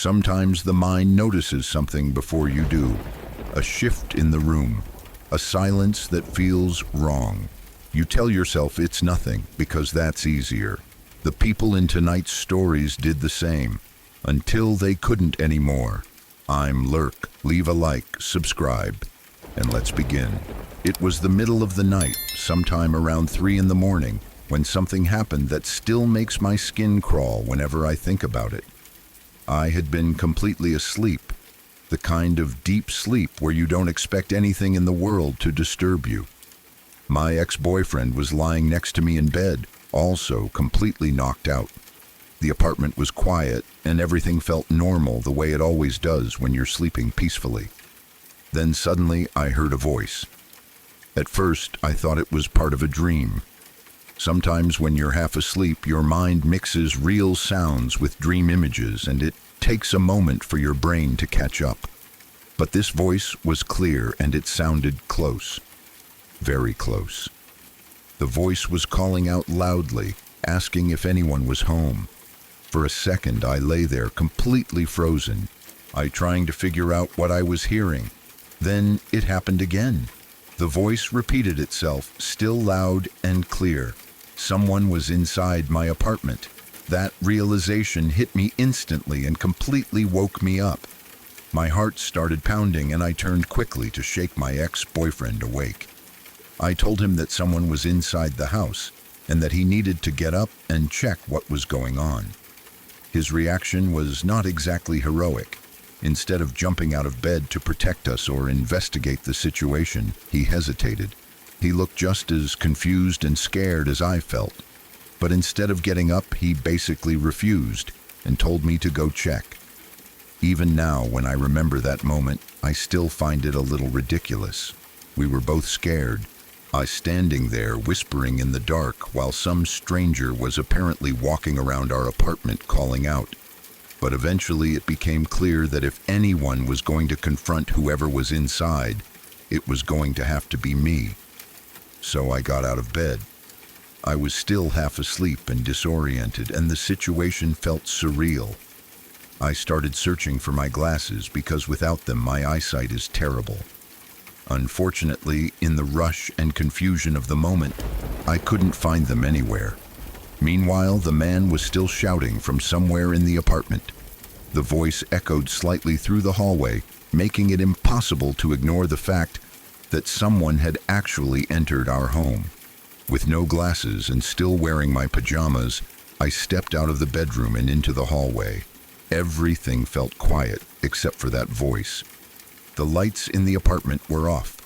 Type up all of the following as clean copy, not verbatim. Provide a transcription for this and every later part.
Sometimes the mind notices something before you do. A shift in the room, a silence that feels wrong. You tell yourself it's nothing because that's easier. The people in tonight's stories did the same, until they couldn't anymore. I'm LURK. Leave a like, subscribe, and let's begin. It was the middle of the night, sometime around 3 in the morning, when something happened that still makes my skin crawl whenever I think about it. I had been completely asleep, the kind of deep sleep where you don't expect anything in the world to disturb you. My ex-boyfriend was lying next to me in bed, also completely knocked out. The apartment was quiet, and everything felt normal the way it always does when you're sleeping peacefully. Then suddenly I heard a voice. At first, I thought it was part of a dream. Sometimes when you're half asleep, your mind mixes real sounds with dream images, and it takes a moment for your brain to catch up. But this voice was clear, and it sounded close. Very close. The voice was calling out loudly, asking if anyone was home. For a second, I lay there completely frozen, I trying to figure out what I was hearing. Then it happened again. The voice repeated itself, still loud and clear. Someone was inside my apartment. That realization hit me instantly and completely woke me up. My heart started pounding, and I turned quickly to shake my ex-boyfriend awake. I told him that someone was inside the house and that he needed to get up and check what was going on. His reaction was not exactly heroic. Instead of jumping out of bed to protect us or investigate the situation, he hesitated. He looked just as confused and scared as I felt. But instead of getting up, he basically refused and told me to go check. Even now, when I remember that moment, I still find it a little ridiculous. We were both scared. I standing there whispering in the dark while some stranger was apparently walking around our apartment calling out. But eventually it became clear that if anyone was going to confront whoever was inside, it was going to have to be me. So I got out of bed. I was still half asleep and disoriented, and the situation felt surreal. I started searching for my glasses because without them my eyesight is terrible. Unfortunately, in the rush and confusion of the moment, I couldn't find them anywhere. Meanwhile, the man was still shouting from somewhere in the apartment. The voice echoed slightly through the hallway, making it impossible to ignore the fact that someone had actually entered our home. With no glasses and still wearing my pajamas, I stepped out of the bedroom and into the hallway. Everything felt quiet except for that voice. The lights in the apartment were off,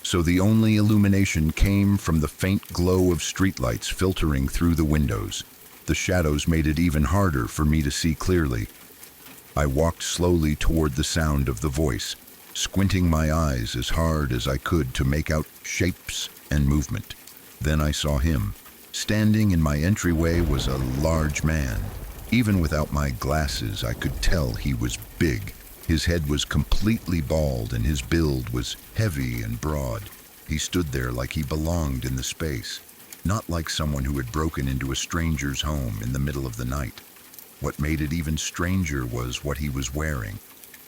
so the only illumination came from the faint glow of streetlights filtering through the windows. The shadows made it even harder for me to see clearly. I walked slowly toward the sound of the voice, squinting my eyes as hard as I could to make out shapes and movement. Then I saw him. Standing in my entryway was a large man. Even without my glasses, I could tell he was big. His head was completely bald and his build was heavy and broad. He stood there like he belonged in the space, not like someone who had broken into a stranger's home in the middle of the night. What made it even stranger was what he was wearing.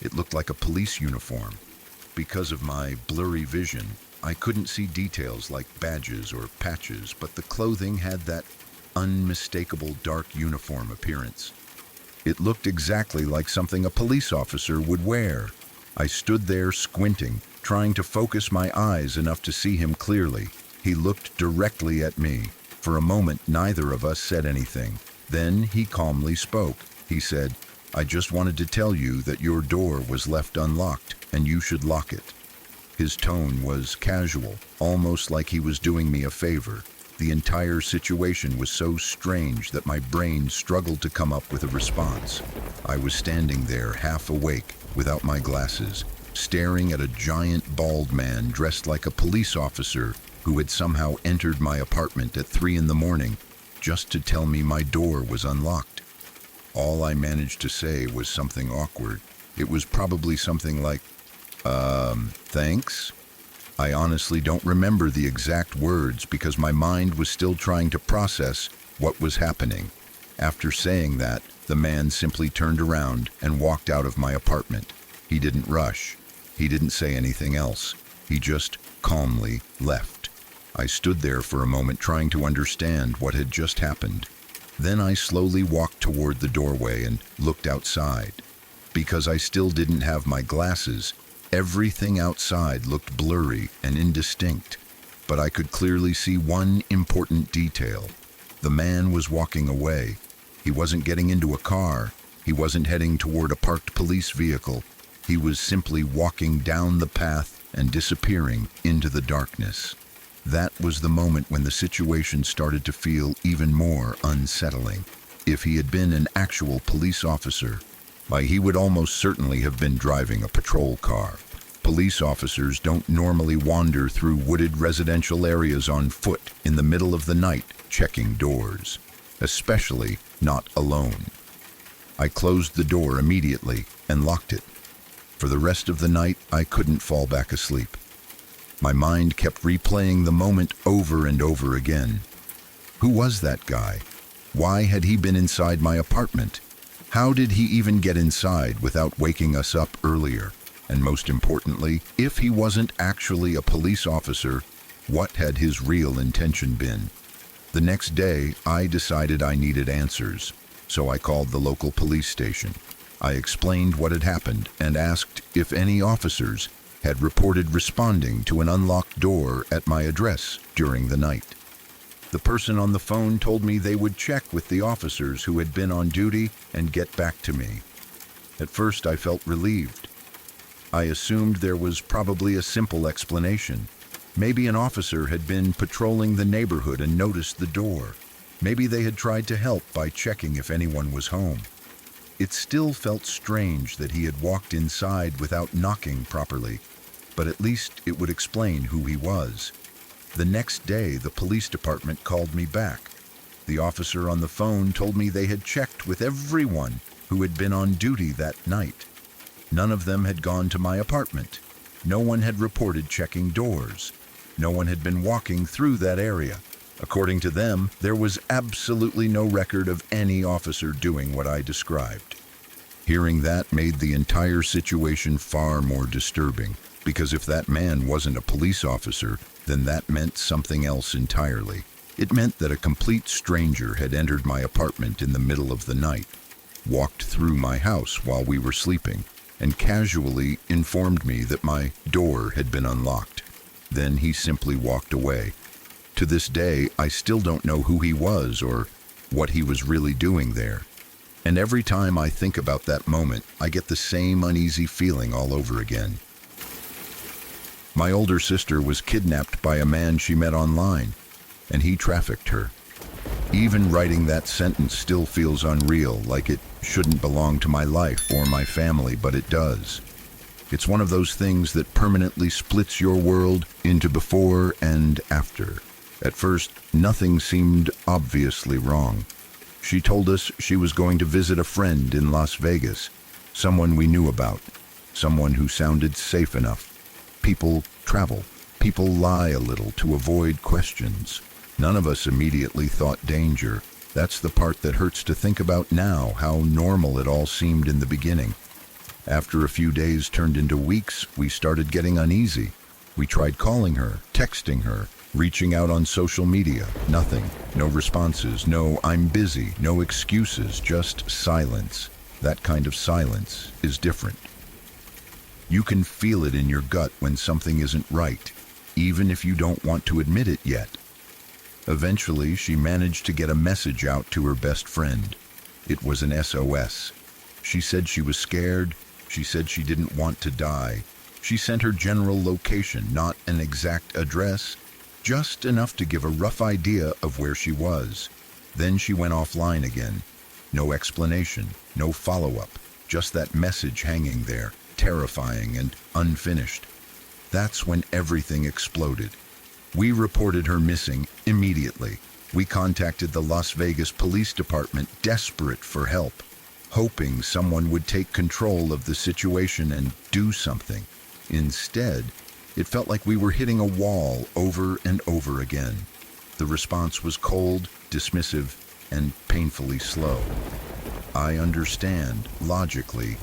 It looked like a police uniform. Because of my blurry vision, I couldn't see details like badges or patches, but the clothing had that unmistakable dark uniform appearance. It looked exactly like something a police officer would wear. I stood there squinting, trying to focus my eyes enough to see him clearly. He looked directly at me. For a moment, neither of us said anything. Then he calmly spoke. He said, "I just wanted to tell you that your door was left unlocked and you should lock it." His tone was casual, almost like he was doing me a favor. The entire situation was so strange that my brain struggled to come up with a response. I was standing there, half awake, without my glasses, staring at a giant bald man dressed like a police officer who had somehow entered my apartment at 3 in the morning just to tell me my door was unlocked. All I managed to say was something awkward. It was probably something like, thanks? I honestly don't remember the exact words because my mind was still trying to process what was happening. After saying that, the man simply turned around and walked out of my apartment. He didn't rush. He didn't say anything else. He just calmly left. I stood there for a moment trying to understand what had just happened. Then I slowly walked toward the doorway and looked outside. Because I still didn't have my glasses, everything outside looked blurry and indistinct, but I could clearly see one important detail. The man was walking away. He wasn't getting into a car. He wasn't heading toward a parked police vehicle. He was simply walking down the path and disappearing into the darkness. That was the moment when the situation started to feel even more unsettling. If he had been an actual police officer, why, he would almost certainly have been driving a patrol car. Police officers don't normally wander through wooded residential areas on foot in the middle of the night checking doors, especially not alone. I closed the door immediately and locked it. For the rest of the night, I couldn't fall back asleep. My mind kept replaying the moment over and over again. Who was that guy? Why had he been inside my apartment? How did he even get inside without waking us up earlier? And most importantly, if he wasn't actually a police officer, what had his real intention been? The next day, I decided I needed answers, so I called the local police station. I explained what had happened and asked if any officers had reported responding to an unlocked door at my address during the night. The person on the phone told me they would check with the officers who had been on duty and get back to me. At first, I felt relieved. I assumed there was probably a simple explanation. Maybe an officer had been patrolling the neighborhood and noticed the door. Maybe they had tried to help by checking if anyone was home. It still felt strange that he had walked inside without knocking properly, but at least it would explain who he was. The next day, the police department called me back. The officer on the phone told me they had checked with everyone who had been on duty that night. None of them had gone to my apartment. No one had reported checking doors. No one had been walking through that area. According to them, there was absolutely no record of any officer doing what I described. Hearing that made the entire situation far more disturbing, because if that man wasn't a police officer, then that meant something else entirely. It meant that a complete stranger had entered my apartment in the middle of the night, walked through my house while we were sleeping, and casually informed me that my door had been unlocked. Then he simply walked away. To this day, I still don't know who he was or what he was really doing there. And every time I think about that moment, I get the same uneasy feeling all over again. My older sister was kidnapped by a man she met online, and he trafficked her. Even writing that sentence still feels unreal, like it shouldn't belong to my life or my family, but it does. It's one of those things that permanently splits your world into before and after. At first, nothing seemed obviously wrong. She told us she was going to visit a friend in Las Vegas, someone we knew about, someone who sounded safe enough. People travel. People lie a little to avoid questions. None of us immediately thought danger. That's the part that hurts to think about now, how normal it all seemed in the beginning. After a few days turned into weeks, we started getting uneasy. We tried calling her, texting her, reaching out on social media. Nothing. No responses. No "I'm busy." No excuses. Just silence. That kind of silence is different. You can feel it in your gut when something isn't right, even if you don't want to admit it yet. Eventually, she managed to get a message out to her best friend. It was an SOS. She said she was scared. She said she didn't want to die. She sent her general location, not an exact address, just enough to give a rough idea of where she was. Then she went offline again. No explanation, no follow-up, just that message hanging there, terrifying and unfinished. That's when everything exploded. We reported her missing immediately. We contacted the Las Vegas Police Department, desperate for help, hoping someone would take control of the situation and do something. Instead, it felt like we were hitting a wall over and over again. The response was cold, dismissive, and painfully slow. I understand, logically,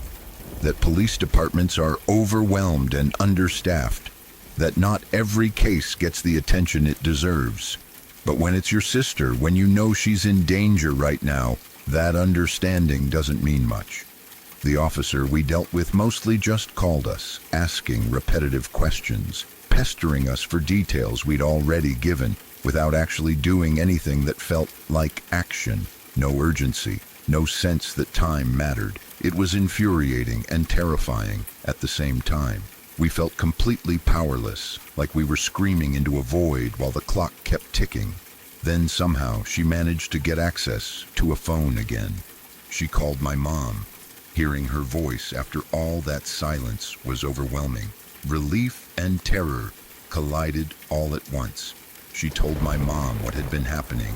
that police departments are overwhelmed and understaffed, that not every case gets the attention it deserves. But when it's your sister, when you know she's in danger right now, that understanding doesn't mean much. The officer we dealt with mostly just called us, asking repetitive questions, pestering us for details we'd already given, without actually doing anything that felt like action. No urgency, no sense that time mattered. It was infuriating and terrifying at the same time. We felt completely powerless, like we were screaming into a void while the clock kept ticking. Then somehow she managed to get access to a phone again. She called my mom. Hearing her voice after all that silence was overwhelming. Relief and terror collided all at once. She told my mom what had been happening,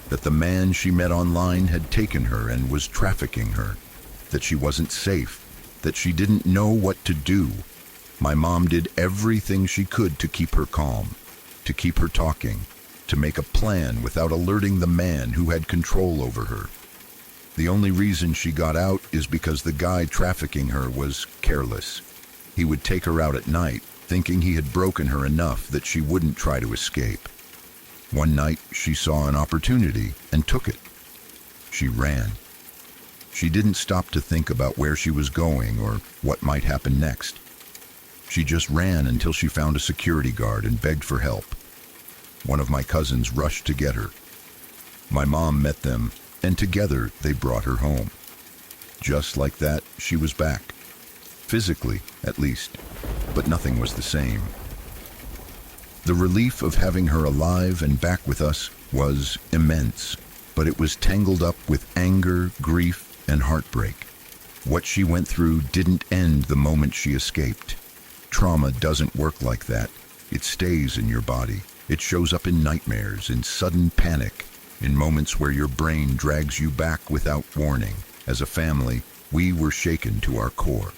that the man she met online had taken her and was trafficking her, that she wasn't safe, that she didn't know what to do. My mom did everything she could to keep her calm, to keep her talking, to make a plan without alerting the man who had control over her. The only reason she got out is because the guy trafficking her was careless. He would take her out at night, thinking he had broken her enough that she wouldn't try to escape. One night, she saw an opportunity and took it. She ran. She didn't stop to think about where she was going or what might happen next. She just ran until she found a security guard and begged for help. One of my cousins rushed to get her. My mom met them, and together they brought her home. Just like that, she was back. Physically, at least, but nothing was the same. The relief of having her alive and back with us was immense, but it was tangled up with anger, grief, and heartbreak. What she went through didn't end the moment she escaped. Trauma doesn't work like that. It stays in your body. It shows up in nightmares, in sudden panic, in moments where your brain drags you back without warning. As a family, we were shaken to our core.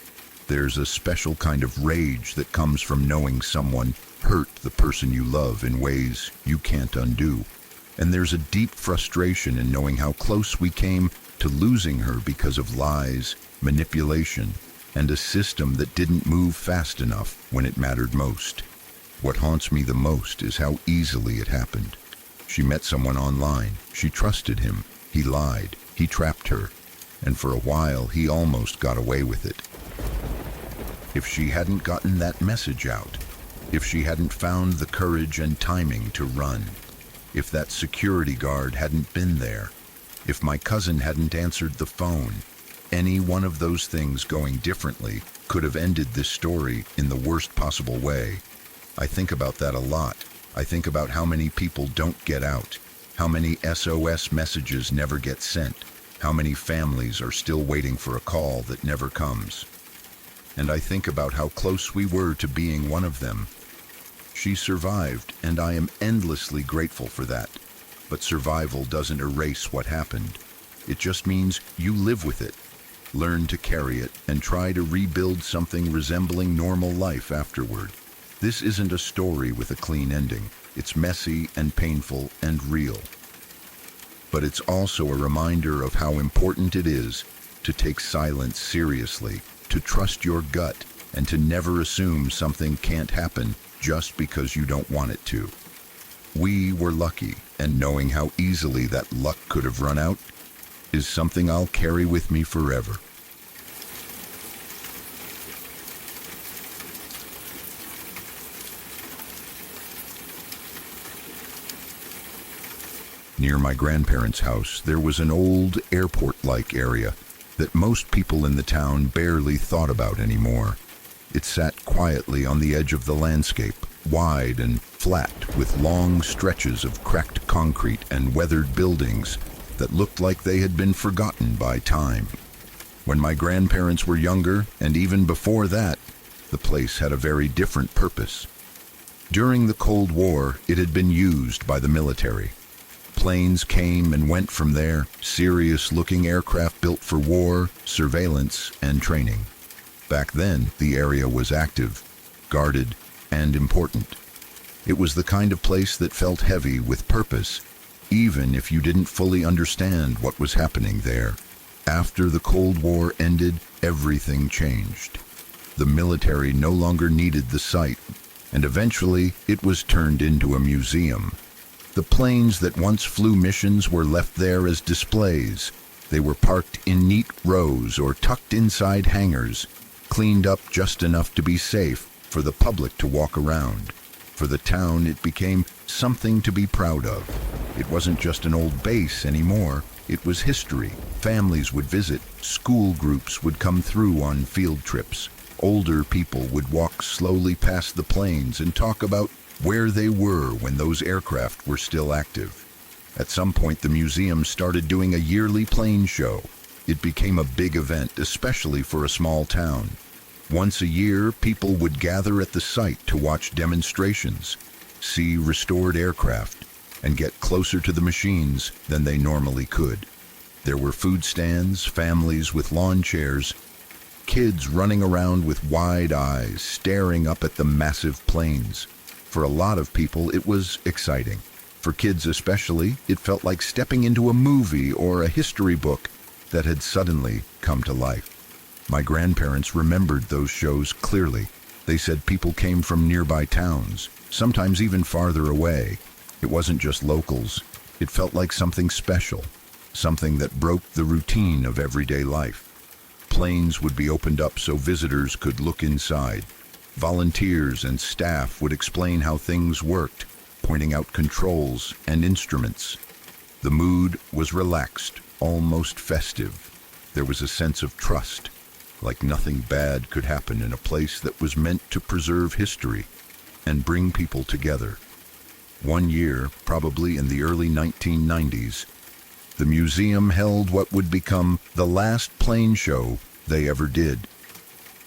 There's a special kind of rage that comes from knowing someone hurt the person you love in ways you can't undo. And there's a deep frustration in knowing how close we came to losing her because of lies, manipulation, and a system that didn't move fast enough when it mattered most. What haunts me the most is how easily it happened. She met someone online. She trusted him. He lied. He trapped her. And for a while, he almost got away with it. If she hadn't gotten that message out, if she hadn't found the courage and timing to run, if that security guard hadn't been there, if my cousin hadn't answered the phone, any one of those things going differently could have ended this story in the worst possible way. I think about that a lot. I think about how many people don't get out, how many SOS messages never get sent, how many families are still waiting for a call that never comes. And I think about how close we were to being one of them. She survived, and I am endlessly grateful for that. But survival doesn't erase what happened. It just means you live with it, learn to carry it, and try to rebuild something resembling normal life afterward. This isn't a story with a clean ending. It's messy and painful and real. But it's also a reminder of how important it is to take silence seriously, to trust your gut, and to never assume something can't happen just because you don't want it to. We were lucky, and knowing how easily that luck could have run out is something I'll carry with me forever. Near my grandparents' house, there was an old airport-like area that most people in the town barely thought about anymore. It sat quietly on the edge of the landscape, wide and flat, with long stretches of cracked concrete and weathered buildings that looked like they had been forgotten by time. When my grandparents were younger, and even before that, the place had a very different purpose. During the Cold War, it had been used by the military. Planes came and went from there, serious-looking aircraft built for war, surveillance, and training. Back then, the area was active, guarded, and important. It was the kind of place that felt heavy with purpose, even if you didn't fully understand what was happening there. After the Cold War ended, everything changed. The military no longer needed the site, and eventually it was turned into a museum. The planes that once flew missions were left there as displays. They were parked in neat rows or tucked inside hangars, cleaned up just enough to be safe for the public to walk around. For the town, it became something to be proud of. It wasn't just an old base anymore. It was history. Families would visit, school groups would come through on field trips. Older people would walk slowly past the planes and talk about where they were when those aircraft were still active. At some point, the museum started doing a yearly plane show. It became a big event, especially for a small town. Once a year, people would gather at the site to watch demonstrations, see restored aircraft, and get closer to the machines than they normally could. There were food stands, families with lawn chairs, kids running around with wide eyes, staring up at the massive planes. For a lot of people, it was exciting. For kids especially, it felt like stepping into a movie or a history book that had suddenly come to life. My grandparents remembered those shows clearly. They said people came from nearby towns, sometimes even farther away. It wasn't just locals. It felt like something special, something that broke the routine of everyday life. Planes would be opened up so visitors could look inside. Volunteers and staff would explain how things worked, pointing out controls and instruments. The mood was relaxed, almost festive. There was a sense of trust, like nothing bad could happen in a place that was meant to preserve history and bring people together. One year, probably in the early 1990s, the museum held what would become the last plane show they ever did.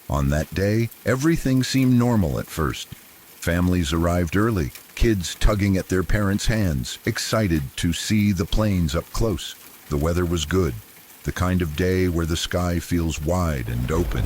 On that day, everything seemed normal at first. Families arrived early, kids tugging at their parents' hands, excited to see the planes up close. The weather was good, the kind of day where the sky feels wide and open.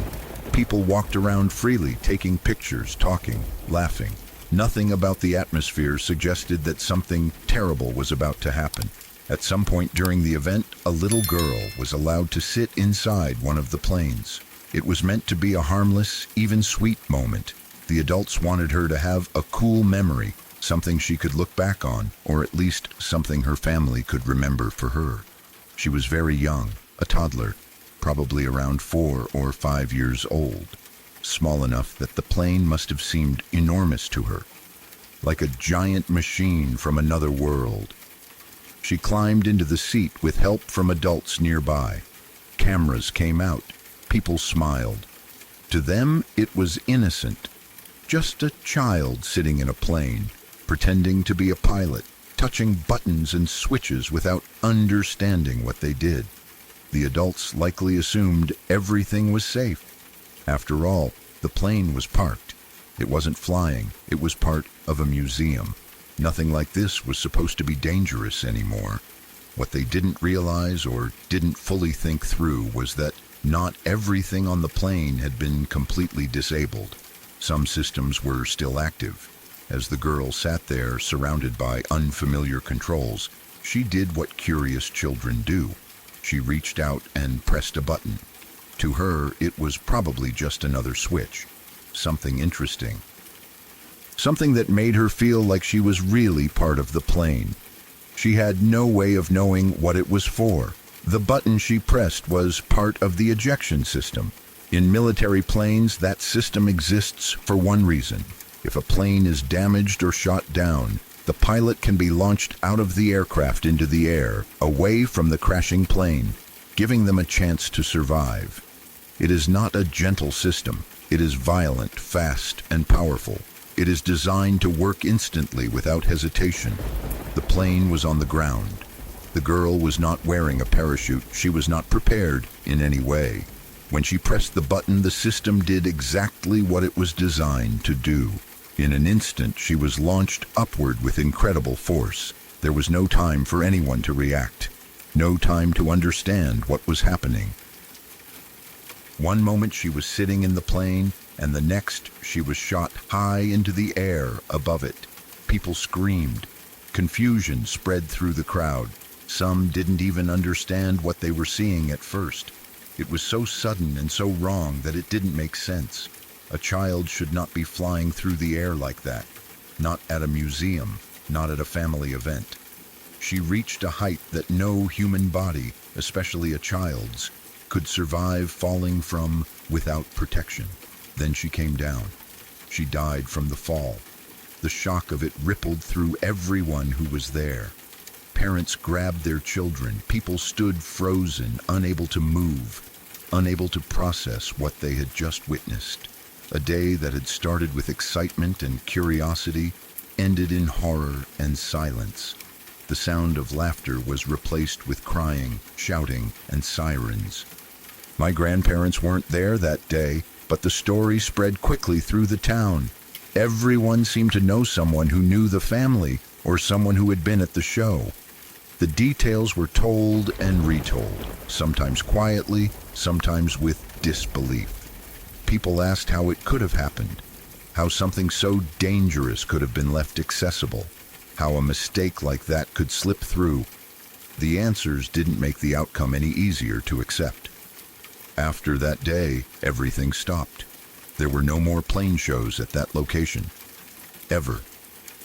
People walked around freely, taking pictures, talking, laughing. Nothing about the atmosphere suggested that something terrible was about to happen. At some point during the event, a little girl was allowed to sit inside one of the planes. It was meant to be a harmless, even sweet moment. The adults wanted her to have a cool memory, something she could look back on, or at least something her family could remember for her. She was very young, a toddler, probably around 4 or 5 years old, small enough that the plane must have seemed enormous to her, like a giant machine from another world. She climbed into the seat with help from adults nearby. Cameras came out. People smiled. To them, it was innocent. Just a child sitting in a plane, pretending to be a pilot, touching buttons and switches without understanding what they did. The adults likely assumed everything was safe. After all, the plane was parked. It wasn't flying. It was part of a museum. Nothing like this was supposed to be dangerous anymore. What they didn't realize or didn't fully think through was that not everything on the plane had been completely disabled. Some systems were still active. As the girl sat there, surrounded by unfamiliar controls, she did what curious children do. She reached out and pressed a button. To her, it was probably just another switch. Something interesting. Something that made her feel like she was really part of the plane. She had no way of knowing what it was for. The button she pressed was part of the ejection system. In military planes, that system exists for one reason. If a plane is damaged or shot down, the pilot can be launched out of the aircraft into the air, away from the crashing plane, giving them a chance to survive. It is not a gentle system. It is violent, fast, and powerful. It is designed to work instantly without hesitation. The plane was on the ground. The girl was not wearing a parachute. She was not prepared in any way. When she pressed the button, the system did exactly what it was designed to do. In an instant, she was launched upward with incredible force. There was no time for anyone to react. No time to understand what was happening. One moment she was sitting in the plane, and the next she was shot high into the air above it. People screamed. Confusion spread through the crowd. Some didn't even understand what they were seeing at first. It was so sudden and so wrong that it didn't make sense. A child should not be flying through the air like that. Not at a museum, not at a family event. She reached a height that no human body, especially a child's, could survive falling from without protection. Then she came down. She died from the fall. The shock of it rippled through everyone who was there. Parents grabbed their children. People stood frozen, unable to move, unable to process what they had just witnessed. A day that had started with excitement and curiosity ended in horror and silence. The sound of laughter was replaced with crying, shouting, and sirens. My grandparents weren't there that day, but the story spread quickly through the town. Everyone seemed to know someone who knew the family or someone who had been at the show. The details were told and retold, sometimes quietly, sometimes with disbelief. People asked how it could have happened, how something so dangerous could have been left accessible, how a mistake like that could slip through. The answers didn't make the outcome any easier to accept. After that day, everything stopped. There were no more plane shows at that location. Ever.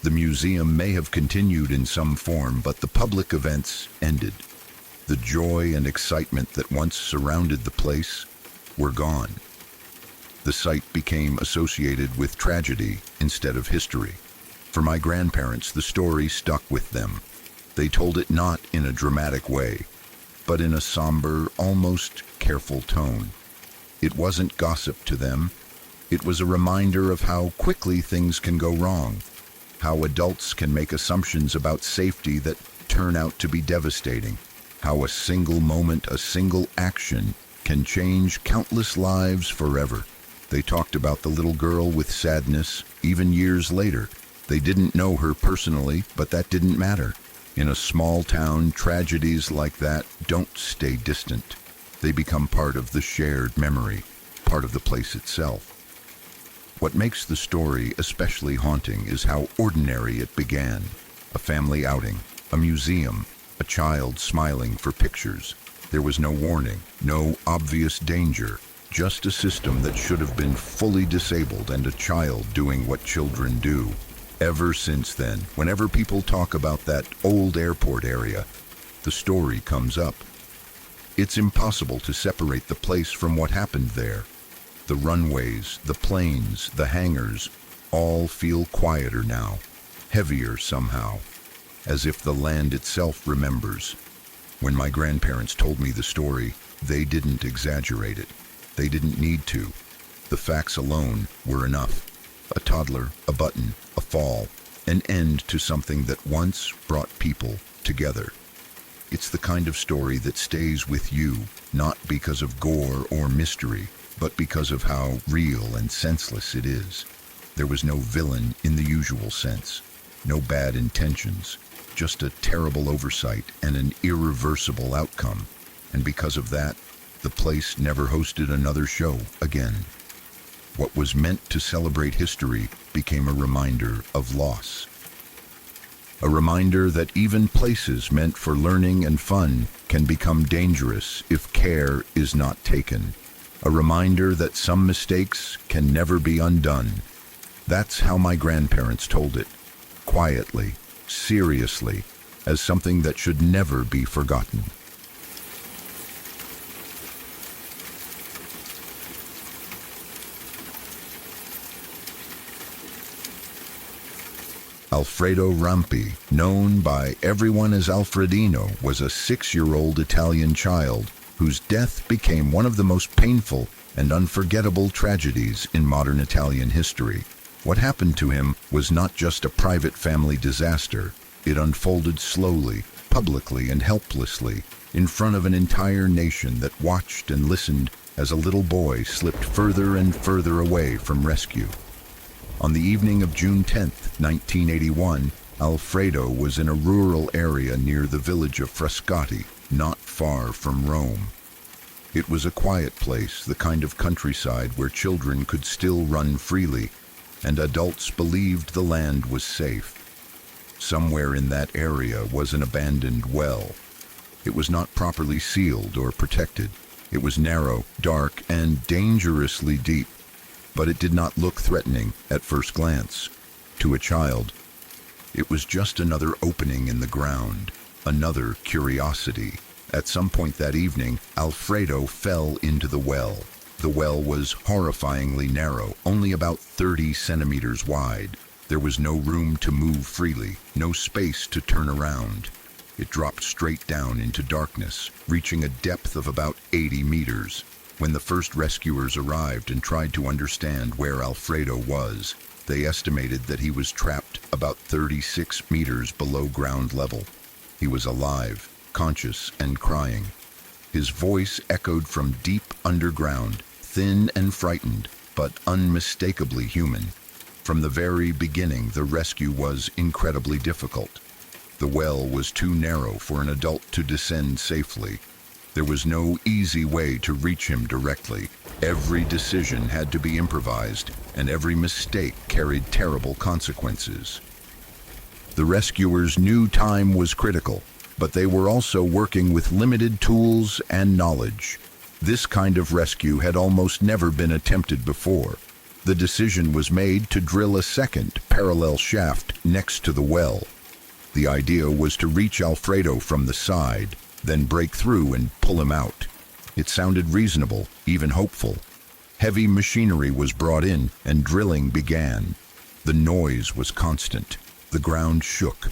The museum may have continued in some form, but the public events ended. The joy and excitement that once surrounded the place were gone. The site became associated with tragedy instead of history. For my grandparents, the story stuck with them. They told it not in a dramatic way, but in a somber, almost careful tone. It wasn't gossip to them. It was a reminder of how quickly things can go wrong, how adults can make assumptions about safety that turn out to be devastating, how a single moment, a single action can change countless lives forever. They talked about the little girl with sadness, even years later. They didn't know her personally, but that didn't matter. In a small town, tragedies like that don't stay distant. They become part of the shared memory, part of the place itself. What makes the story especially haunting is how ordinary it began. A family outing, a museum, a child smiling for pictures. There was no warning, no obvious danger, just a system that should have been fully disabled and a child doing what children do. Ever since then, whenever people talk about that old airport area, the story comes up. It's impossible to separate the place from what happened there. The runways, the planes, the hangars, all feel quieter now, heavier somehow, as if the land itself remembers. When my grandparents told me the story, they didn't exaggerate it. They didn't need to. The facts alone were enough. A toddler, a button, a fall, an end to something that once brought people together. It's the kind of story that stays with you, not because of gore or mystery, but because of how real and senseless it is. There was no villain in the usual sense, no bad intentions, just a terrible oversight and an irreversible outcome. And because of that, the place never hosted another show again. What was meant to celebrate history became a reminder of loss. A reminder that even places meant for learning and fun can become dangerous if care is not taken. A reminder that some mistakes can never be undone. That's how my grandparents told it, quietly, seriously, as something that should never be forgotten. Alfredo Rampi, known by everyone as Alfredino, was a 6-year-old Italian child whose death became one of the most painful and unforgettable tragedies in modern Italian history. What happened to him was not just a private family disaster. It unfolded slowly, publicly, and helplessly in front of an entire nation that watched and listened as a little boy slipped further and further away from rescue. On the evening of June 10, 1981, Alfredo was in a rural area near the village of Frascati, not far from Rome. It was a quiet place, the kind of countryside where children could still run freely, and adults believed the land was safe. Somewhere in that area was an abandoned well. It was not properly sealed or protected. It was narrow, dark, and dangerously deep, but it did not look threatening at first glance. To a child, it was just another opening in the ground, another curiosity. At some point that evening, Alfredo fell into the well. The well was horrifyingly narrow, only about 30 centimeters wide. There was no room to move freely, no space to turn around. It dropped straight down into darkness, reaching a depth of about 80 meters. When the first rescuers arrived and tried to understand where Alfredo was, they estimated that he was trapped about 36 meters below ground level. He was alive, conscious, and crying. His voice echoed from deep underground, thin and frightened, but unmistakably human. From the very beginning, the rescue was incredibly difficult. The well was too narrow for an adult to descend safely. There was no easy way to reach him directly. Every decision had to be improvised, and every mistake carried terrible consequences. The rescuers knew time was critical, but they were also working with limited tools and knowledge. This kind of rescue had almost never been attempted before. The decision was made to drill a second parallel shaft next to the well. The idea was to reach Alfredo from the side, then break through and pull him out. It sounded reasonable, even hopeful. Heavy machinery was brought in and drilling began. The noise was constant. The ground shook.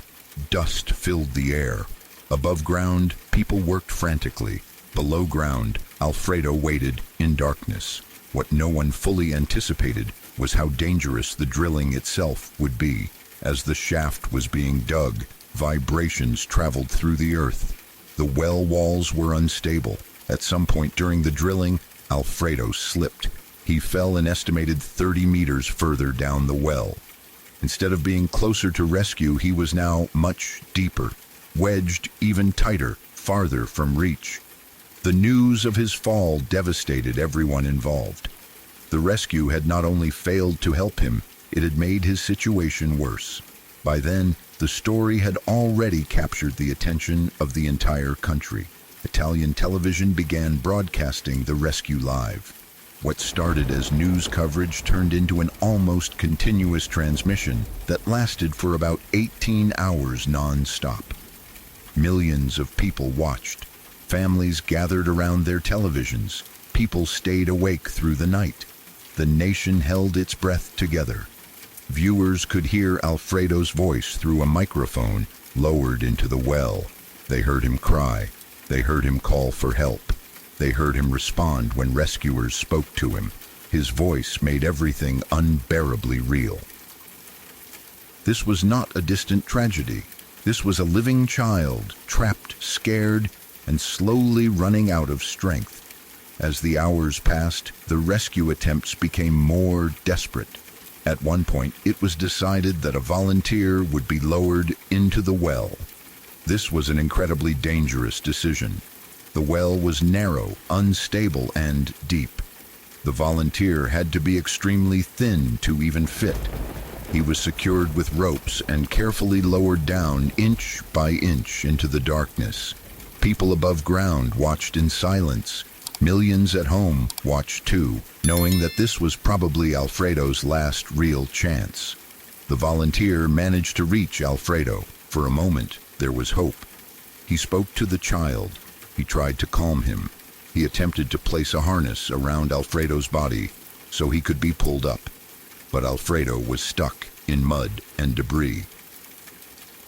Dust filled the air. Above ground, people worked frantically. Below ground, Alfredo waited in darkness. What no one fully anticipated was how dangerous the drilling itself would be. As the shaft was being dug, vibrations traveled through the earth. The well walls were unstable. At some point during the drilling, Alfredo slipped. He fell an estimated 30 meters further down the well. Instead of being closer to rescue, he was now much deeper, wedged even tighter, farther from reach. The news of his fall devastated everyone involved. The rescue had not only failed to help him, it had made his situation worse. By then, the story had already captured the attention of the entire country. Italian television began broadcasting the rescue live. What started as news coverage turned into an almost continuous transmission that lasted for about 18 hours non-stop. Millions of people watched. Families gathered around their televisions. People stayed awake through the night. The nation held its breath together. Viewers could hear Alfredo's voice through a microphone lowered into the well. They heard him cry. They heard him call for help. They heard him respond when rescuers spoke to him. His voice made everything unbearably real. This was not a distant tragedy. This was a living child, trapped, scared, and slowly running out of strength. As the hours passed, the rescue attempts became more desperate. At one point, it was decided that a volunteer would be lowered into the well. This was an incredibly dangerous decision. The well was narrow, unstable, and deep. The volunteer had to be extremely thin to even fit. He was secured with ropes and carefully lowered down inch by inch into the darkness. People above ground watched in silence. Millions at home watched too, knowing that this was probably Alfredo's last real chance. The volunteer managed to reach Alfredo. For a moment, there was hope. He spoke to the child. He tried to calm him. He attempted to place a harness around Alfredo's body so he could be pulled up. But Alfredo was stuck in mud and debris.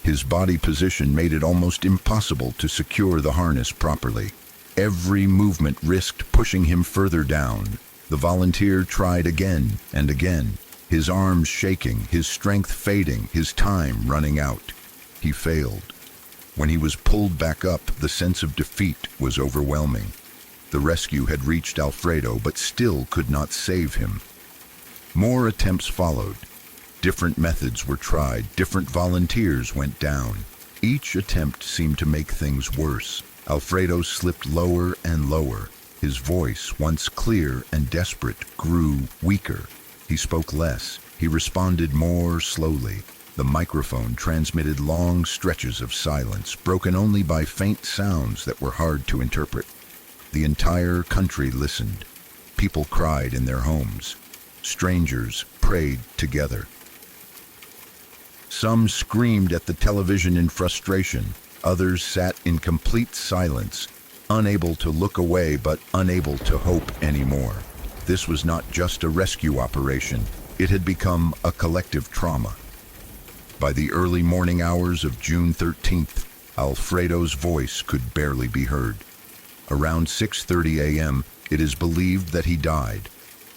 His body position made it almost impossible to secure the harness properly. Every movement risked pushing him further down. The volunteer tried again and again, his arms shaking, his strength fading, his time running out. He failed. When he was pulled back up, the sense of defeat was overwhelming. The rescue had reached Alfredo, but still could not save him. More attempts followed. Different methods were tried, different volunteers went down. Each attempt seemed to make things worse. Alfredo slipped lower and lower. His voice, once clear and desperate, grew weaker. He spoke less. He responded more slowly. The microphone transmitted long stretches of silence, broken only by faint sounds that were hard to interpret. The entire country listened. People cried in their homes. Strangers prayed together. Some screamed at the television in frustration. Others sat in complete silence, unable to look away but unable to hope anymore. This was not just a rescue operation. It had become a collective trauma. By the early morning hours of June 13th, Alfredo's voice could barely be heard. Around 6:30 a.m., it is believed that he died.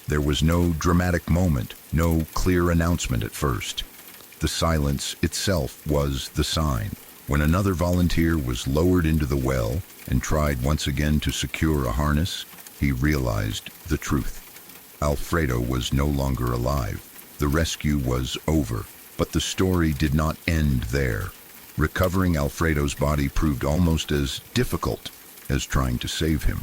There was no dramatic moment, no clear announcement at first. The silence itself was the sign. When another volunteer was lowered into the well and tried once again to secure a harness, he realized the truth. Alfredo was no longer alive. The rescue was over, but the story did not end there. Recovering Alfredo's body proved almost as difficult as trying to save him.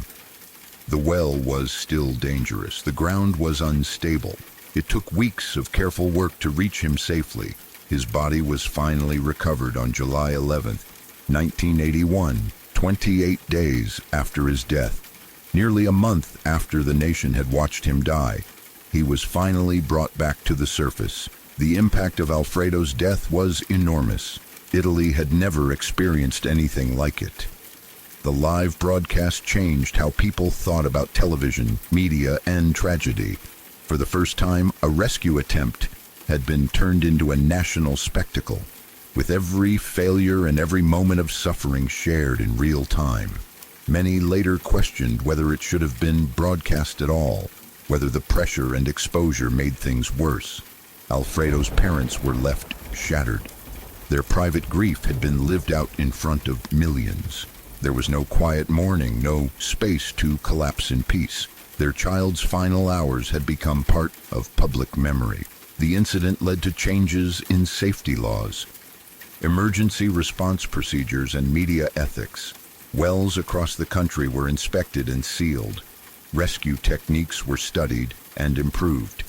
The well was still dangerous. The ground was unstable. It took weeks of careful work to reach him safely. His body was finally recovered on July 11, 1981, 28 days after his death. Nearly a month after the nation had watched him die, he was finally brought back to the surface. The impact of Alfredo's death was enormous. Italy had never experienced anything like it. The live broadcast changed how people thought about television, media, and tragedy. For the first time, a rescue attempt had been turned into a national spectacle, with every failure and every moment of suffering shared in real time. Many later questioned whether it should have been broadcast at all, whether the pressure and exposure made things worse. Alfredo's parents were left shattered. Their private grief had been lived out in front of millions. There was no quiet mourning, no space to collapse in peace. Their child's final hours had become part of public memory. The incident led to changes in safety laws, emergency response procedures, and media ethics. Wells across the country were inspected and sealed. Rescue techniques were studied and improved.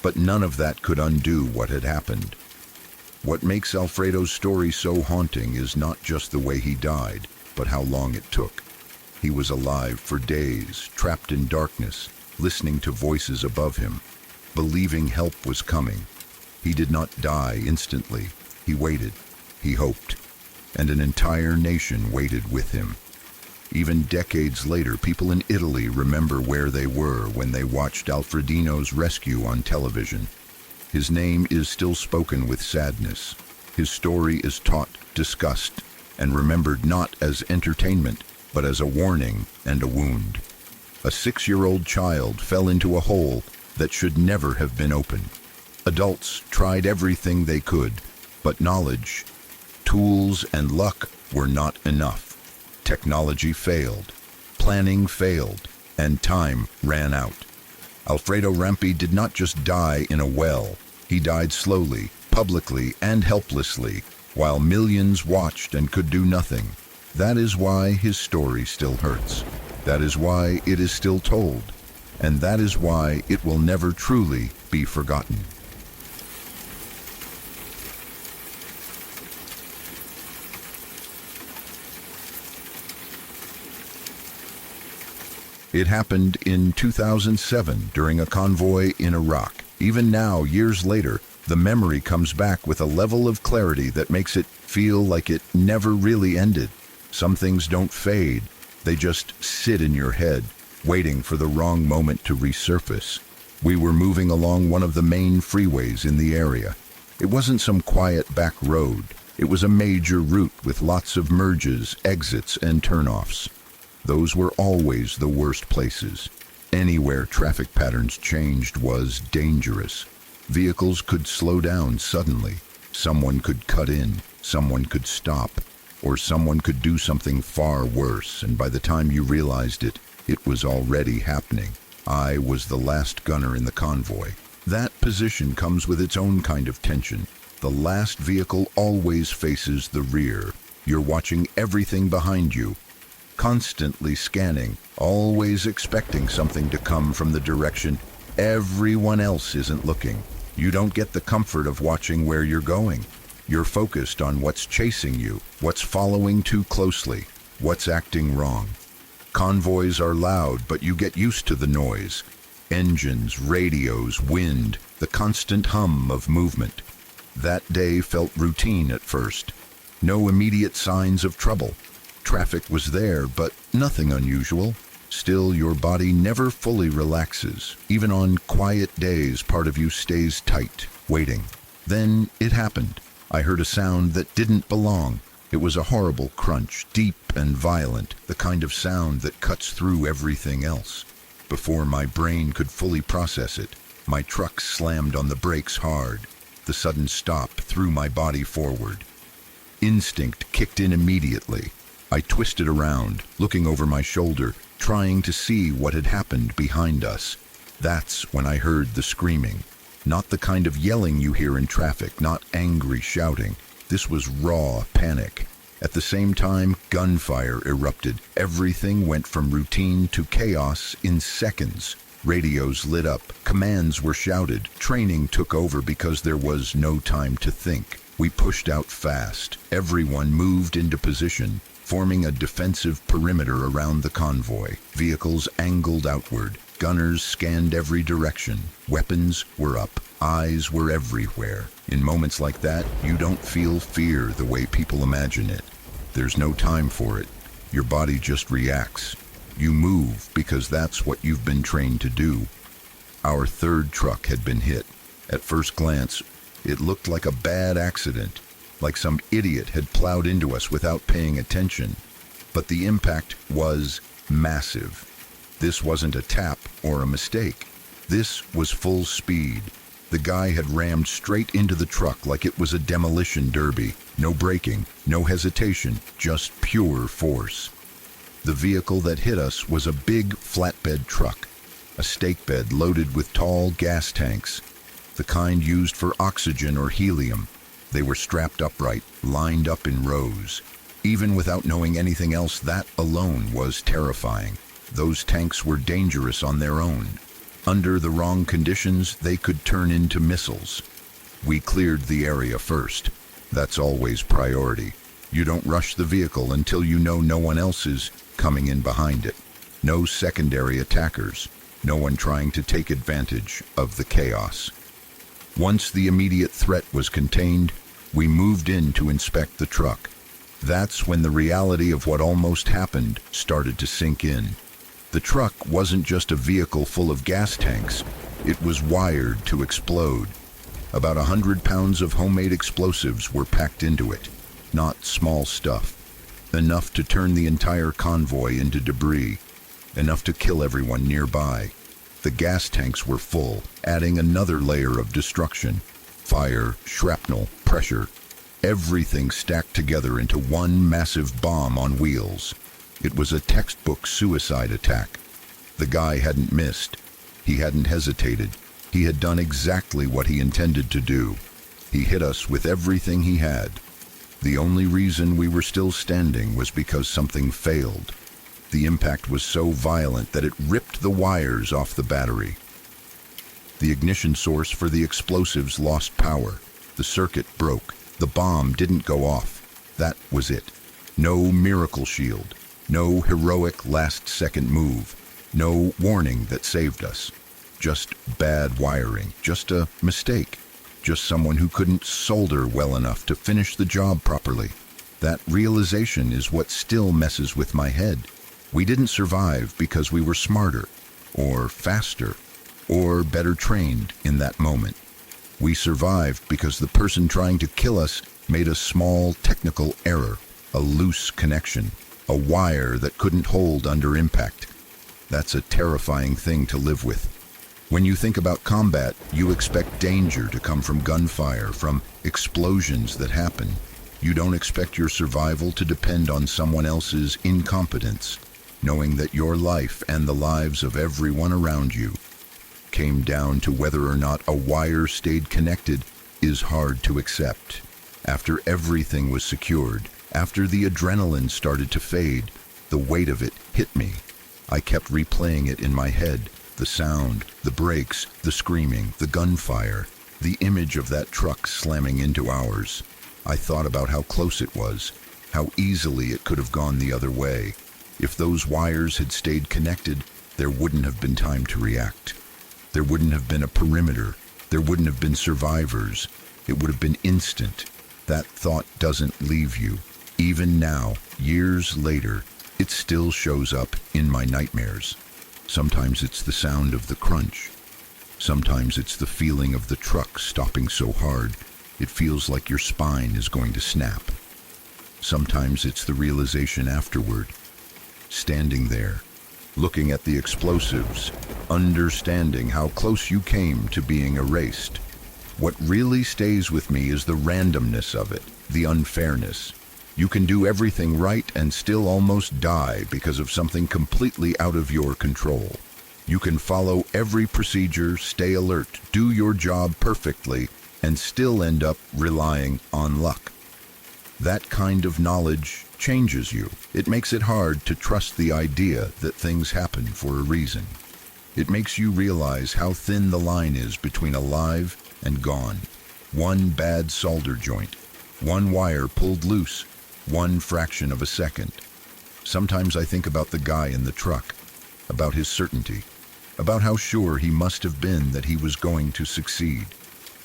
But none of that could undo what had happened. What makes Alfredo's story so haunting is not just the way he died, but how long it took. He was alive for days, trapped in darkness, listening to voices above him, believing help was coming. He did not die instantly. He waited. He hoped. And an entire nation waited with him. Even decades later, people in Italy remember where they were when they watched Alfredino's rescue on television. His name is still spoken with sadness. His story is taught, discussed, and remembered not as entertainment, but as a warning and a wound. A 6-year-old child fell into a hole that should never have been opened. Adults tried everything they could, but knowledge, tools, and luck were not enough. Technology failed, planning failed, and time ran out. Alfredo Rampi did not just die in a well. He died slowly, publicly, and helplessly, while millions watched and could do nothing. That is why his story still hurts. That is why it is still told. And that is why it will never truly be forgotten. It happened in 2007 during a convoy in Iraq. Even now, years later, the memory comes back with a level of clarity that makes it feel like it never really ended. Some things don't fade. They just sit in your head, waiting for the wrong moment to resurface. We were moving along one of the main freeways in the area. It wasn't some quiet back road. It was a major route with lots of merges, exits, and turnoffs. Those were always the worst places. Anywhere traffic patterns changed was dangerous. Vehicles could slow down suddenly. Someone could cut in, someone could stop, or someone could do something far worse, and by the time you realized it, it was already happening. I was the last gunner in the convoy. That position comes with its own kind of tension. The last vehicle always faces the rear. You're watching everything behind you, constantly scanning, always expecting something to come from the direction everyone else isn't looking. You don't get the comfort of watching where you're going. You're focused on what's chasing you, what's following too closely, what's acting wrong. Convoys are loud, but you get used to the noise. Engines, radios, wind, the constant hum of movement. That day felt routine at first. No immediate signs of trouble. Traffic was there, but nothing unusual. Still, your body never fully relaxes. Even on quiet days, part of you stays tight, waiting. Then it happened. I heard a sound that didn't belong. It was a horrible crunch, deep and violent, the kind of sound that cuts through everything else. Before my brain could fully process it, my truck slammed on the brakes hard. The sudden stop threw my body forward. Instinct kicked in immediately. I twisted around, looking over my shoulder, trying to see what had happened behind us. That's when I heard the screaming. Not the kind of yelling you hear in traffic, not angry shouting. This was raw panic. At the same time, gunfire erupted. Everything went from routine to chaos in seconds. Radios lit up, commands were shouted, training took over because there was no time to think. We pushed out fast. Everyone moved into position, forming a defensive perimeter around the convoy. Vehicles angled outward. Gunners scanned every direction. Weapons were up. Eyes were everywhere. In moments like that, you don't feel fear the way people imagine it. There's no time for it. Your body just reacts. You move because that's what you've been trained to do. Our third truck had been hit. At first glance, it looked like a bad accident, like some idiot had plowed into us without paying attention. But the impact was massive. This wasn't a tap or a mistake. This was full speed. The guy had rammed straight into the truck like it was a demolition derby. No braking, no hesitation, just pure force. The vehicle that hit us was a big flatbed truck, a stake bed loaded with tall gas tanks, the kind used for oxygen or helium. They were strapped upright, lined up in rows. Even without knowing anything else, that alone was terrifying. Those tanks were dangerous on their own. Under the wrong conditions, they could turn into missiles. We cleared the area first. That's always priority. You don't rush the vehicle until you know no one else is coming in behind it. No secondary attackers. No one trying to take advantage of the chaos. Once the immediate threat was contained, we moved in to inspect the truck. That's when the reality of what almost happened started to sink in. The truck wasn't just a vehicle full of gas tanks. It was wired to explode. About 100 pounds of homemade explosives were packed into it. Not small stuff. Enough to turn the entire convoy into debris. Enough to kill everyone nearby. The gas tanks were full, adding another layer of destruction. Fire, shrapnel, pressure. Everything stacked together into one massive bomb on wheels. It was a textbook suicide attack. The guy hadn't missed. He hadn't hesitated. He had done exactly what he intended to do. He hit us with everything he had. The only reason we were still standing was because something failed. The impact was so violent that it ripped the wires off the battery. The ignition source for the explosives lost power. The circuit broke. The bomb didn't go off. That was it. No miracle shield. No heroic last-second move. No warning that saved us. Just bad wiring. Just a mistake. Just someone who couldn't solder well enough to finish the job properly. That realization is what still messes with my head. We didn't survive because we were smarter, or faster, or better trained in that moment. We survived because the person trying to kill us made a small technical error, a loose connection, a wire that couldn't hold under impact. That's a terrifying thing to live with. When you think about combat, you expect danger to come from gunfire, from explosions that happen. You don't expect your survival to depend on someone else's incompetence. Knowing that your life and the lives of everyone around you came down to whether or not a wire stayed connected is hard to accept. After everything was secured, after the adrenaline started to fade, the weight of it hit me. I kept replaying it in my head. The sound, the brakes, the screaming, the gunfire, the image of that truck slamming into ours. I thought about how close it was, how easily it could have gone the other way. If those wires had stayed connected, there wouldn't have been time to react. There wouldn't have been a perimeter. There wouldn't have been survivors. It would have been instant. That thought doesn't leave you. Even now, years later, it still shows up in my nightmares. Sometimes it's the sound of the crunch. Sometimes it's the feeling of the truck stopping so hard it feels like your spine is going to snap. Sometimes it's the realization afterward, standing there, looking at the explosives, understanding how close you came to being erased. What really stays with me is the randomness of it, the unfairness. You can do everything right and still almost die because of something completely out of your control. You can follow every procedure, stay alert, do your job perfectly, and still end up relying on luck. That kind of knowledge changes you. It makes it hard to trust the idea that things happen for a reason. It makes you realize how thin the line is between alive and gone. One bad solder joint, one wire pulled loose, one fraction of a second. Sometimes I think about the guy in the truck, about his certainty, about how sure he must have been that he was going to succeed.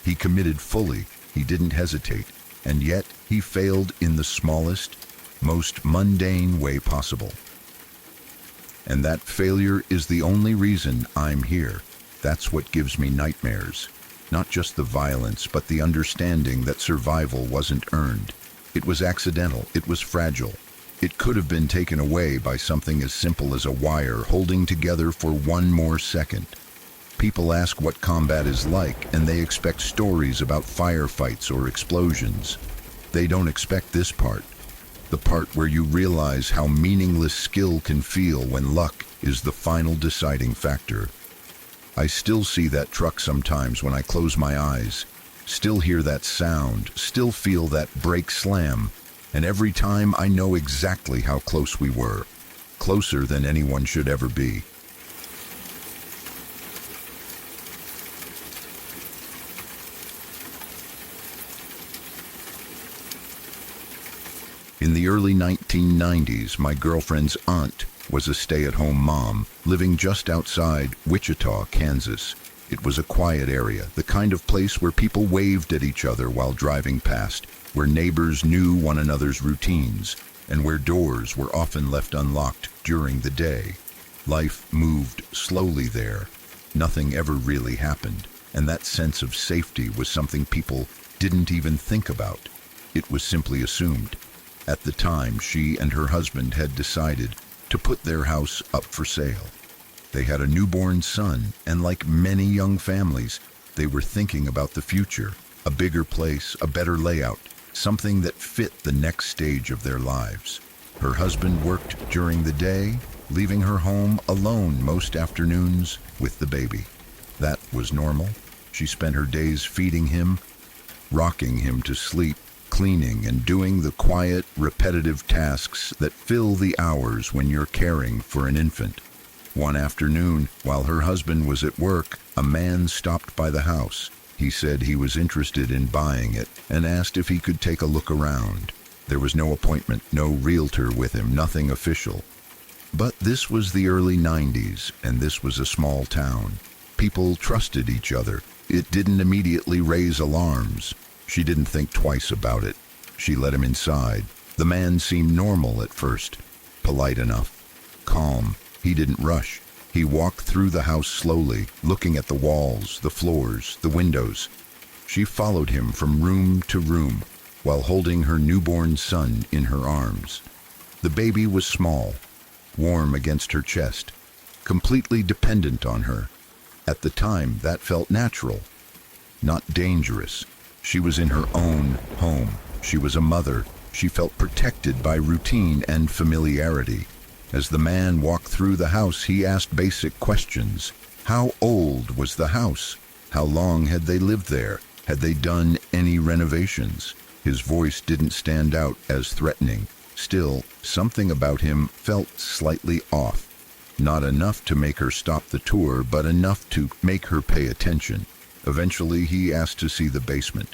He committed fully, he didn't hesitate, and yet he failed in the smallest, most mundane way possible. And that failure is the only reason I'm here. That's what gives me nightmares. Not just the violence, but the understanding that survival wasn't earned. It was accidental, it was fragile. It could have been taken away by something as simple as a wire holding together for one more second. People ask what combat is like, and they expect stories about firefights or explosions. They don't expect this part, the part where you realize how meaningless skill can feel when luck is the final deciding factor. I still see that truck sometimes when I close my eyes, still hear that sound, still feel that brake slam, and every time I know exactly how close we were, closer than anyone should ever be. In the early 1990s, my girlfriend's aunt was a stay-at-home mom living just outside Wichita, Kansas. It was a quiet area, the kind of place where people waved at each other while driving past, where neighbors knew one another's routines, and where doors were often left unlocked during the day. Life moved slowly there. Nothing ever really happened, and that sense of safety was something people didn't even think about. It was simply assumed. At the time, she and her husband had decided to put their house up for sale. They had a newborn son, and like many young families, they were thinking about the future, a bigger place, a better layout, something that fit the next stage of their lives. Her husband worked during the day, leaving her home alone most afternoons with the baby. That was normal. She spent her days feeding him, rocking him to sleep, cleaning, and doing the quiet, repetitive tasks that fill the hours when you're caring for an infant. One afternoon, while her husband was at work, a man stopped by the house. He said he was interested in buying it and asked if he could take a look around. There was no appointment, no realtor with him, nothing official. But this was the early 90s, and this was a small town. People trusted each other. It didn't immediately raise alarms. She didn't think twice about it. She let him inside. The man seemed normal at first, polite enough, calm. He didn't rush. He walked through the house slowly, looking at the walls, the floors, the windows. She followed him from room to room, while holding her newborn son in her arms. The baby was small, warm against her chest, completely dependent on her. At the time, that felt natural, not dangerous. She was in her own home. She was a mother. She felt protected by routine and familiarity. As the man walked through the house, he asked basic questions. How old was the house? How long had they lived there? Had they done any renovations? His voice didn't stand out as threatening. Still, something about him felt slightly off. Not enough to make her stop the tour, but enough to make her pay attention. Eventually, he asked to see the basement.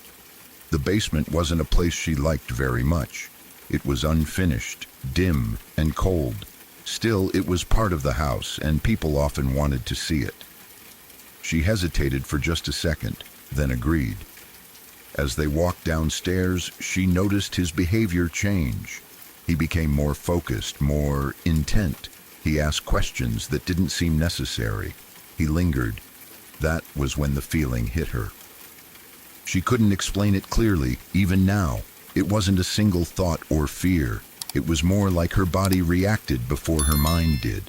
The basement wasn't a place she liked very much. It was unfinished, dim, and cold. Still, it was part of the house, and people often wanted to see it. She hesitated for just a second, then agreed. As they walked downstairs, she noticed his behavior change. He became more focused, more intent. He asked questions that didn't seem necessary. He lingered. That was when the feeling hit her. She couldn't explain it clearly, even now. It wasn't a single thought or fear. It was more like her body reacted before her mind did.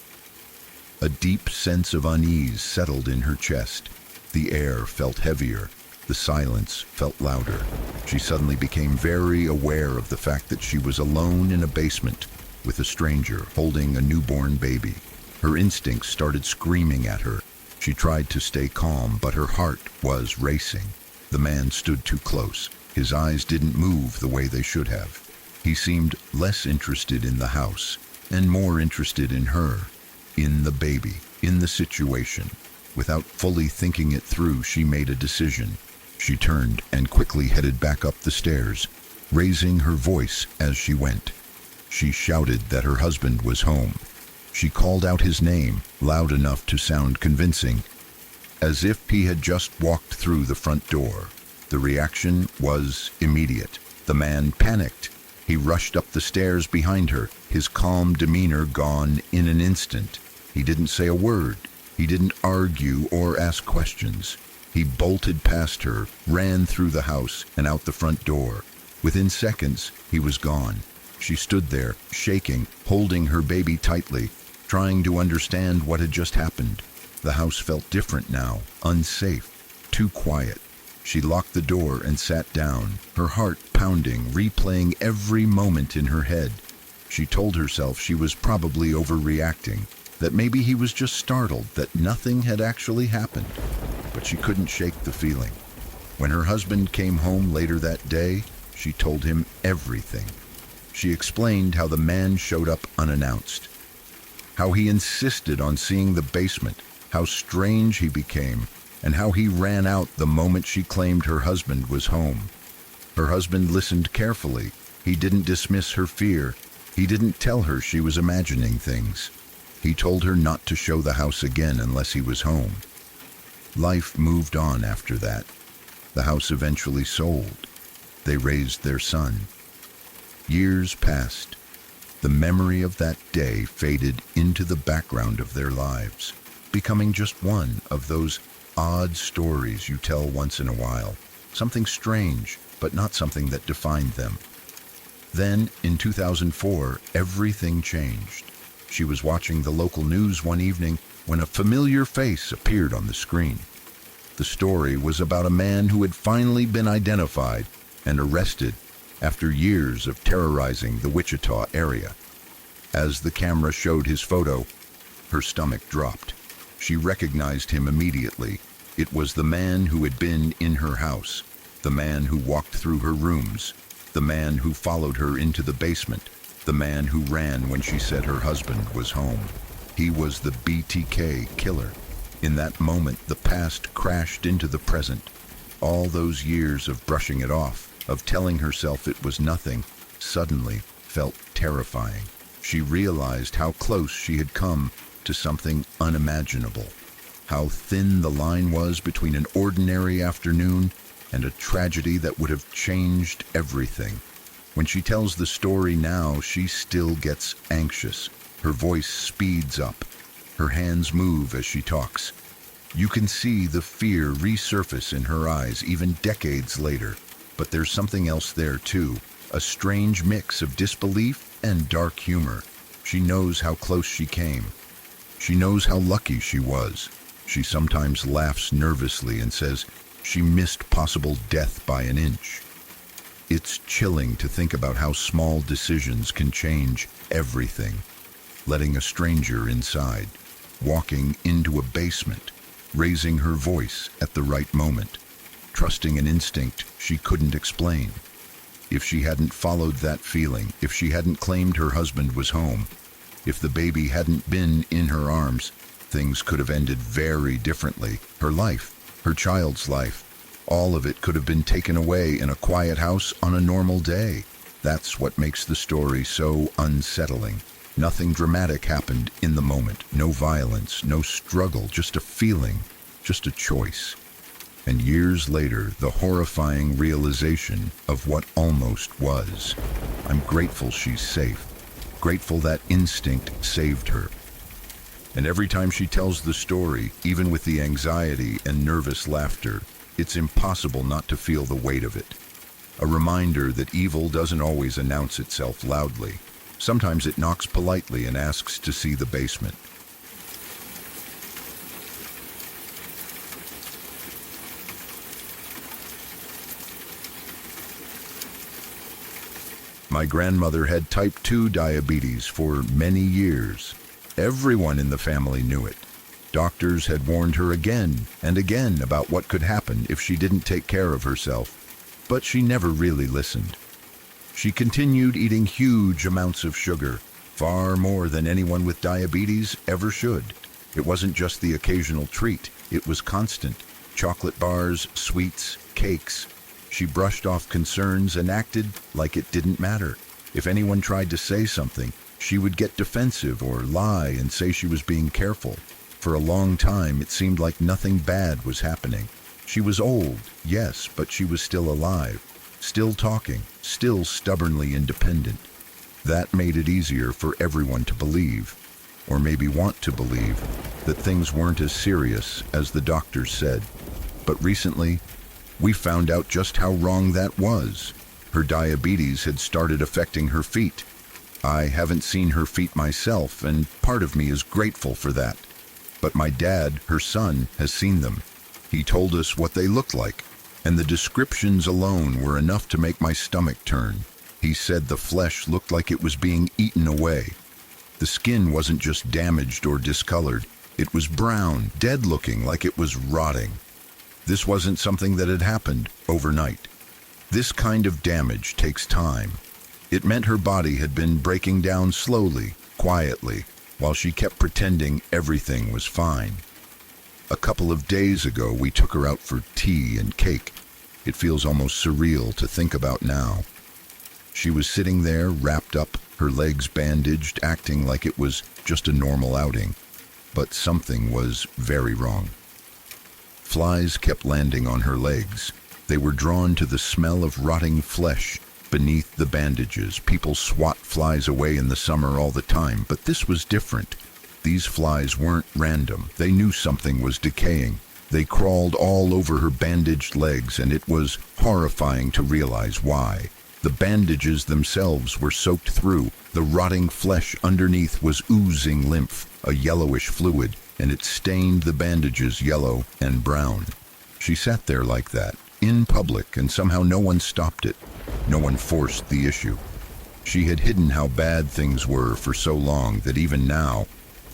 A deep sense of unease settled in her chest. The air felt heavier. The silence felt louder. She suddenly became very aware of the fact that she was alone in a basement with a stranger holding a newborn baby. Her instincts started screaming at her. She tried to stay calm, but her heart was racing. The man stood too close. His eyes didn't move the way they should have. He seemed less interested in the house and more interested in her, in the baby, in the situation. Without fully thinking it through, she made a decision. She turned and quickly headed back up the stairs, raising her voice as she went. She shouted that her husband was home. She called out his name, loud enough to sound convincing, as if he had just walked through the front door. The reaction was immediate. The man panicked. He rushed up the stairs behind her, his calm demeanor gone in an instant. He didn't say a word. He didn't argue or ask questions. He bolted past her, ran through the house and out the front door. Within seconds, he was gone. She stood there, shaking, holding her baby tightly, trying to understand what had just happened. The house felt different now, unsafe, too quiet. She locked the door and sat down, her heart pounding, replaying every moment in her head. She told herself she was probably overreacting, that maybe he was just startled, that nothing had actually happened. But she couldn't shake the feeling. When her husband came home later that day, she told him everything. She explained how the man showed up unannounced, how he insisted on seeing the basement, how strange he became, and how he ran out the moment she claimed her husband was home. Her husband listened carefully. He didn't dismiss her fear. He didn't tell her she was imagining things. He told her not to show the house again unless he was home. Life moved on after that. The house eventually sold. They raised their son. Years passed. The memory of that day faded into the background of their lives, becoming just one of those odd stories you tell once in a while. Something strange, but not something that defined them. Then, in 2004, everything changed. She was watching the local news one evening when a familiar face appeared on the screen. The story was about a man who had finally been identified and arrested after years of terrorizing the Wichita area. As the camera showed his photo, her stomach dropped. She recognized him immediately. It was the man who had been in her house, the man who walked through her rooms, the man who followed her into the basement, the man who ran when she said her husband was home. He was the BTK killer. In that moment, the past crashed into the present. All those years of brushing it off, of telling herself it was nothing, suddenly felt terrifying. She realized how close she had come to something unimaginable, how thin the line was between an ordinary afternoon and a tragedy that would have changed everything. When she tells the story now, she still gets anxious. Her voice speeds up. Her hands move as she talks. You can see the fear resurface in her eyes even decades later. But there's something else there too, a strange mix of disbelief and dark humor. She knows how close she came. She knows how lucky she was. She sometimes laughs nervously and says she missed possible death by an inch. It's chilling to think about how small decisions can change everything. Letting a stranger inside, walking into a basement, raising her voice at the right moment, trusting an instinct she couldn't explain. If she hadn't followed that feeling, if she hadn't claimed her husband was home, if the baby hadn't been in her arms, things could have ended very differently. Her life, her child's life, All of it could have been taken away in a quiet house on a normal day. That's what makes the story so unsettling. Nothing dramatic happened in the moment. No violence, no struggle, just a feeling, just a choice. And years later, the horrifying realization of what almost was. I'm grateful she's safe. Grateful that instinct saved her. And every time she tells the story, even with the anxiety and nervous laughter, it's impossible not to feel the weight of it. A reminder that evil doesn't always announce itself loudly. Sometimes it knocks politely and asks to see the basement. My grandmother had type 2 diabetes for many years. Everyone in the family knew it. Doctors had warned her again and again about what could happen if she didn't take care of herself, but she never really listened. She continued eating huge amounts of sugar, far more than anyone with diabetes ever should. It wasn't just the occasional treat, it was constant. Chocolate bars, sweets, cakes. She brushed off concerns and acted like it didn't matter. If anyone tried to say something, she would get defensive or lie and say she was being careful. For a long time, it seemed like nothing bad was happening. She was old, yes, but she was still alive, still talking, still stubbornly independent. That made it easier for everyone to believe, or maybe want to believe, that things weren't as serious as the doctors said. But recently, we found out just how wrong that was. Her diabetes had started affecting her feet. I haven't seen her feet myself, and part of me is grateful for that. But my dad, her son, has seen them. He told us what they looked like, and the descriptions alone were enough to make my stomach turn. He said the flesh looked like it was being eaten away. The skin wasn't just damaged or discolored. It was brown, dead-looking, like it was rotting. This wasn't something that had happened overnight. This kind of damage takes time. It meant her body had been breaking down slowly, quietly, while she kept pretending everything was fine. A couple of days ago, we took her out for tea and cake. It feels almost surreal to think about now. She was sitting there, wrapped up, her legs bandaged, acting like it was just a normal outing. But something was very wrong. Flies kept landing on her legs. They were drawn to the smell of rotting flesh beneath the bandages. People swat flies away in the summer all the time, but this was different. These flies weren't random. They knew something was decaying. They crawled all over her bandaged legs, and it was horrifying to realize why. The bandages themselves were soaked through. The rotting flesh underneath was oozing lymph, a yellowish fluid, and it stained the bandages yellow and brown. She sat there like that, in public, and somehow no one stopped it. No one forced the issue. She had hidden how bad things were for so long that even now,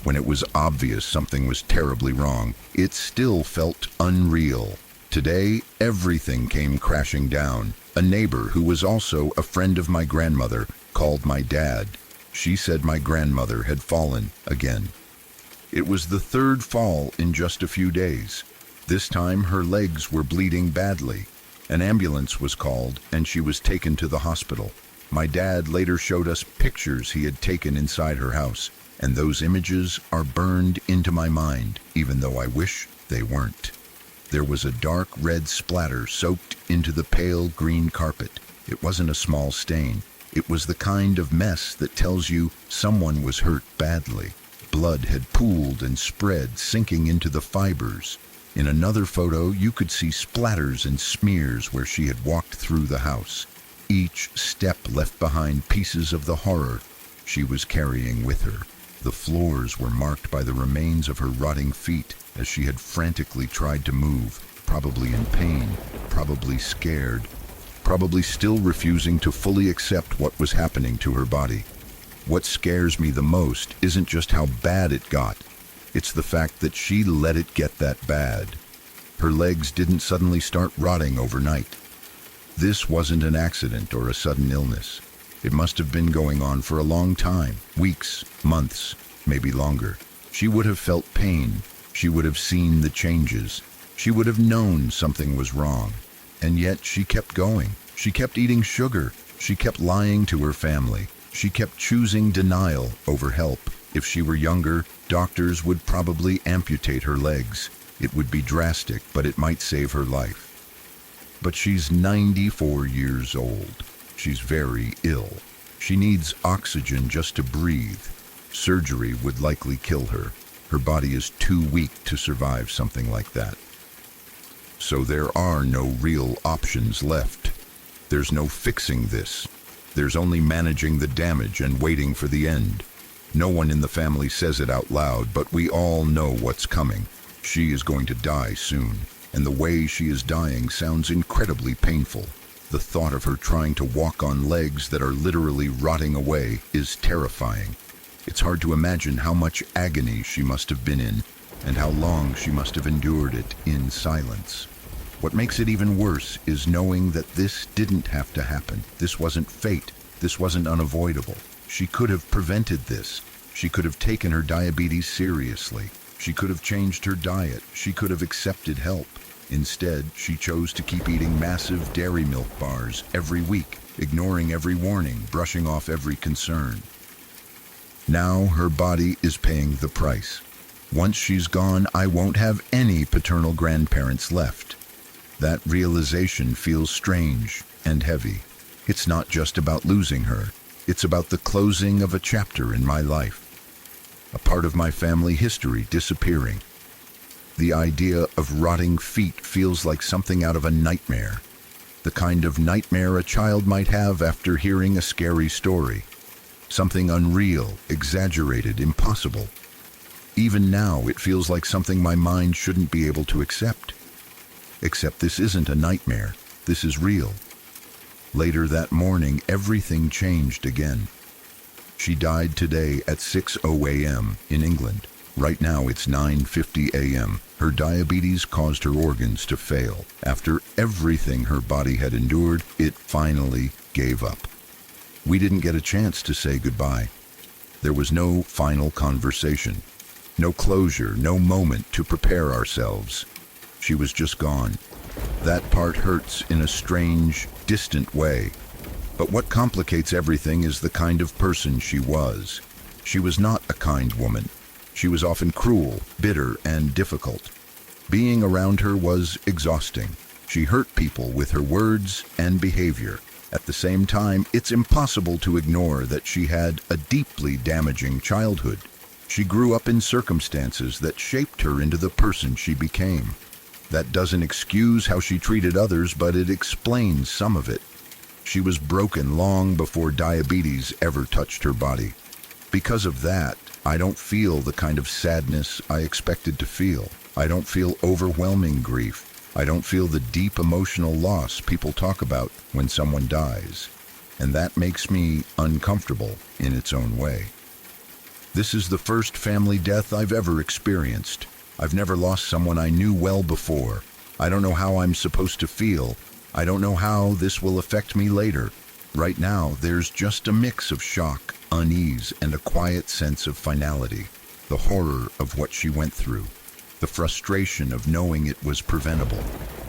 when it was obvious something was terribly wrong, it still felt unreal. Today, everything came crashing down. A neighbor who was also a friend of my grandmother called my dad. She said my grandmother had fallen again. It was the third fall in just a few days. This time her legs were bleeding badly. An ambulance was called and she was taken to the hospital. My dad later showed us pictures he had taken inside her house, and those images are burned into my mind, even though I wish they weren't. There was a dark red splatter soaked into the pale green carpet. It wasn't a small stain. It was the kind of mess that tells you someone was hurt badly. Blood had pooled and spread, sinking into the fibers. In another photo, you could see splatters and smears where she had walked through the house. Each step left behind pieces of the horror she was carrying with her. The floors were marked by the remains of her rotting feet as she had frantically tried to move, probably in pain, probably scared, probably still refusing to fully accept what was happening to her body. What scares me the most isn't just how bad it got. It's the fact that she let it get that bad. Her legs didn't suddenly start rotting overnight. This wasn't an accident or a sudden illness. It must have been going on for a long time, weeks, months, maybe longer. She would have felt pain. She would have seen the changes. She would have known something was wrong. And yet she kept going. She kept eating sugar. She kept lying to her family. She kept choosing denial over help. If she were younger, doctors would probably amputate her legs. It would be drastic, but it might save her life. But she's 94 years old. She's very ill. She needs oxygen just to breathe. Surgery would likely kill her. Her body is too weak to survive something like that. So there are no real options left. There's no fixing this. There's only managing the damage and waiting for the end. No one in the family says it out loud, but we all know what's coming. She is going to die soon, and the way she is dying sounds incredibly painful. The thought of her trying to walk on legs that are literally rotting away is terrifying. It's hard to imagine how much agony she must have been in, and how long she must have endured it in silence. What makes it even worse is knowing that this didn't have to happen. This wasn't fate. This wasn't unavoidable. She could have prevented this. She could have taken her diabetes seriously. She could have changed her diet. She could have accepted help. Instead, she chose to keep eating massive dairy milk bars every week, ignoring every warning, brushing off every concern. Now her body is paying the price. Once she's gone, I won't have any paternal grandparents left. That realization feels strange and heavy. It's not just about losing her. It's about the closing of a chapter in my life. A part of my family history disappearing. The idea of rotting feet feels like something out of a nightmare. The kind of nightmare a child might have after hearing a scary story. Something unreal, exaggerated, impossible. Even now, it feels like something my mind shouldn't be able to accept. Except this isn't a nightmare. This is real. Later that morning, everything changed again. She died today at 6:00 a.m. in England. Right now it's 9:50 a.m. Her diabetes caused her organs to fail. After everything her body had endured, it finally gave up. We didn't get a chance to say goodbye. There was no final conversation, no closure, no moment to prepare ourselves. She was just gone. That part hurts in a strange, distant way. But what complicates everything is the kind of person she was. She was not a kind woman. She was often cruel, bitter, and difficult. Being around her was exhausting. She hurt people with her words and behavior. At the same time, it's impossible to ignore that she had a deeply damaging childhood. She grew up in circumstances that shaped her into the person she became. That doesn't excuse how she treated others, but it explains some of it. She was broken long before diabetes ever touched her body. Because of that, I don't feel the kind of sadness I expected to feel. I don't feel overwhelming grief. I don't feel the deep emotional loss people talk about when someone dies. And that makes me uncomfortable in its own way. This is the first family death I've ever experienced. I've never lost someone I knew well before. I don't know how I'm supposed to feel. I don't know how this will affect me later. Right now, there's just a mix of shock, unease, and a quiet sense of finality. The horror of what she went through. The frustration of knowing it was preventable.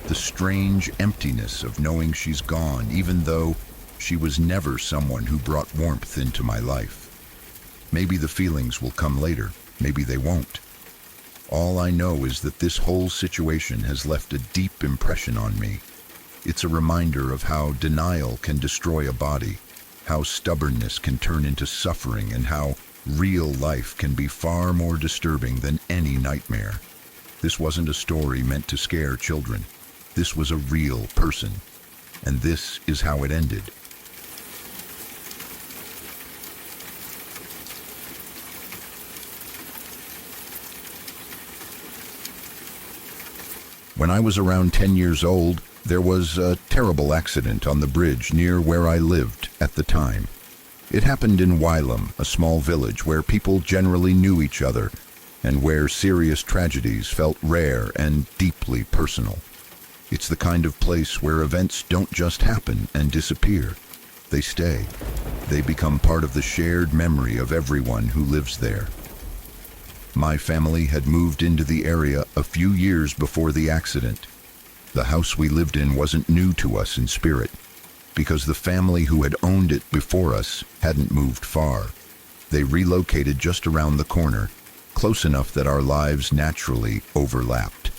The strange emptiness of knowing she's gone, even though she was never someone who brought warmth into my life. Maybe the feelings will come later. Maybe they won't. All I know is that this whole situation has left a deep impression on me. It's a reminder of how denial can destroy a body, how stubbornness can turn into suffering, and how real life can be far more disturbing than any nightmare. This wasn't a story meant to scare children. This was a real person. And this is how it ended. When I was around 10 years old, there was a terrible accident on the bridge near where I lived at the time. It happened in Wylam, a small village where people generally knew each other and where serious tragedies felt rare and deeply personal. It's the kind of place where events don't just happen and disappear. They stay. They become part of the shared memory of everyone who lives there. My family had moved into the area a few years before the accident. The house we lived in wasn't new to us in spirit, because the family who had owned it before us hadn't moved far. They relocated just around the corner, close enough that our lives naturally overlapped.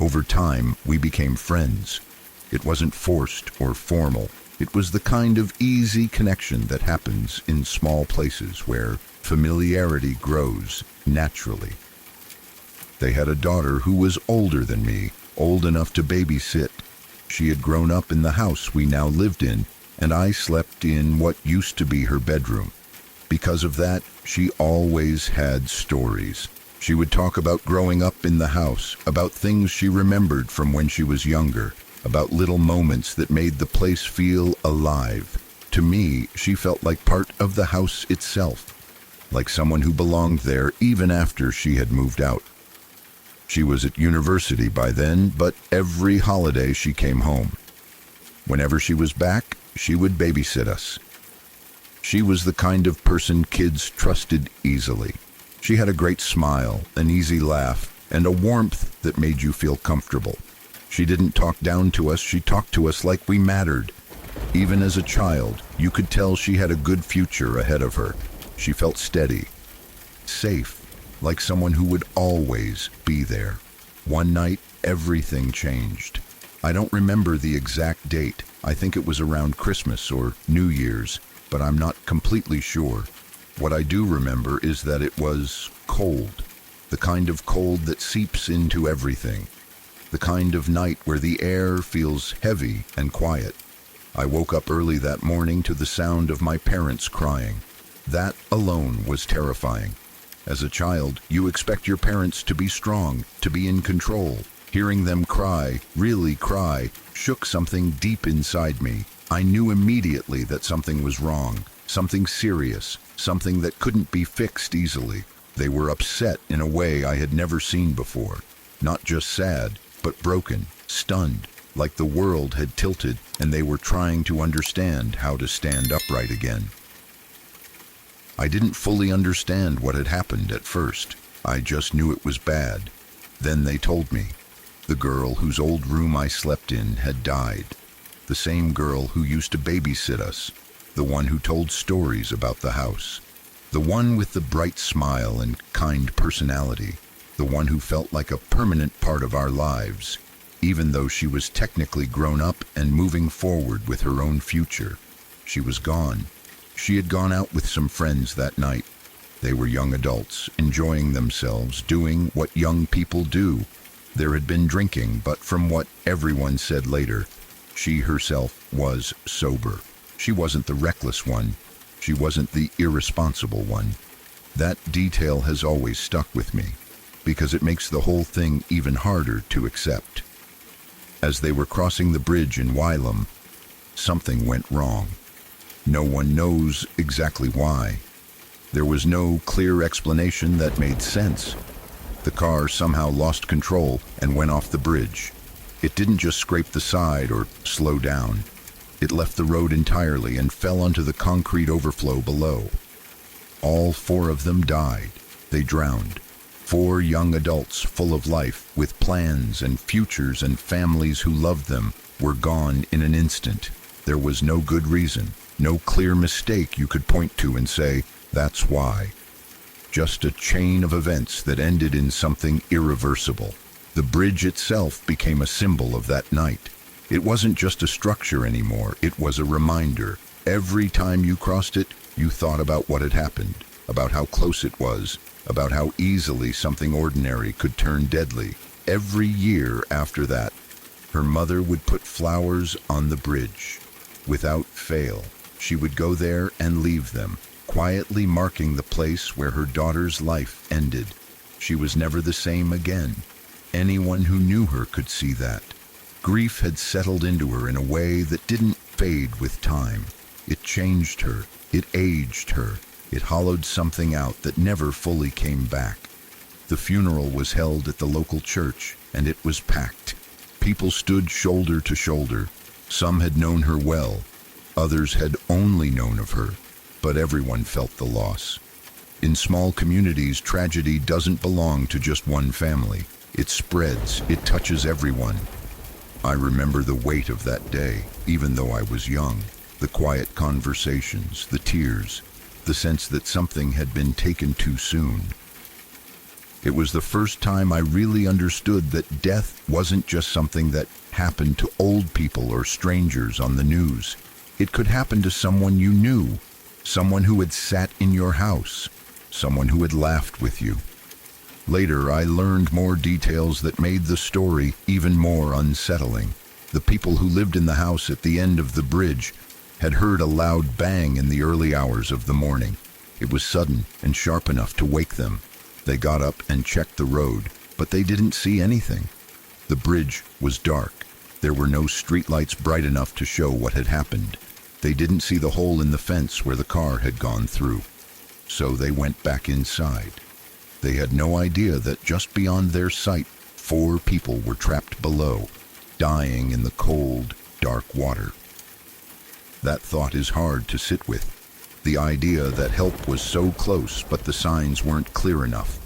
Over time, we became friends. It wasn't forced or formal. It was the kind of easy connection that happens in small places where familiarity grows naturally. They had a daughter who was older than me, old enough to babysit. She had grown up in the house we now lived in, and I slept in what used to be her bedroom. Because of that, she always had stories. She would talk about growing up in the house, about things she remembered from when she was younger, about little moments that made the place feel alive. To me, she felt like part of the house itself, like someone who belonged there even after she had moved out. She was at university by then, but every holiday she came home. Whenever she was back, she would babysit us. She was the kind of person kids trusted easily. She had a great smile, an easy laugh, and a warmth that made you feel comfortable. She didn't talk down to us, she talked to us like we mattered. Even as a child, you could tell she had a good future ahead of her. She felt steady, safe, like someone who would always be there. One night, everything changed. I don't remember the exact date. I think it was around Christmas or New Year's, but I'm not completely sure. What I do remember is that it was cold, the kind of cold that seeps into everything, the kind of night where the air feels heavy and quiet. I woke up early that morning to the sound of my parents crying. That alone was terrifying. As a child, you expect your parents to be strong, to be in control. Hearing them cry, really cry, shook something deep inside me. I knew immediately that something was wrong, something serious, something that couldn't be fixed easily. They were upset in a way I had never seen before. Not just sad, but broken, stunned, like the world had tilted and they were trying to understand how to stand upright again. I didn't fully understand what had happened at first. I just knew it was bad. Then they told me. The girl whose old room I slept in had died. The same girl who used to babysit us. The one who told stories about the house. The one with the bright smile and kind personality. The one who felt like a permanent part of our lives, even though she was technically grown up and moving forward with her own future. She was gone. She had gone out with some friends that night. They were young adults, enjoying themselves, doing what young people do. There had been drinking, but from what everyone said later, she herself was sober. She wasn't the reckless one. She wasn't the irresponsible one. That detail has always stuck with me, because it makes the whole thing even harder to accept. As they were crossing the bridge in Wylam, something went wrong. No one knows exactly why. There was no clear explanation that made sense. The car somehow lost control and went off the bridge. It didn't just scrape the side or slow down. It left the road entirely and fell onto the concrete overflow below. All 4 of them died. They drowned. 4 young adults full of life, with plans and futures and families who loved them, were gone in an instant. There was no good reason, no clear mistake you could point to and say, that's why. Just a chain of events that ended in something irreversible. The bridge itself became a symbol of that night. It wasn't just a structure anymore, it was a reminder. Every time you crossed it, you thought about what had happened, about how close it was, about how easily something ordinary could turn deadly. Every year after that, her mother would put flowers on the bridge. Without fail, she would go there and leave them, quietly marking the place where her daughter's life ended. She was never the same again. Anyone who knew her could see that. Grief had settled into her in a way that didn't fade with time. It changed her. It aged her. It hollowed something out that never fully came back. The funeral was held at the local church, and it was packed. People stood shoulder to shoulder. Some had known her well. Others had only known of her, but everyone felt the loss. In small communities, tragedy doesn't belong to just one family. It spreads, it touches everyone. I remember the weight of that day, even though I was young. The quiet conversations, the tears, the sense that something had been taken too soon. It was the first time I really understood that death wasn't just something that happened to old people or strangers on the news. It could happen to someone you knew, someone who had sat in your house, someone who had laughed with you. Later, I learned more details that made the story even more unsettling. The people who lived in the house at the end of the bridge had heard a loud bang in the early hours of the morning. It was sudden and sharp enough to wake them. They got up and checked the road, but they didn't see anything. The bridge was dark. There were no streetlights bright enough to show what had happened. They didn't see the hole in the fence where the car had gone through. So they went back inside. They had no idea that just beyond their sight, 4 people were trapped below, dying in the cold, dark water. That thought is hard to sit with. The idea that help was so close but the signs weren't clear enough.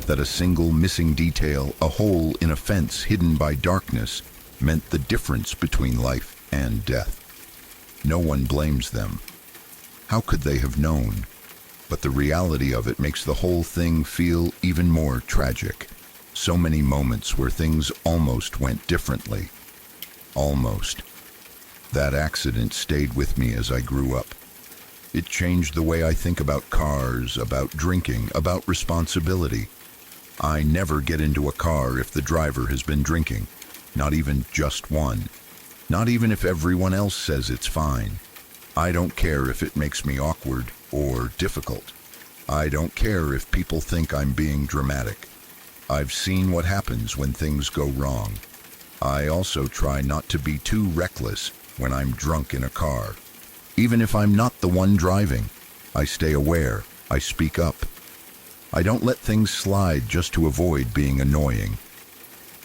That a single missing detail, a hole in a fence hidden by darkness, meant the difference between life and death. No one blames them. How could they have known? But the reality of it makes the whole thing feel even more tragic. So many moments where things almost went differently. Almost. That accident stayed with me as I grew up. It changed the way I think about cars, about drinking, about responsibility. I never get into a car if the driver has been drinking. Not even just one. Not even if everyone else says it's fine. I don't care if it makes me awkward or difficult. I don't care if people think I'm being dramatic. I've seen what happens when things go wrong. I also try not to be too reckless when I'm drunk in a car. Even if I'm not the one driving, I stay aware, I speak up. I don't let things slide just to avoid being annoying.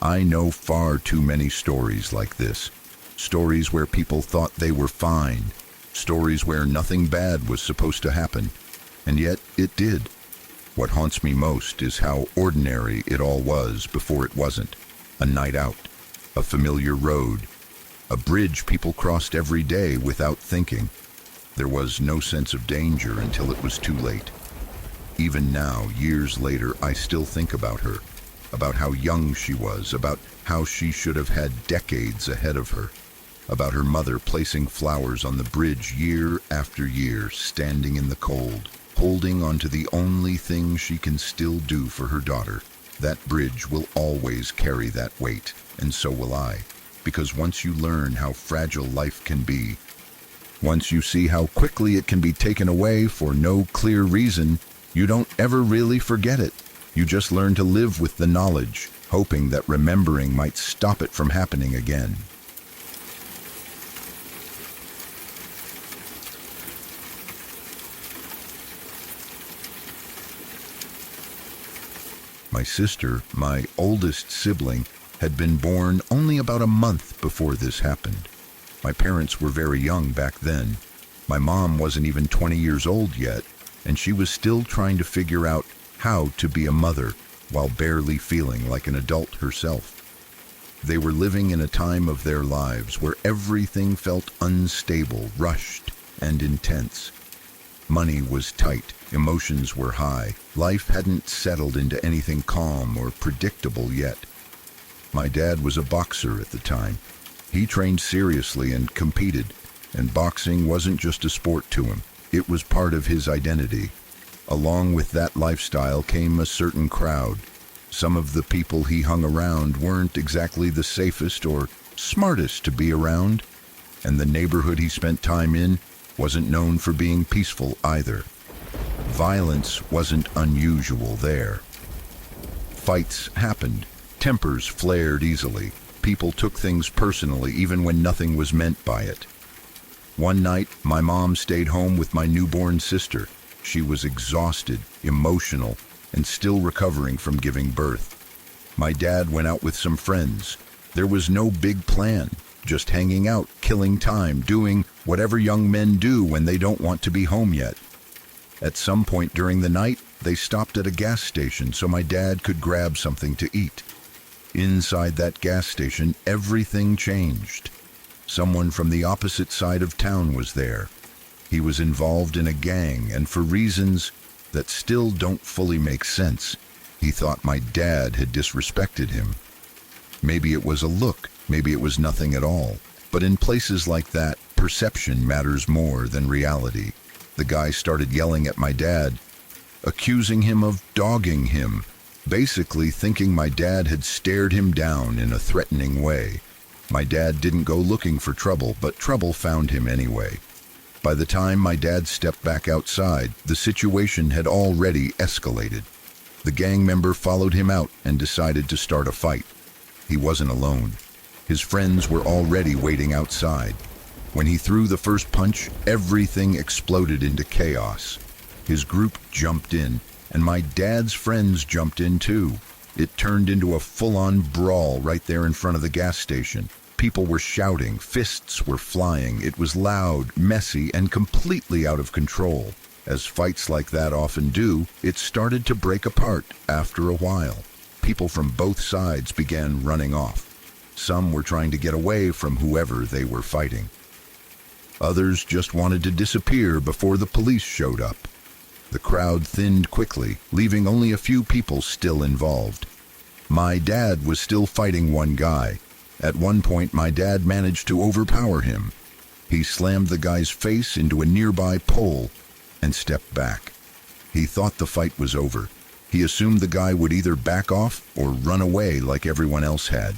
I know far too many stories like this. Stories where people thought they were fine. Stories where nothing bad was supposed to happen. And yet it did. What haunts me most is how ordinary it all was before it wasn't. A night out, a familiar road, a bridge people crossed every day without thinking. There was no sense of danger until it was too late. Even now, years later, I still think about her, about how young she was, about how she should have had decades ahead of her, about her mother placing flowers on the bridge year after year, standing in the cold, holding onto the only thing she can still do for her daughter. That bridge will always carry that weight, and so will I, because once you learn how fragile life can be, once you see how quickly it can be taken away for no clear reason, you don't ever really forget it. You just learn to live with the knowledge, hoping that remembering might stop it from happening again. My sister, my oldest sibling, had been born only about a month before this happened. My parents were very young back then. My mom wasn't even 20 years old yet, and she was still trying to figure out how to be a mother while barely feeling like an adult herself. They were living in a time of their lives where everything felt unstable, rushed, and intense. Money was tight, emotions were high, life hadn't settled into anything calm or predictable yet. My dad was a boxer at the time. He trained seriously and competed, and boxing wasn't just a sport to him, it was part of his identity. Along with that lifestyle came a certain crowd. Some of the people he hung around weren't exactly the safest or smartest to be around, and the neighborhood he spent time in wasn't known for being peaceful either. Violence wasn't unusual there. Fights happened, tempers flared easily, people took things personally even when nothing was meant by it. One night, my mom stayed home with my newborn sister. She was exhausted, emotional, and still recovering from giving birth. My dad went out with some friends. There was no big plan, just hanging out, killing time, doing whatever young men do when they don't want to be home yet. At some point during the night, They stopped at a gas station so my dad could grab something to eat. Inside that gas station, everything changed. Someone from the opposite side of town was there. He was involved in a gang, and for reasons that still don't fully make sense, he thought my dad had disrespected him. Maybe it was a look, maybe it was nothing at all. But in places like that, perception matters more than reality. The guy started yelling at my dad, accusing him of dogging him, basically thinking my dad had stared him down in a threatening way. My dad didn't go looking for trouble, but trouble found him anyway. By the time my dad stepped back outside, the situation had already escalated. The gang member followed him out and decided to start a fight. He wasn't alone. His friends were already waiting outside. When he threw the first punch, everything exploded into chaos. His group jumped in, and my dad's friends jumped in too. It turned into a full-on brawl right there in front of the gas station. People were shouting, fists were flying. It was loud, messy, and completely out of control. As fights like that often do, it started to break apart after a while. People from both sides began running off. Some were trying to get away from whoever they were fighting. Others just wanted to disappear before the police showed up. The crowd thinned quickly, leaving only a few people still involved. My dad was still fighting one guy. At one point, my dad managed to overpower him. He slammed the guy's face into a nearby pole and stepped back. He thought the fight was over. He assumed the guy would either back off or run away like everyone else had.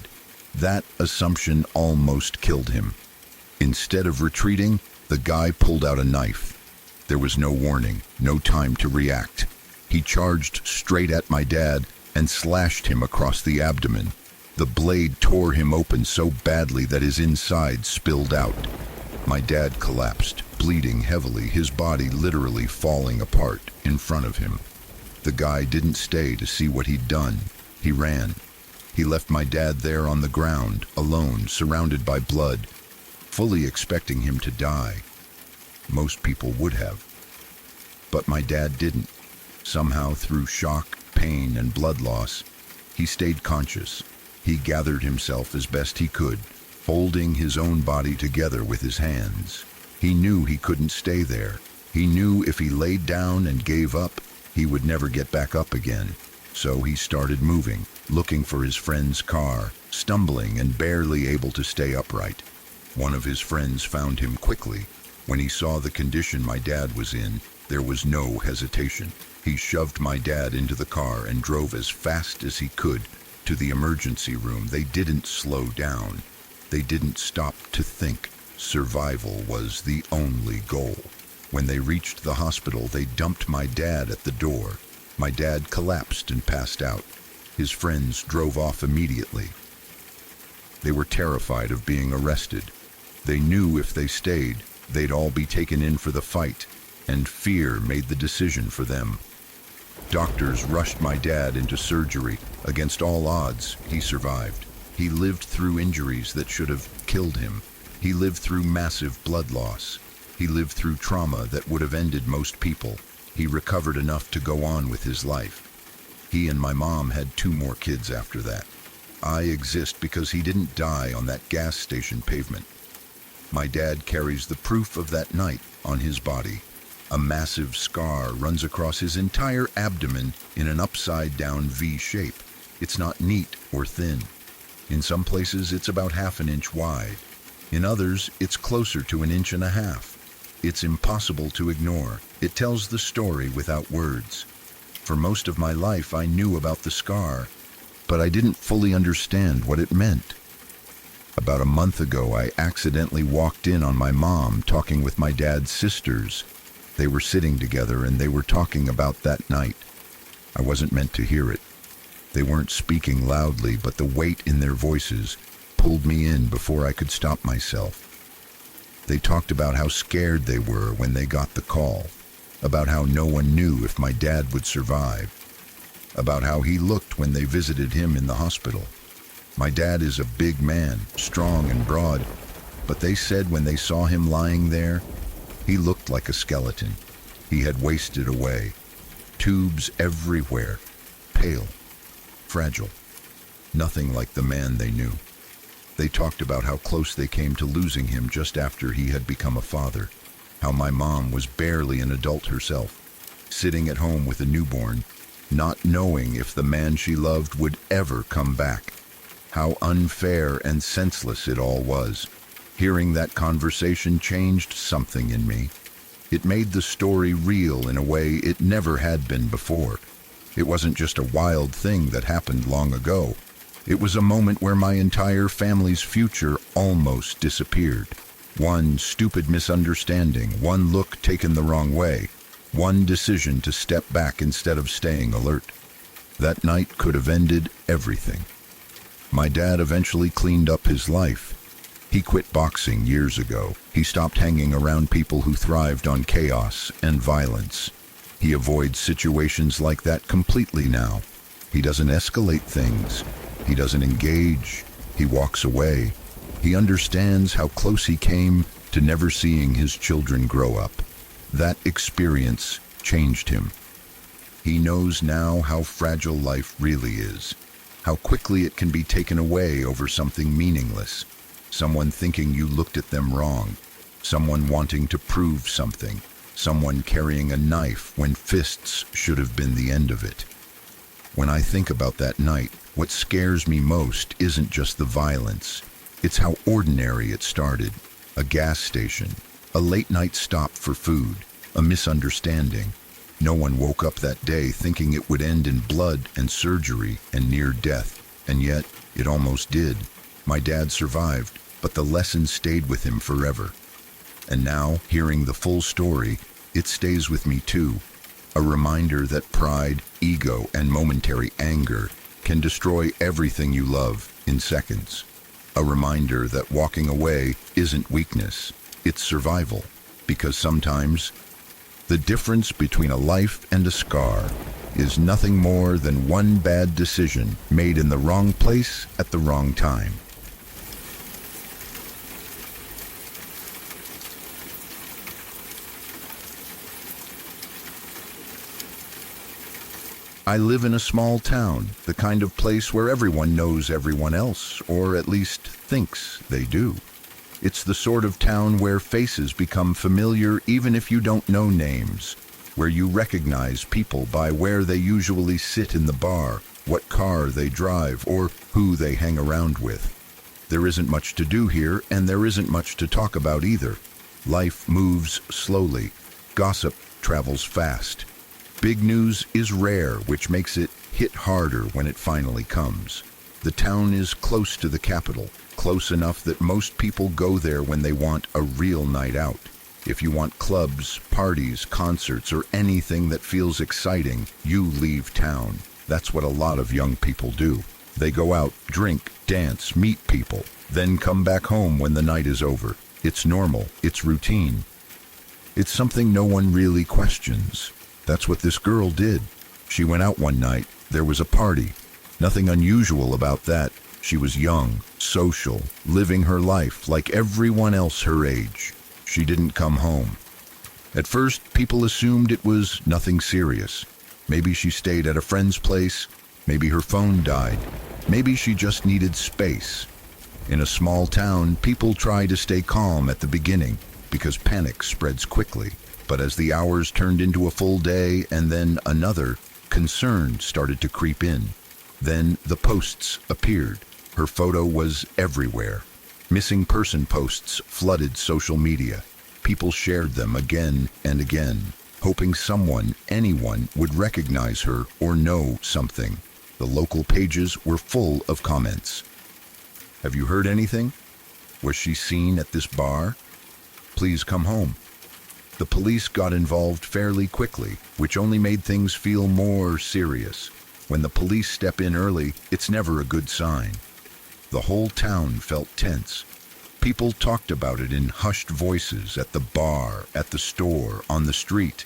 That assumption almost killed him. Instead of retreating, the guy pulled out a knife. There was no warning, no time to react. He charged straight at my dad and slashed him across the abdomen. The blade tore him open so badly that his inside spilled out. My dad collapsed, bleeding heavily, his body literally falling apart in front of him. The guy didn't stay to see what he'd done. He ran. He left my dad there on the ground, alone, surrounded by blood, fully expecting him to die. Most people would have. But my dad didn't. Somehow, through shock, pain, and blood loss, he stayed conscious. He gathered himself as best he could, holding his own body together with his hands. He knew he couldn't stay there. He knew if he laid down and gave up, he would never get back up again. So he started moving, looking for his friend's car, stumbling and barely able to stay upright. One of his friends found him quickly. When he saw the condition my dad was in, there was no hesitation. He shoved my dad into the car and drove as fast as he could to the emergency room. They didn't slow down. They didn't stop to think. Survival was the only goal. When they reached the hospital, they dumped my dad at the door. My dad collapsed and passed out. His friends drove off immediately. They were terrified of being arrested. They knew if they stayed, they'd all be taken in for the fight, and fear made the decision for them. Doctors rushed my dad into surgery. Against all odds, he survived. He lived through injuries that should have killed him. He lived through massive blood loss. He lived through trauma that would have ended most people. He recovered enough to go on with his life. He and my mom had 2 more kids after that. I exist because he didn't die on that gas station pavement. My dad carries the proof of that night on his body. A massive scar runs across his entire abdomen in an upside-down V shape. It's not neat or thin. In some places, it's about 1/2 inch wide. In others, it's closer to 1.5 inches. It's impossible to ignore. It tells the story without words. For most of my life, I knew about the scar, but I didn't fully understand what it meant. About a month ago, I accidentally walked in on my mom talking with my dad's sisters. They were sitting together and they were talking about that night. I wasn't meant to hear it. They weren't speaking loudly, but the weight in their voices pulled me in before I could stop myself. They talked about how scared they were when they got the call, about how no one knew if my dad would survive, about how he looked when they visited him in the hospital. My dad is a big man, strong and broad, but they said when they saw him lying there, he looked like a skeleton. He had wasted away. tubes everywhere, pale, fragile, nothing like the man they knew. They talked about how close they came to losing him just after he had become a father, how my mom was barely an adult herself, sitting at home with a newborn, not knowing if the man she loved would ever come back. How unfair and senseless it all was. Hearing that conversation changed something in me. It made the story real in a way it never had been before. It wasn't just a wild thing that happened long ago. It was a moment where my entire family's future almost disappeared. One stupid misunderstanding, one look taken the wrong way, one decision to step back instead of staying alert. That night could have ended everything. My dad eventually cleaned up his life. He quit boxing years ago. He stopped hanging around people who thrived on chaos and violence. He avoids situations like that completely now. He doesn't escalate things. He doesn't engage. He walks away. He understands how close he came to never seeing his children grow up. That experience changed him. He knows now how fragile life really is, how quickly it can be taken away over something meaningless, someone thinking you looked at them wrong, someone wanting to prove something, someone carrying a knife when fists should have been the end of it. When I think about that night, what scares me most isn't just the violence. It's how ordinary it started. A gas station, a late-night stop for food, a misunderstanding. No one woke up that day thinking it would end in blood and surgery and near death, and yet it almost did. My dad survived, but the lesson stayed with him forever. And now, hearing the full story, it stays with me too. A reminder that pride, ego, and momentary anger can destroy everything you love in seconds. A reminder that walking away isn't weakness, it's survival. Because sometimes, the difference between a life and a scar is nothing more than one bad decision made in the wrong place at the wrong time. I live in a small town, the kind of place where everyone knows everyone else, or at least thinks they do. It's the sort of town where faces become familiar even if you don't know names, where you recognize people by where they usually sit in the bar, what car they drive, or who they hang around with. There isn't much to do here, and there isn't much to talk about either. Life moves slowly. Gossip travels fast. Big news is rare, which makes it hit harder when it finally comes. The town is close to the capital, close enough that most people go there when they want a real night out. If you want clubs, parties, concerts, or anything that feels exciting, you leave town. That's what a lot of young people do. They go out, drink, dance, meet people, then come back home when the night is over. It's normal, it's routine. It's something no one really questions. That's what this girl did. She went out one night. There was a party. Nothing unusual about that. She was young, social, living her life like everyone else her age. She didn't come home. At first, people assumed it was nothing serious. Maybe she stayed at a friend's place. Maybe her phone died. Maybe she just needed space. In a small town, people try to stay calm at the beginning because panic spreads quickly. But as the hours turned into a full day and then another, concern started to creep in. Then the posts appeared. Her photo was everywhere. Missing person posts flooded social media. People shared them again and again, hoping someone, anyone, would recognize her or know something. The local pages were full of comments. Have you heard anything? Was she seen at this bar? Please come home. The police got involved fairly quickly, which only made things feel more serious. When the police step in early, it's never a good sign. The whole town felt tense. People talked about it in hushed voices at the bar, at the store, on the street.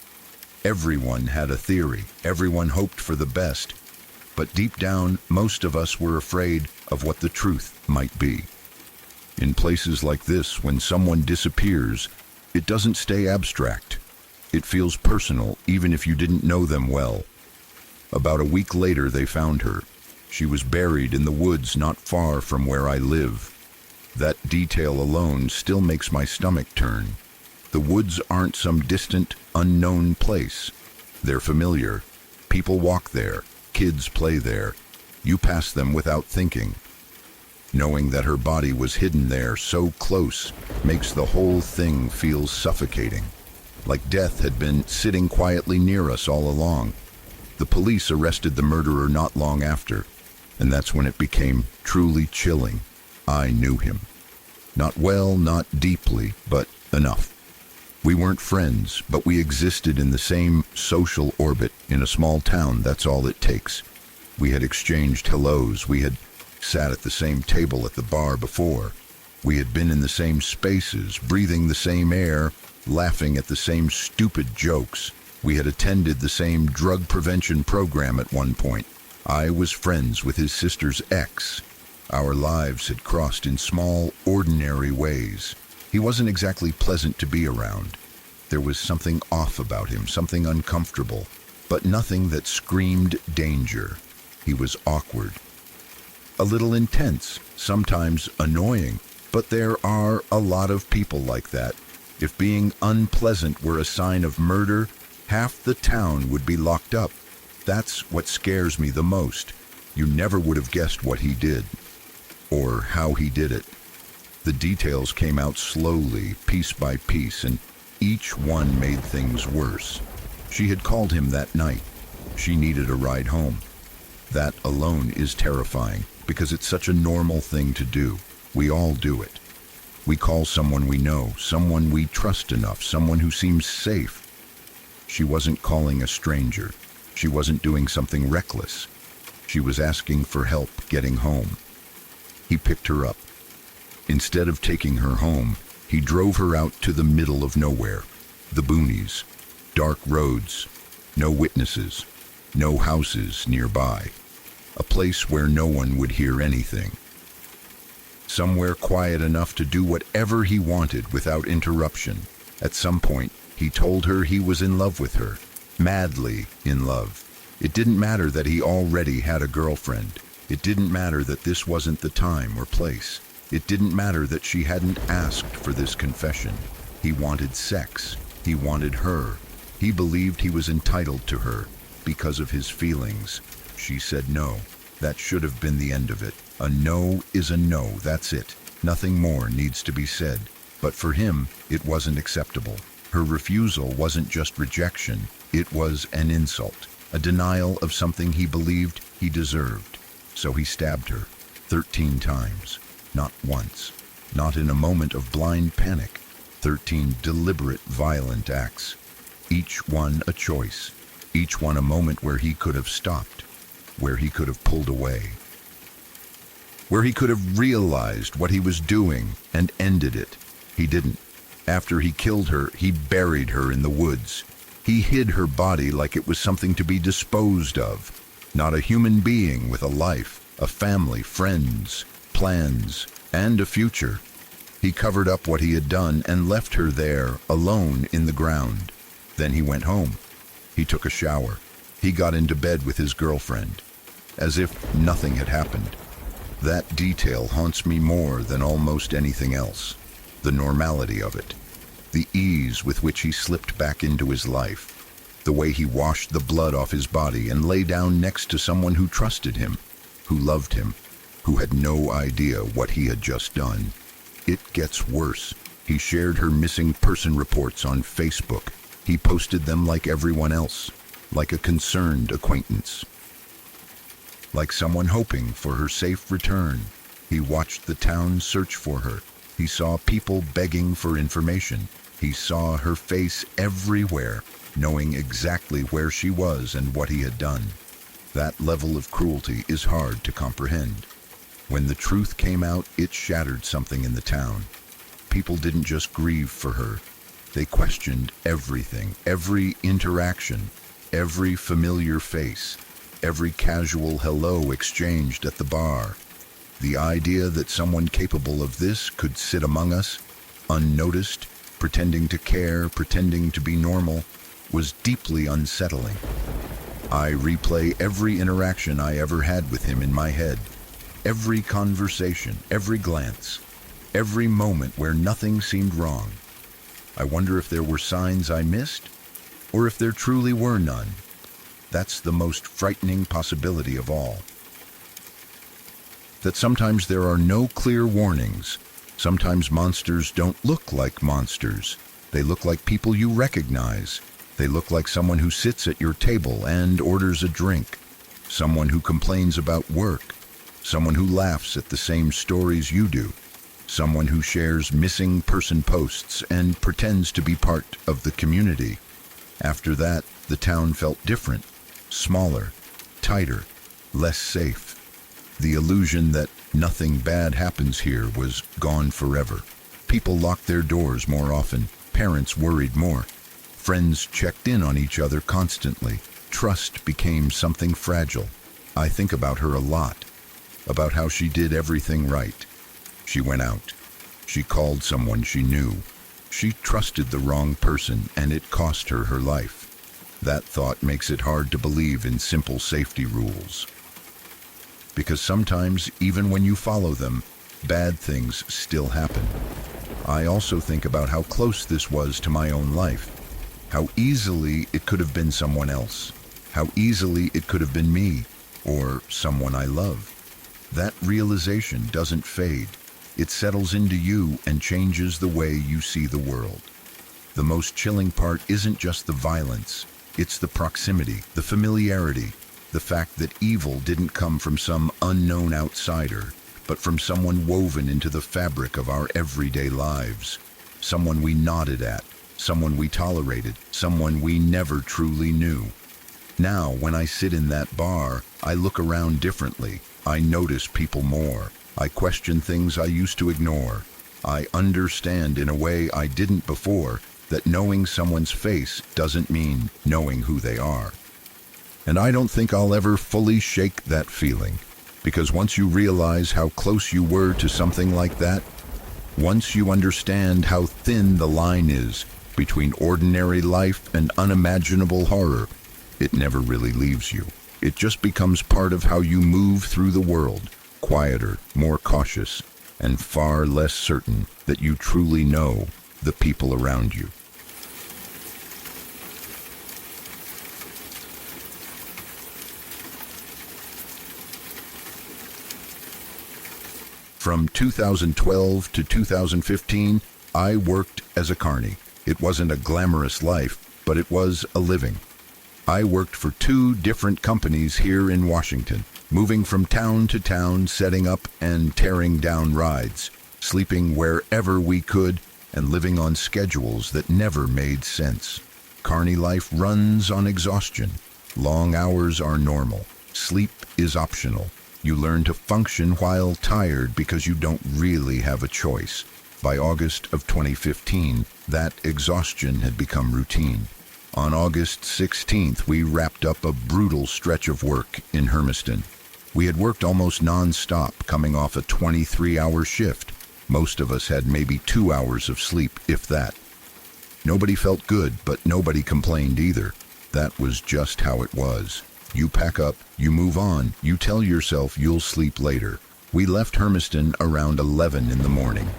Everyone had a theory. Everyone hoped for the best. But deep down, most of us were afraid of what the truth might be. In places like this, when someone disappears, it doesn't stay abstract. It feels personal, even if you didn't know them well. About a week later, they found her. She was buried in the woods not far from where I live. That detail alone still makes my stomach turn. The woods aren't some distant, unknown place. They're familiar. People walk there. Kids play there. You pass them without thinking. Knowing that her body was hidden there so close makes the whole thing feel suffocating. Like death had been sitting quietly near us all along. The police arrested the murderer not long after, and that's when it became truly chilling. I knew him. Not well, not deeply, but enough. We weren't friends, but we existed in the same social orbit in a small town. That's all it takes. We had exchanged hellos. We had sat at the same table at the bar before. We had been in the same spaces, breathing the same air, laughing at the same stupid jokes. We had attended the same drug prevention program at one point. I was friends with his sister's ex. Our lives had crossed in small, ordinary ways. He wasn't exactly pleasant to be around. There was something off about him, something uncomfortable, but nothing that screamed danger. He was awkward. A little intense, sometimes annoying, but there are a lot of people like that. If being unpleasant were a sign of murder, half the town would be locked up. That's what scares me the most. You never would have guessed what he did, or how he did it. The details came out slowly, piece by piece, and each one made things worse. She had called him that night. She needed a ride home. That alone is terrifying, because it's such a normal thing to do. We all do it. We call someone we know, someone we trust enough, someone who seems safe. She wasn't calling a stranger. She wasn't doing something reckless. She was asking for help getting home. He picked her up. Instead of taking her home, he drove her out to the middle of nowhere. The boonies, dark roads, no witnesses, no houses nearby. A place where no one would hear anything. Somewhere quiet enough to do whatever he wanted without interruption. At some point, he told her he was in love with her, madly in love. It didn't matter that he already had a girlfriend. It didn't matter that this wasn't the time or place. It didn't matter that she hadn't asked for this confession. He wanted sex. He wanted her. He believed he was entitled to her because of his feelings. She said no. That should have been the end of it. A no is a no, that's it. Nothing more needs to be said. But for him, it wasn't acceptable. Her refusal wasn't just rejection, it was an insult, a denial of something he believed he deserved. So he stabbed her 13 times, not once, not in a moment of blind panic. 13 deliberate, violent acts, each one a choice, each one a moment where he could have stopped, where he could have pulled away, where he could have realized what he was doing and ended it. He didn't. After he killed her, he buried her in the woods. He hid her body like it was something to be disposed of, not a human being with a life, a family, friends, plans, and a future. He covered up what he had done and left her there, alone in the ground. Then he went home. He took a shower. He got into bed with his girlfriend, as if nothing had happened. That detail haunts me more than almost anything else. The normality of it. The ease with which he slipped back into his life. The way he washed the blood off his body and lay down next to someone who trusted him, who loved him, who had no idea what he had just done. It gets worse. He shared her missing person reports on Facebook. He posted them like everyone else, like a concerned acquaintance, like someone hoping for her safe return. He watched the town search for her. He saw people begging for information. He saw her face everywhere, knowing exactly where she was and what he had done. That level of cruelty is hard to comprehend. When the truth came out, it shattered something in the town. People didn't just grieve for her. They questioned everything, every interaction, every familiar face, every casual hello exchanged at the bar. The idea that someone capable of this could sit among us, unnoticed, pretending to care, pretending to be normal, was deeply unsettling. I replay every interaction I ever had with him in my head, every conversation, every glance, every moment where nothing seemed wrong. I wonder if there were signs I missed, or if there truly were none. That's the most frightening possibility of all. That sometimes there are no clear warnings. Sometimes monsters don't look like monsters. They look like people you recognize. They look like someone who sits at your table and orders a drink, someone who complains about work, someone who laughs at the same stories you do, someone who shares missing person posts and pretends to be part of the community. After that, the town felt different, smaller, tighter, less safe. The illusion that nothing bad happens here was gone forever. People locked their doors more often. Parents worried more. Friends checked in on each other constantly. Trust became something fragile. I think about her a lot, about how she did everything right. She went out. She called someone she knew. She trusted the wrong person, and it cost her her life. That thought makes it hard to believe in simple safety rules. Because sometimes, even when you follow them, bad things still happen. I also think about how close this was to my own life. How easily it could have been someone else. How easily it could have been me, or someone I love. That realization doesn't fade. It settles into you and changes the way you see the world. The most chilling part isn't just the violence. It's the proximity, the familiarity, the fact that evil didn't come from some unknown outsider, but from someone woven into the fabric of our everyday lives. Someone we nodded at, someone we tolerated, someone we never truly knew. Now, when I sit in that bar, I look around differently. I notice people more. I question things I used to ignore. I understand in a way I didn't before that knowing someone's face doesn't mean knowing who they are. And I don't think I'll ever fully shake that feeling, because once you realize how close you were to something like that, once you understand how thin the line is between ordinary life and unimaginable horror, it never really leaves you. It just becomes part of how you move through the world, quieter, more cautious, and far less certain that you truly know the people around you. From 2012 to 2015, I worked as a carney. It wasn't a glamorous life, but it was a living. I worked for 2 different companies here in Washington, moving from town to town, setting up and tearing down rides, sleeping wherever we could, and living on schedules that never made sense. Carney life runs on exhaustion. Long hours are normal. Sleep is optional. You learn to function while tired because you don't really have a choice. By August of 2015, that exhaustion had become routine. On August 16th, we wrapped up a brutal stretch of work in Hermiston. We had worked almost non-stop, coming off a 23-hour shift. Most of us had maybe 2 hours of sleep, if that. Nobody felt good, but nobody complained either. That was just how it was. You pack up, you move on, you tell yourself you'll sleep later. We left Hermiston around 11 in the morning.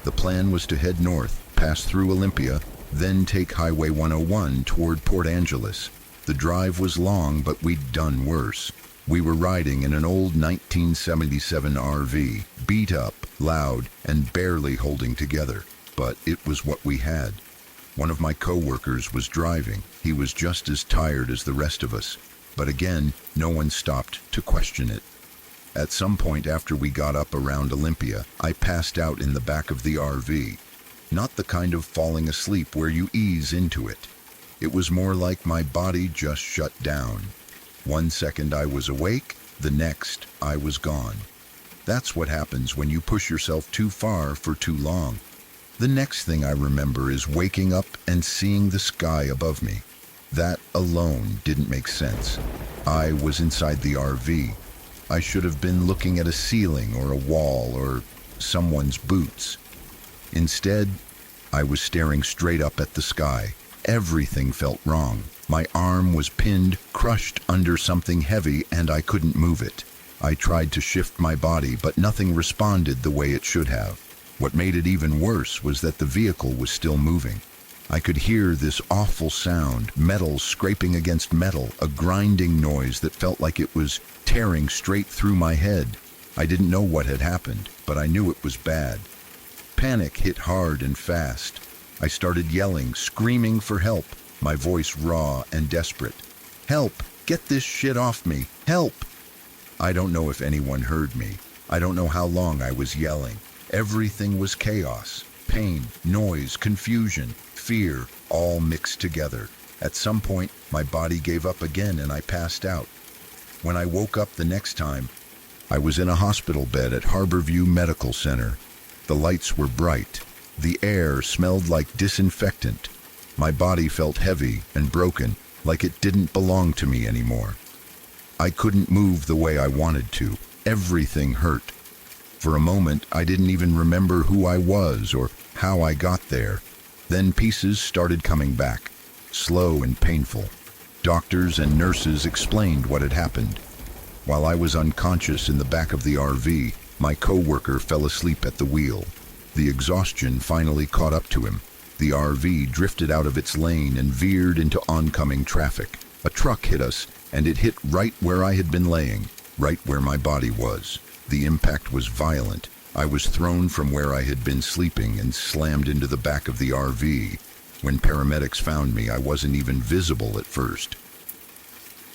The plan was to head north, pass through Olympia, then take Highway 101 toward Port Angeles. The drive was long, but we'd done worse. We were riding in an old 1977 RV, beat up, loud, and barely holding together. But it was what we had. One of my co-workers was driving. He was just as tired as the rest of us. But again, no one stopped to question it. At some point after we got up around Olympia, I passed out in the back of the RV. Not the kind of falling asleep where you ease into it. It was more like my body just shut down. 1 second I was awake, the next I was gone. That's what happens when you push yourself too far for too long. The next thing I remember is waking up and seeing the sky above me. That alone didn't make sense. I was inside the RV. I should have been looking at a ceiling or a wall or someone's boots. Instead, I was staring straight up at the sky. Everything felt wrong. My arm was pinned, crushed under something heavy, and I couldn't move it. I tried to shift my body, but nothing responded the way it should have. What made it even worse was that the vehicle was still moving. I could hear this awful sound, metal scraping against metal, a grinding noise that felt like it was tearing straight through my head. I didn't know what had happened, but I knew it was bad. Panic hit hard and fast. I started yelling, screaming for help, my voice raw and desperate. "Help! Get this shit off me! Help!" I don't know if anyone heard me. I don't know how long I was yelling. Everything was chaos. Pain, noise, confusion, fear, all mixed together. At some point, my body gave up again and I passed out. When I woke up the next time, I was in a hospital bed at Harborview Medical Center. The lights were bright. The air smelled like disinfectant. My body felt heavy and broken, like it didn't belong to me anymore. I couldn't move the way I wanted to. Everything hurt. For a moment, I didn't even remember who I was or how I got there. Then pieces started coming back, slow and painful. Doctors and nurses explained what had happened. While I was unconscious in the back of the RV, my coworker fell asleep at the wheel. The exhaustion finally caught up to him. The RV drifted out of its lane and veered into oncoming traffic. A truck hit us, and it hit right where I had been laying, right where my body was. The impact was violent. I was thrown from where I had been sleeping and slammed into the back of the RV. When paramedics found me, I wasn't even visible at first.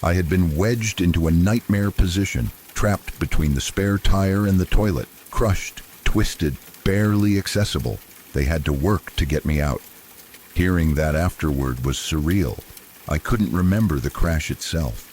I had been wedged into a nightmare position, trapped between the spare tire and the toilet, crushed, twisted, barely accessible. They had to work to get me out. Hearing that afterward was surreal. I couldn't remember the crash itself.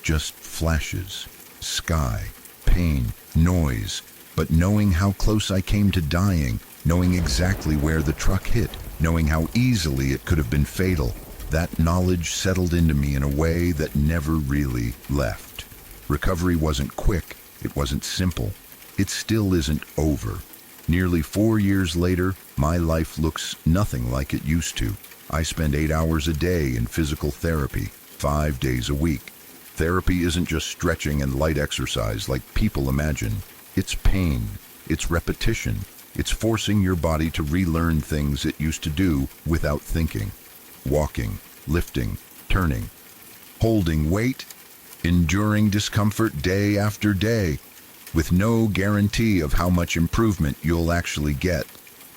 Just flashes, sky, pain, noise. But knowing how close I came to dying, knowing exactly where the truck hit, knowing how easily it could have been fatal, that knowledge settled into me in a way that never really left. Recovery wasn't quick, it wasn't simple. It still isn't over. Nearly 4 years later, my life looks nothing like it used to. I spend 8 hours a day in physical therapy, 5 days a week. Therapy isn't just stretching and light exercise like people imagine. It's pain, it's repetition, it's forcing your body to relearn things it used to do without thinking. Walking, lifting, turning, holding weight, enduring discomfort day after day, with no guarantee of how much improvement you'll actually get.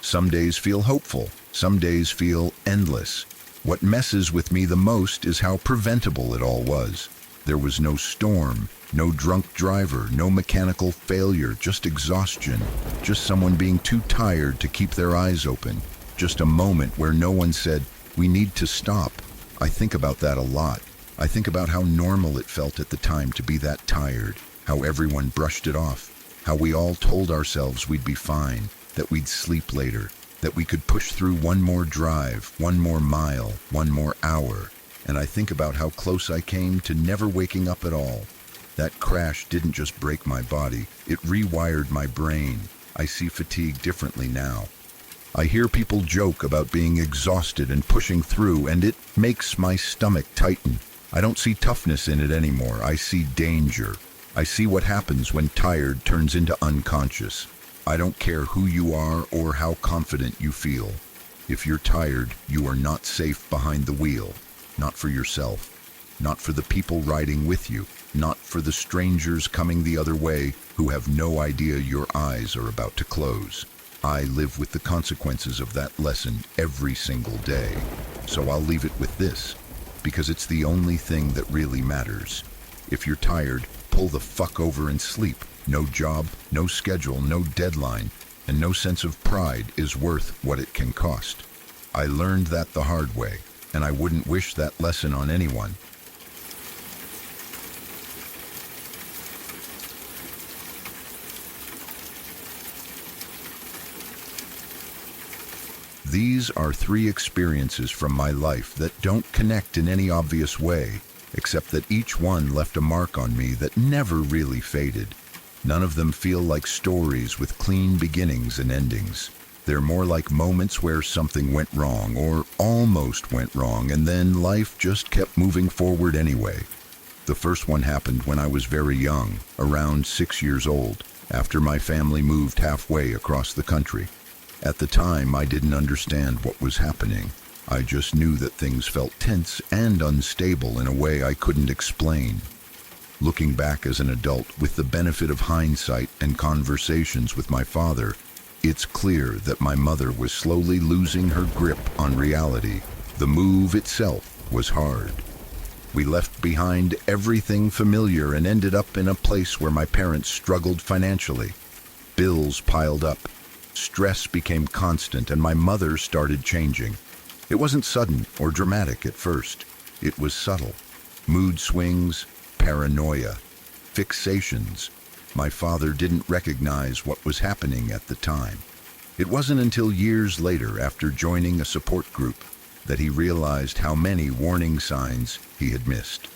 Some days feel hopeful, some days feel endless. What messes with me the most is how preventable it all was. There was no storm, no drunk driver, no mechanical failure, just exhaustion, just someone being too tired to keep their eyes open, just a moment where no one said, "We need to stop." I think about that a lot. I think about how normal it felt at the time to be that tired, how everyone brushed it off, how we all told ourselves we'd be fine, that we'd sleep later, that we could push through one more drive, one more mile, one more hour. And I think about how close I came to never waking up at all. That crash didn't just break my body, it rewired my brain. I see fatigue differently now. I hear people joke about being exhausted and pushing through, and it makes my stomach tighten. I don't see toughness in it anymore. I see danger. I see what happens when tired turns into unconscious. I don't care who you are or how confident you feel. If you're tired, you are not safe behind the wheel. Not for yourself. Not for the people riding with you. Not for the strangers coming the other way who have no idea your eyes are about to close. I live with the consequences of that lesson every single day. So I'll leave it with this, because it's the only thing that really matters. If you're tired, pull the fuck over and sleep. No job, no schedule, no deadline, and no sense of pride is worth what it can cost. I learned that the hard way, and I wouldn't wish that lesson on anyone. These are 3 experiences from my life that don't connect in any obvious way, except that each one left a mark on me that never really faded. None of them feel like stories with clean beginnings and endings. They're more like moments where something went wrong or almost went wrong, and then life just kept moving forward anyway. The first one happened when I was very young, around 6 years old, after my family moved halfway across the country. At the time, I didn't understand what was happening. I just knew that things felt tense and unstable in a way I couldn't explain. Looking back as an adult, with the benefit of hindsight and conversations with my father, it's clear that my mother was slowly losing her grip on reality. The move itself was hard. We left behind everything familiar and ended up in a place where my parents struggled financially. Bills piled up, stress became constant, and my mother started changing. It wasn't sudden or dramatic at first. It was subtle. Mood swings, paranoia, fixations. My father didn't recognize what was happening at the time. It wasn't until years later, after joining a support group, that he realized how many warning signs he had missed.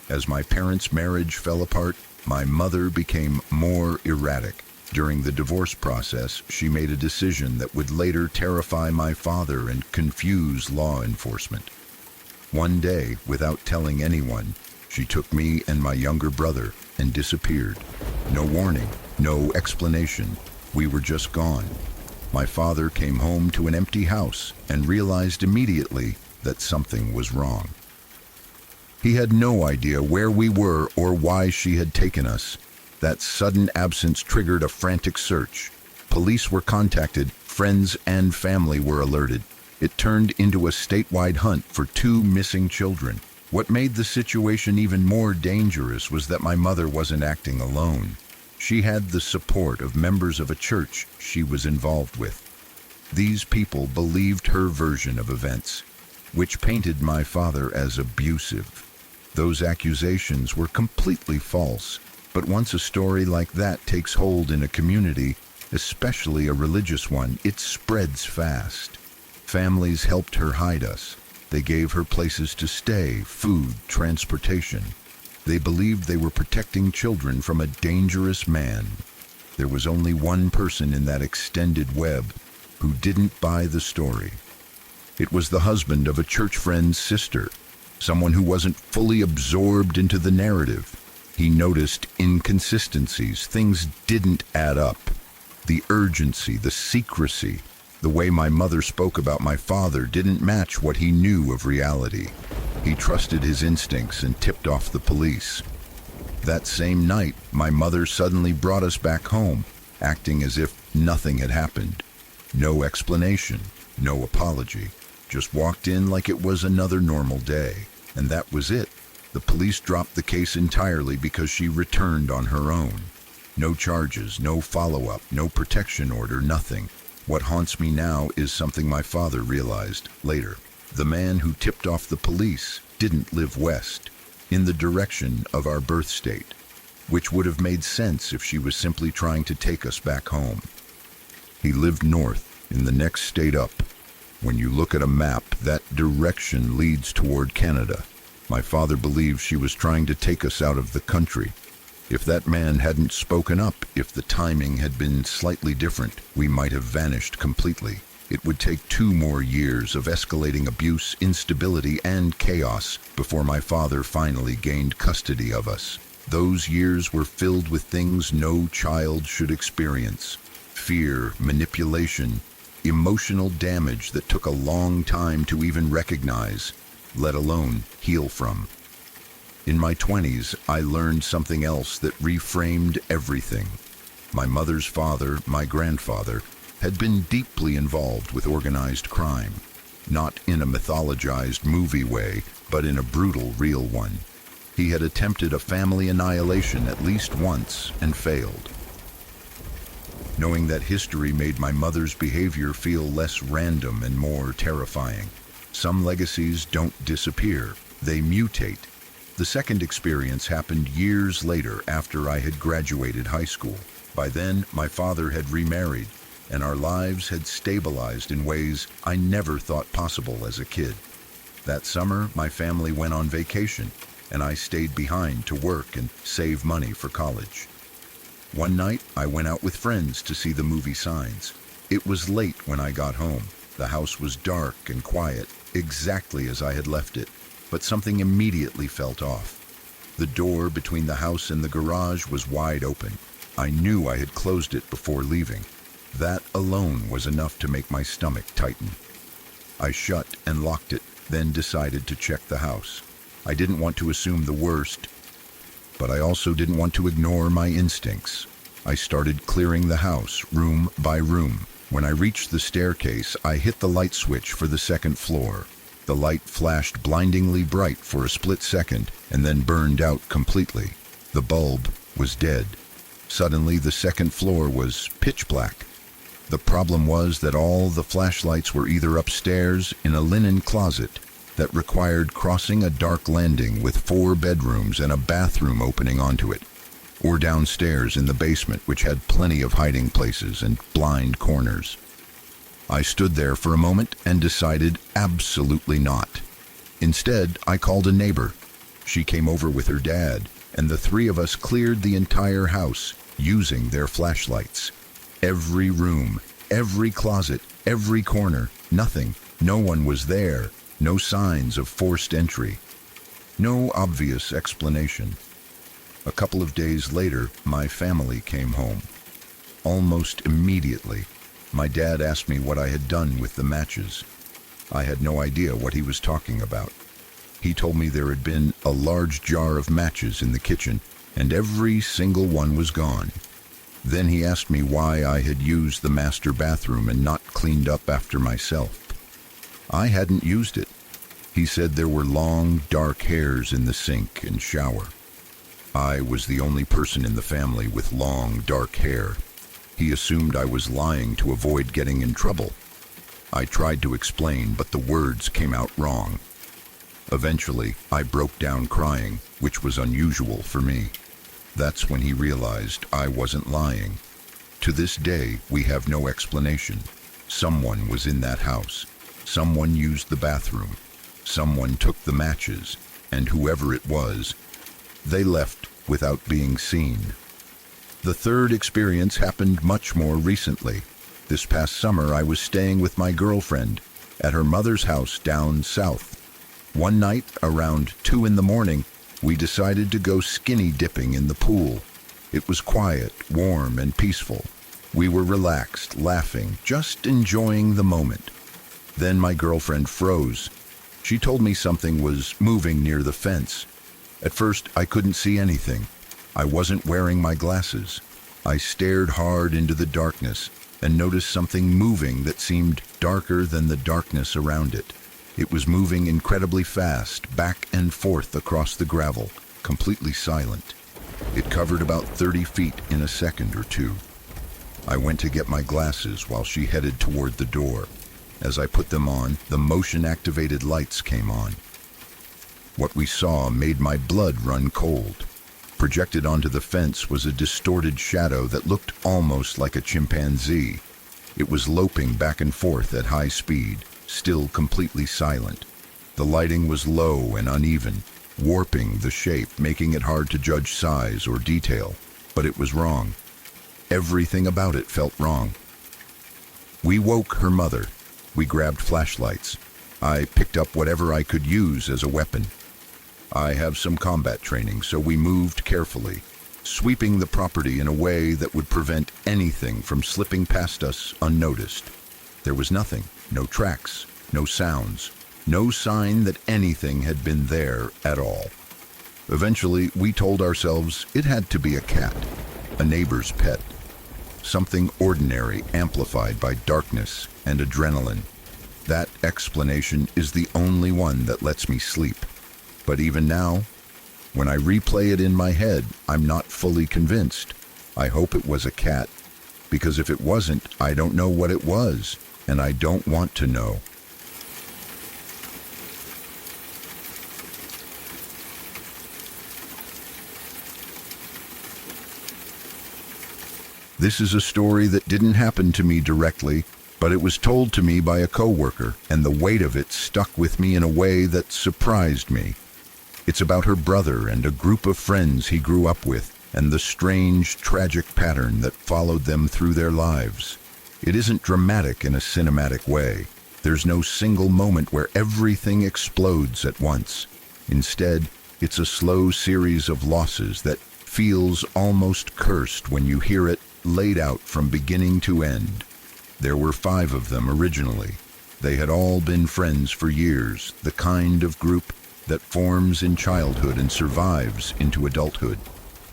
As my parents' marriage fell apart, my mother became more erratic. During the divorce process, she made a decision that would later terrify my father and confuse law enforcement. One day, without telling anyone, she took me and my younger brother and disappeared. No warning, no explanation. We were just gone. My father came home to an empty house and realized immediately that something was wrong. He had no idea where we were or why she had taken us. That sudden absence triggered a frantic search. Police were contacted, friends and family were alerted. It turned into a statewide hunt for 2 missing children. What made the situation even more dangerous was that my mother wasn't acting alone. She had the support of members of a church she was involved with. These people believed her version of events, which painted my father as abusive. Those accusations were completely false, but once a story like that takes hold in a community, especially a religious one, it spreads fast. Families helped her hide us. They gave her places to stay, food, transportation. They believed they were protecting children from a dangerous man. There was only one person in that extended web who didn't buy the story. It was the husband of a church friend's sister, someone who wasn't fully absorbed into the narrative. He noticed inconsistencies. Things didn't add up. The urgency, the secrecy, the way my mother spoke about my father didn't match what he knew of reality. He trusted his instincts and tipped off the police. That same night, my mother suddenly brought us back home, acting as if nothing had happened. No explanation, no apology. Just walked in like it was another normal day. And that was it. The police dropped the case entirely because she returned on her own. No charges, no follow-up, no protection order, nothing. What haunts me now is something my father realized later. The man who tipped off the police didn't live west, in the direction of our birth state, which would have made sense if she was simply trying to take us back home. He lived north, in the next state up. When you look at a map, that direction leads toward Canada. My father believed she was trying to take us out of the country. If that man hadn't spoken up, if the timing had been slightly different, we might have vanished completely. It would take 2 more years of escalating abuse, instability, and chaos before my father finally gained custody of us. Those years were filled with things no child should experience. Fear, manipulation, emotional damage that took a long time to even recognize, let alone heal from. In my 20s, I learned something else that reframed everything. My mother's father, my grandfather, had been deeply involved with organized crime, not in a mythologized movie way, but in a brutal, real one. He had attempted a family annihilation at least once and failed. Knowing that history made my mother's behavior feel less random and more terrifying. Some legacies don't disappear, they mutate. The second experience happened years later after I had graduated high school. By then, my father had remarried, and our lives had stabilized in ways I never thought possible as a kid. That summer, my family went on vacation, and I stayed behind to work and save money for college. One night, I went out with friends to see the movie Signs. It was late when I got home. The house was dark and quiet, exactly as I had left it, but something immediately felt off. The door between the house and the garage was wide open. I knew I had closed it before leaving. That alone was enough to make my stomach tighten. I shut and locked it, then decided to check the house. I didn't want to assume the worst, but I also didn't want to ignore my instincts. I started clearing the house, room by room. When I reached the staircase, I hit the light switch for the second floor. The light flashed blindingly bright for a split second and then burned out completely. The bulb was dead. Suddenly, the second floor was pitch black. The problem was that all the flashlights were either upstairs in a linen closet that required crossing a dark landing with 4 bedrooms and a bathroom opening onto it, or downstairs in the basement, which had plenty of hiding places and blind corners. I stood there for a moment and decided absolutely not. Instead, I called a neighbor. She came over with her dad, and the 3 of us cleared the entire house using their flashlights. Every room, every closet, every corner, nothing. No one was there. No signs of forced entry. No obvious explanation. A couple of days later, my family came home. Almost immediately, my dad asked me what I had done with the matches. I had no idea what he was talking about. He told me there had been a large jar of matches in the kitchen, and every single one was gone. Then he asked me why I had used the master bathroom and not cleaned up after myself. I hadn't used it. He said there were long, dark hairs in the sink and shower. I was the only person in the family with long, dark hair. He assumed I was lying to avoid getting in trouble. I tried to explain, but the words came out wrong. Eventually, I broke down crying, which was unusual for me. That's when he realized I wasn't lying. To this day, we have no explanation. Someone was in that house. Someone used the bathroom. Someone took the matches, and whoever it was, they left without being seen. The third experience happened much more recently. This past summer, I was staying with my girlfriend at her mother's house down south. One night, around 2 in the morning, we decided to go skinny dipping in the pool. It was quiet, warm, and peaceful. We were relaxed, laughing, just enjoying the moment. Then my girlfriend froze. She told me something was moving near the fence. At first, I couldn't see anything. I wasn't wearing my glasses. I stared hard into the darkness and noticed something moving that seemed darker than the darkness around it. It was moving incredibly fast, back and forth across the gravel, completely silent. It covered about 30 feet in a second or two. I went to get my glasses while she headed toward the door. As I put them on, the motion-activated lights came on. What we saw made my blood run cold. Projected onto the fence was a distorted shadow that looked almost like a chimpanzee. It was loping back and forth at high speed, still completely silent. The lighting was low and uneven, warping the shape, making it hard to judge size or detail. But it was wrong. Everything about it felt wrong. We woke her mother. We grabbed flashlights. I picked up whatever I could use as a weapon. I have some combat training, so we moved carefully, sweeping the property in a way that would prevent anything from slipping past us unnoticed. There was nothing, no tracks, no sounds, no sign that anything had been there at all. Eventually, we told ourselves it had to be a cat, a neighbor's pet. Something ordinary amplified by darkness and adrenaline. That explanation is the only one that lets me sleep. But even now, when I replay it in my head, I'm not fully convinced. I hope it was a cat, because if it wasn't, I don't know what it was, and I don't want to know. This is a story that didn't happen to me directly, but it was told to me by a coworker, and the weight of it stuck with me in a way that surprised me. It's about her brother and a group of friends he grew up with, and the strange, tragic pattern that followed them through their lives. It isn't dramatic in a cinematic way. There's no single moment where everything explodes at once. Instead, it's a slow series of losses that feels almost cursed when you hear it laid out from beginning to end. There were 5 of them originally. They had all been friends for years, the kind of group that forms in childhood and survives into adulthood.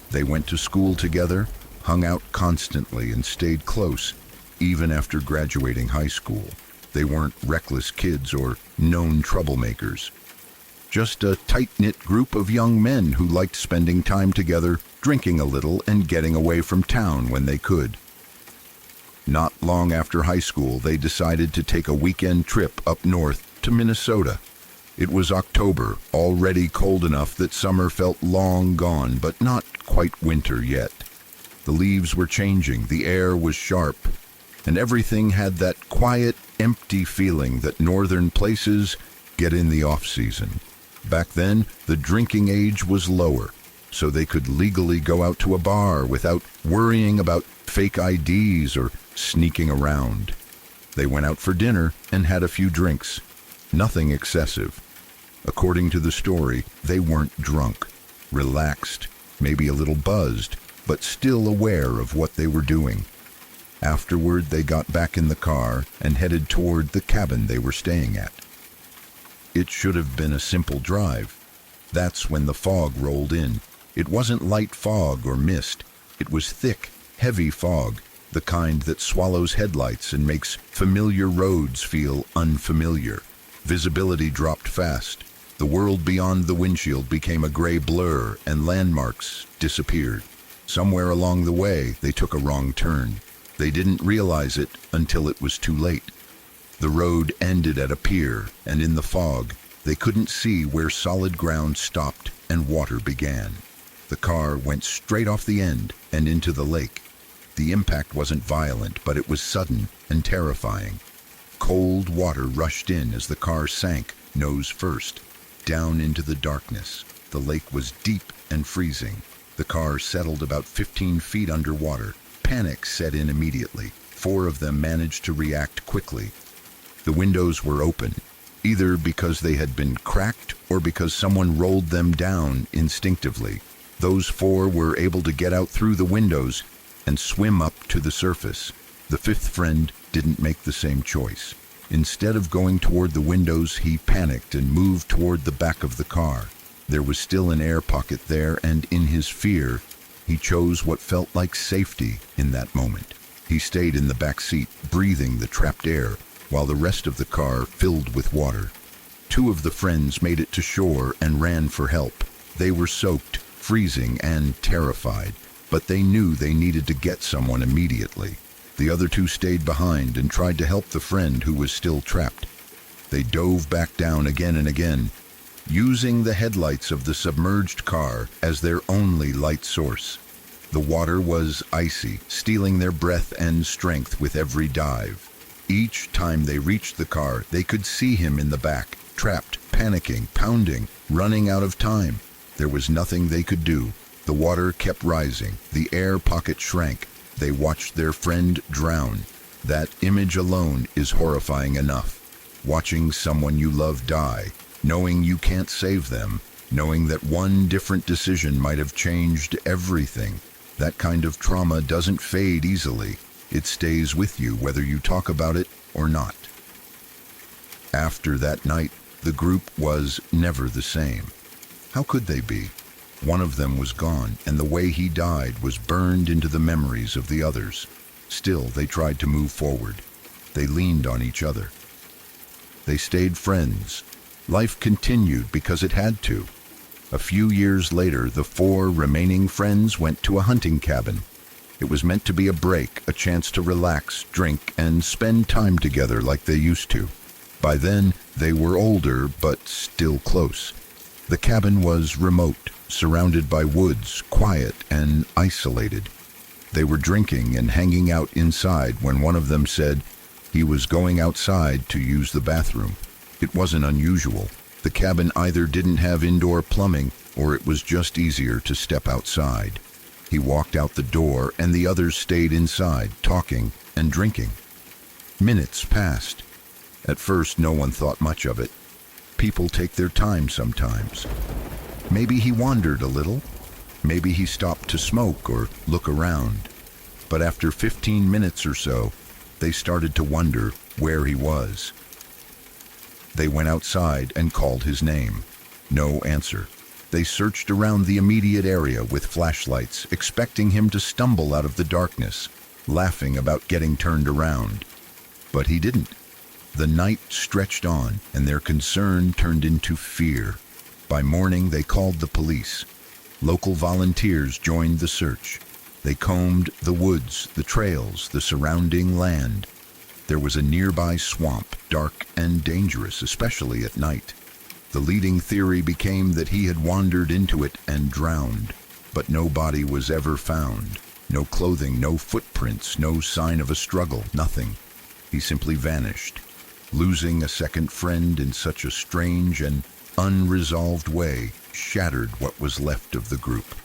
They went to school together, hung out constantly, and stayed close, even after graduating high school. They weren't reckless kids or known troublemakers. Just a tight-knit group of young men who liked spending time together, drinking a little, and getting away from town when they could. Not long after high school, they decided to take a weekend trip up north to Minnesota. It was October, already cold enough that summer felt long gone, but not quite winter yet. The leaves were changing, the air was sharp, and everything had that quiet, empty feeling that northern places get in the off-season. Back then, the drinking age was lower, so they could legally go out to a bar without worrying about fake IDs or sneaking around. They went out for dinner and had a few drinks. Nothing excessive. According to the story, they weren't drunk, relaxed, maybe a little buzzed, but still aware of what they were doing. Afterward, they got back in the car and headed toward the cabin they were staying at. It should have been a simple drive. That's when the fog rolled in. It wasn't light fog or mist. It was thick, heavy fog, the kind that swallows headlights and makes familiar roads feel unfamiliar. Visibility dropped fast. The world beyond the windshield became a gray blur, and landmarks disappeared. Somewhere along the way, they took a wrong turn. They didn't realize it until it was too late. The road ended at a pier, and in the fog, they couldn't see where solid ground stopped and water began. The car went straight off the end and into the lake. The impact wasn't violent, but it was sudden and terrifying. Cold water rushed in as the car sank, nose first, down into the darkness. The lake was deep and freezing. The car settled about 15 feet underwater. Panic set in immediately. 4 of them managed to react quickly. The windows were open, either because they had been cracked or because someone rolled them down instinctively. Those 4 were able to get out through the windows and swim up to the surface. The 5th friend didn't make the same choice. Instead of going toward the windows, he panicked and moved toward the back of the car. There was still an air pocket there, and in his fear, he chose what felt like safety in that moment. He stayed in the back seat, breathing the trapped air, while the rest of the car filled with water. 2 of the friends made it to shore and ran for help. They were soaked, freezing, and terrified, but they knew they needed to get someone immediately. The other 2 stayed behind and tried to help the friend who was still trapped. They dove back down again and again, using the headlights of the submerged car as their only light source. The water was icy, stealing their breath and strength with every dive. Each time they reached the car, they could see him in the back, trapped, panicking, pounding, running out of time. There was nothing they could do. The water kept rising. The air pocket shrank. They watched their friend drown. That image alone is horrifying enough. Watching someone you love die, knowing you can't save them, knowing that one different decision might have changed everything. That kind of trauma doesn't fade easily. It stays with you whether you talk about it or not. After that night, the group was never the same. How could they be? One of them was gone, and the way he died was burned into the memories of the others. Still, they tried to move forward. They leaned on each other. They stayed friends. Life continued because it had to. A few years later, the 4 remaining friends went to a hunting cabin. It was meant to be a break, a chance to relax, drink, and spend time together like they used to. By then, they were older, but still close. The cabin was remote, surrounded by woods, quiet and isolated. They were drinking and hanging out inside when one of them said he was going outside to use the bathroom. It wasn't unusual. The cabin either didn't have indoor plumbing or it was just easier to step outside. He walked out the door and the others stayed inside, talking and drinking. Minutes passed. At first, no one thought much of it. People take their time sometimes. Maybe he wandered a little. Maybe he stopped to smoke or look around. But after 15 minutes or so, they started to wonder where he was. They went outside and called his name. No answer. They searched around the immediate area with flashlights, expecting him to stumble out of the darkness, laughing about getting turned around. But he didn't. The night stretched on, and their concern turned into fear. By morning, they called the police. Local volunteers joined the search. They combed the woods, the trails, the surrounding land. There was a nearby swamp, dark and dangerous, especially at night. The leading theory became that he had wandered into it and drowned, but no body was ever found. No clothing, no footprints, no sign of a struggle, nothing. He simply vanished. Losing a second friend in such a strange and unresolved way shattered what was left of the group.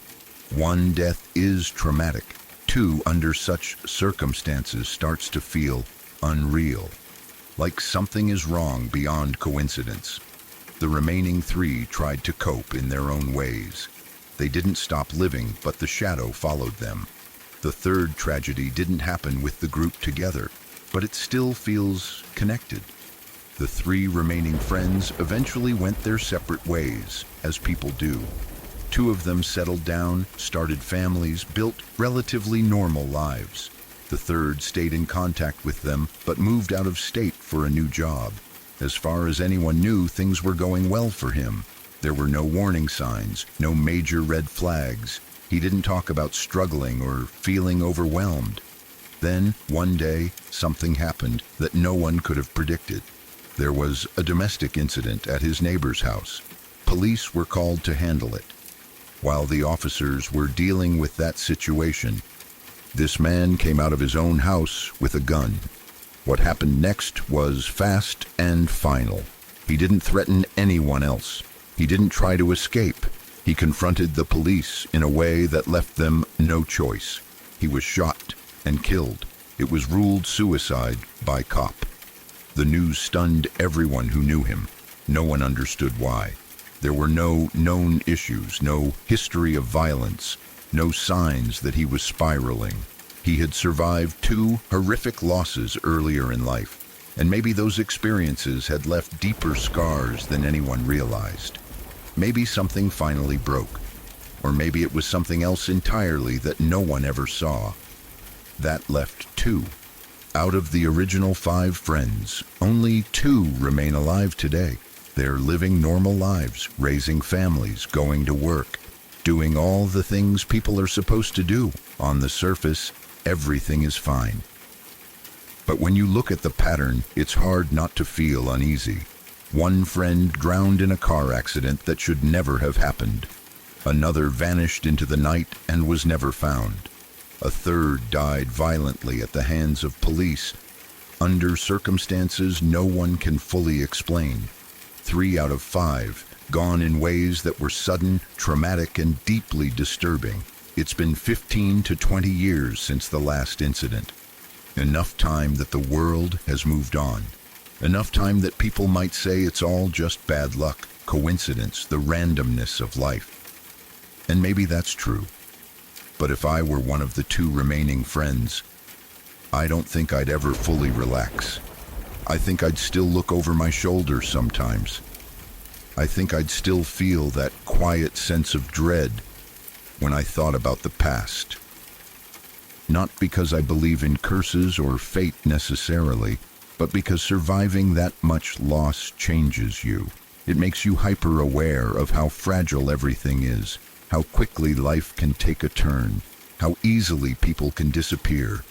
One death is traumatic. Two, under such circumstances, starts to feel unreal, like something is wrong beyond coincidence. The remaining three tried to cope in their own ways. They didn't stop living, but the shadow followed them. The third tragedy didn't happen with the group together, but it still feels connected. The three remaining friends eventually went their separate ways, as people do. Two of them settled down, started families, built relatively normal lives. The third stayed in contact with them, but moved out of state for a new job. As far as anyone knew, things were going well for him. There were no warning signs, no major red flags. He didn't talk about struggling or feeling overwhelmed. Then, one day, something happened that no one could have predicted. There was a domestic incident at his neighbor's house. Police were called to handle it. While the officers were dealing with that situation, this man came out of his own house with a gun. What happened next was fast and final. He didn't threaten anyone else. He didn't try to escape. He confronted the police in a way that left them no choice. He was shot and killed. It was ruled suicide by cop. The news stunned everyone who knew him. No one understood why. There were no known issues, no history of violence, no signs that he was spiraling. He had survived 2 horrific losses earlier in life, and maybe those experiences had left deeper scars than anyone realized. Maybe something finally broke, or maybe it was something else entirely that no one ever saw. That left 2. Out of the original 5 friends, only 2 remain alive today. They're living normal lives, raising families, going to work, doing all the things people are supposed to do. On the surface, everything is fine. But when you look at the pattern, it's hard not to feel uneasy. One friend drowned in a car accident that should never have happened. Another vanished into the night and was never found. A third died violently at the hands of police, under circumstances no one can fully explain. 3 out of 5 gone in ways that were sudden, traumatic, and deeply disturbing. It's been 15 to 20 years since the last incident. Enough time that the world has moved on. Enough time that people might say it's all just bad luck, coincidence, the randomness of life. And maybe that's true. But if I were one of the 2 remaining friends, I don't think I'd ever fully relax. I think I'd still look over my shoulder sometimes. I think I'd still feel that quiet sense of dread when I thought about the past. Not because I believe in curses or fate necessarily, but because surviving that much loss changes you. It makes you hyper-aware of how fragile everything is, how quickly life can take a turn, how easily people can disappear.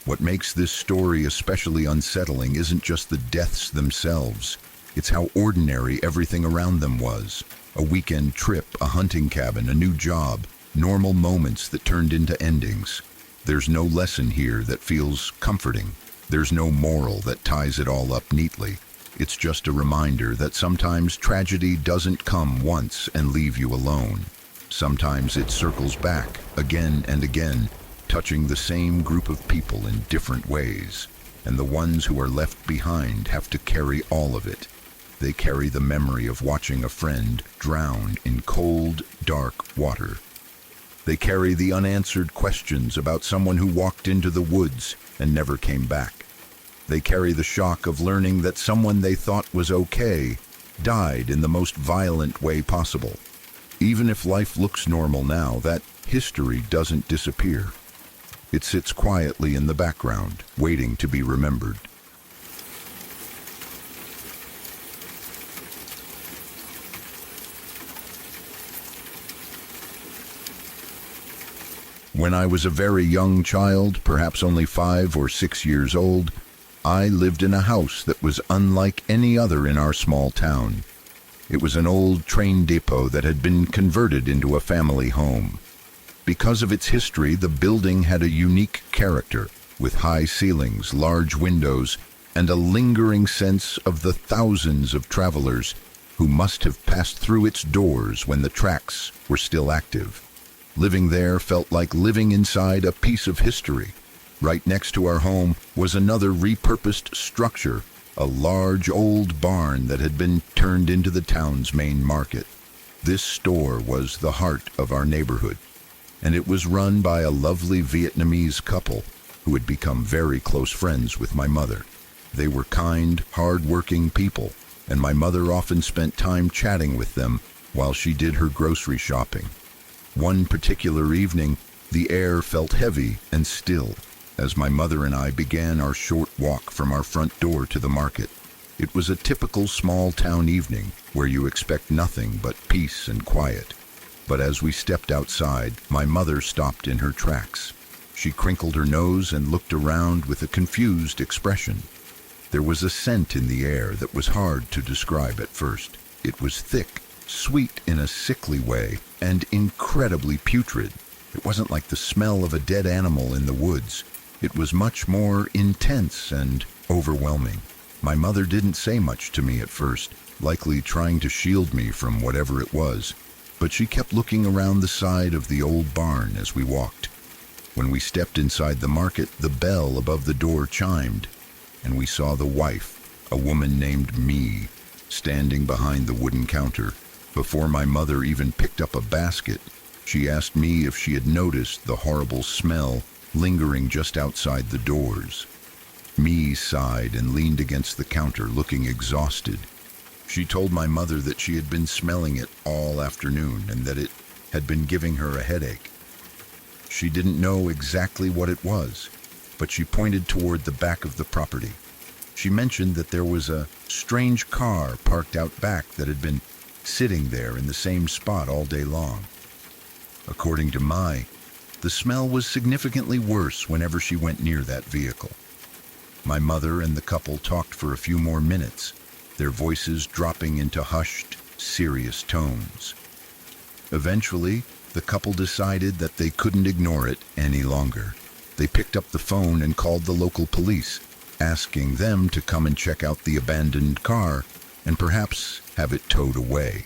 What makes this story especially unsettling isn't just the deaths themselves, it's how ordinary everything around them was. A weekend trip, a hunting cabin, a new job, normal moments that turned into endings. There's no lesson here that feels comforting. There's no moral that ties it all up neatly. It's just a reminder that sometimes tragedy doesn't come once and leave you alone. Sometimes it circles back again and again, touching the same group of people in different ways. and the ones who are left behind have to carry all of it. They carry the memory of watching a friend drown in cold, dark water. They carry the unanswered questions about someone who walked into the woods and never came back. They carry the shock of learning that someone they thought was okay died in the most violent way possible. Even if life looks normal now, that history doesn't disappear. It sits quietly in the background, waiting to be remembered. When I was a very young child, perhaps only 5 or 6 years old, I lived in a house that was unlike any other in our small town. It was an old train depot that had been converted into a family home. Because of its history, the building had a unique character, with high ceilings, large windows, and a lingering sense of the thousands of travelers who must have passed through its doors when the tracks were still active. Living there felt like living inside a piece of history. Right next to our home was another repurposed structure, a large old barn that had been turned into the town's main market. This store was the heart of our neighborhood, and it was run by a lovely Vietnamese couple who had become very close friends with my mother. They were kind, hard-working people, and my mother often spent time chatting with them while she did her grocery shopping. One particular evening, the air felt heavy and still as my mother and I began our short walk from our front door to the market. It was a typical small-town evening where you expect nothing but peace and quiet. But as we stepped outside, my mother stopped in her tracks. She crinkled her nose and looked around with a confused expression. There was a scent in the air that was hard to describe at first. It was thick, sweet in a sickly way, and incredibly putrid. It wasn't like the smell of a dead animal in the woods. It was much more intense and overwhelming. My mother didn't say much to me at first, likely trying to shield me from whatever it was, but she kept looking around the side of the old barn as we walked. When we stepped inside the market, the bell above the door chimed, and we saw the wife, a woman named Me, standing behind the wooden counter. Before my mother even picked up a basket, she asked me if she had noticed the horrible smell lingering just outside the doors. Me sighed and leaned against the counter, looking exhausted. She told my mother that she had been smelling it all afternoon and that it had been giving her a headache. She didn't know exactly what it was, but she pointed toward the back of the property. She mentioned that there was a strange car parked out back that had been sitting there in the same spot all day long. According to Mai, the smell was significantly worse whenever she went near that vehicle. My mother and the couple talked for a few more minutes, their voices dropping into hushed, serious tones. Eventually, the couple decided that they couldn't ignore it any longer. They picked up the phone and called the local police, asking them to come and check out the abandoned car and perhaps have it towed away.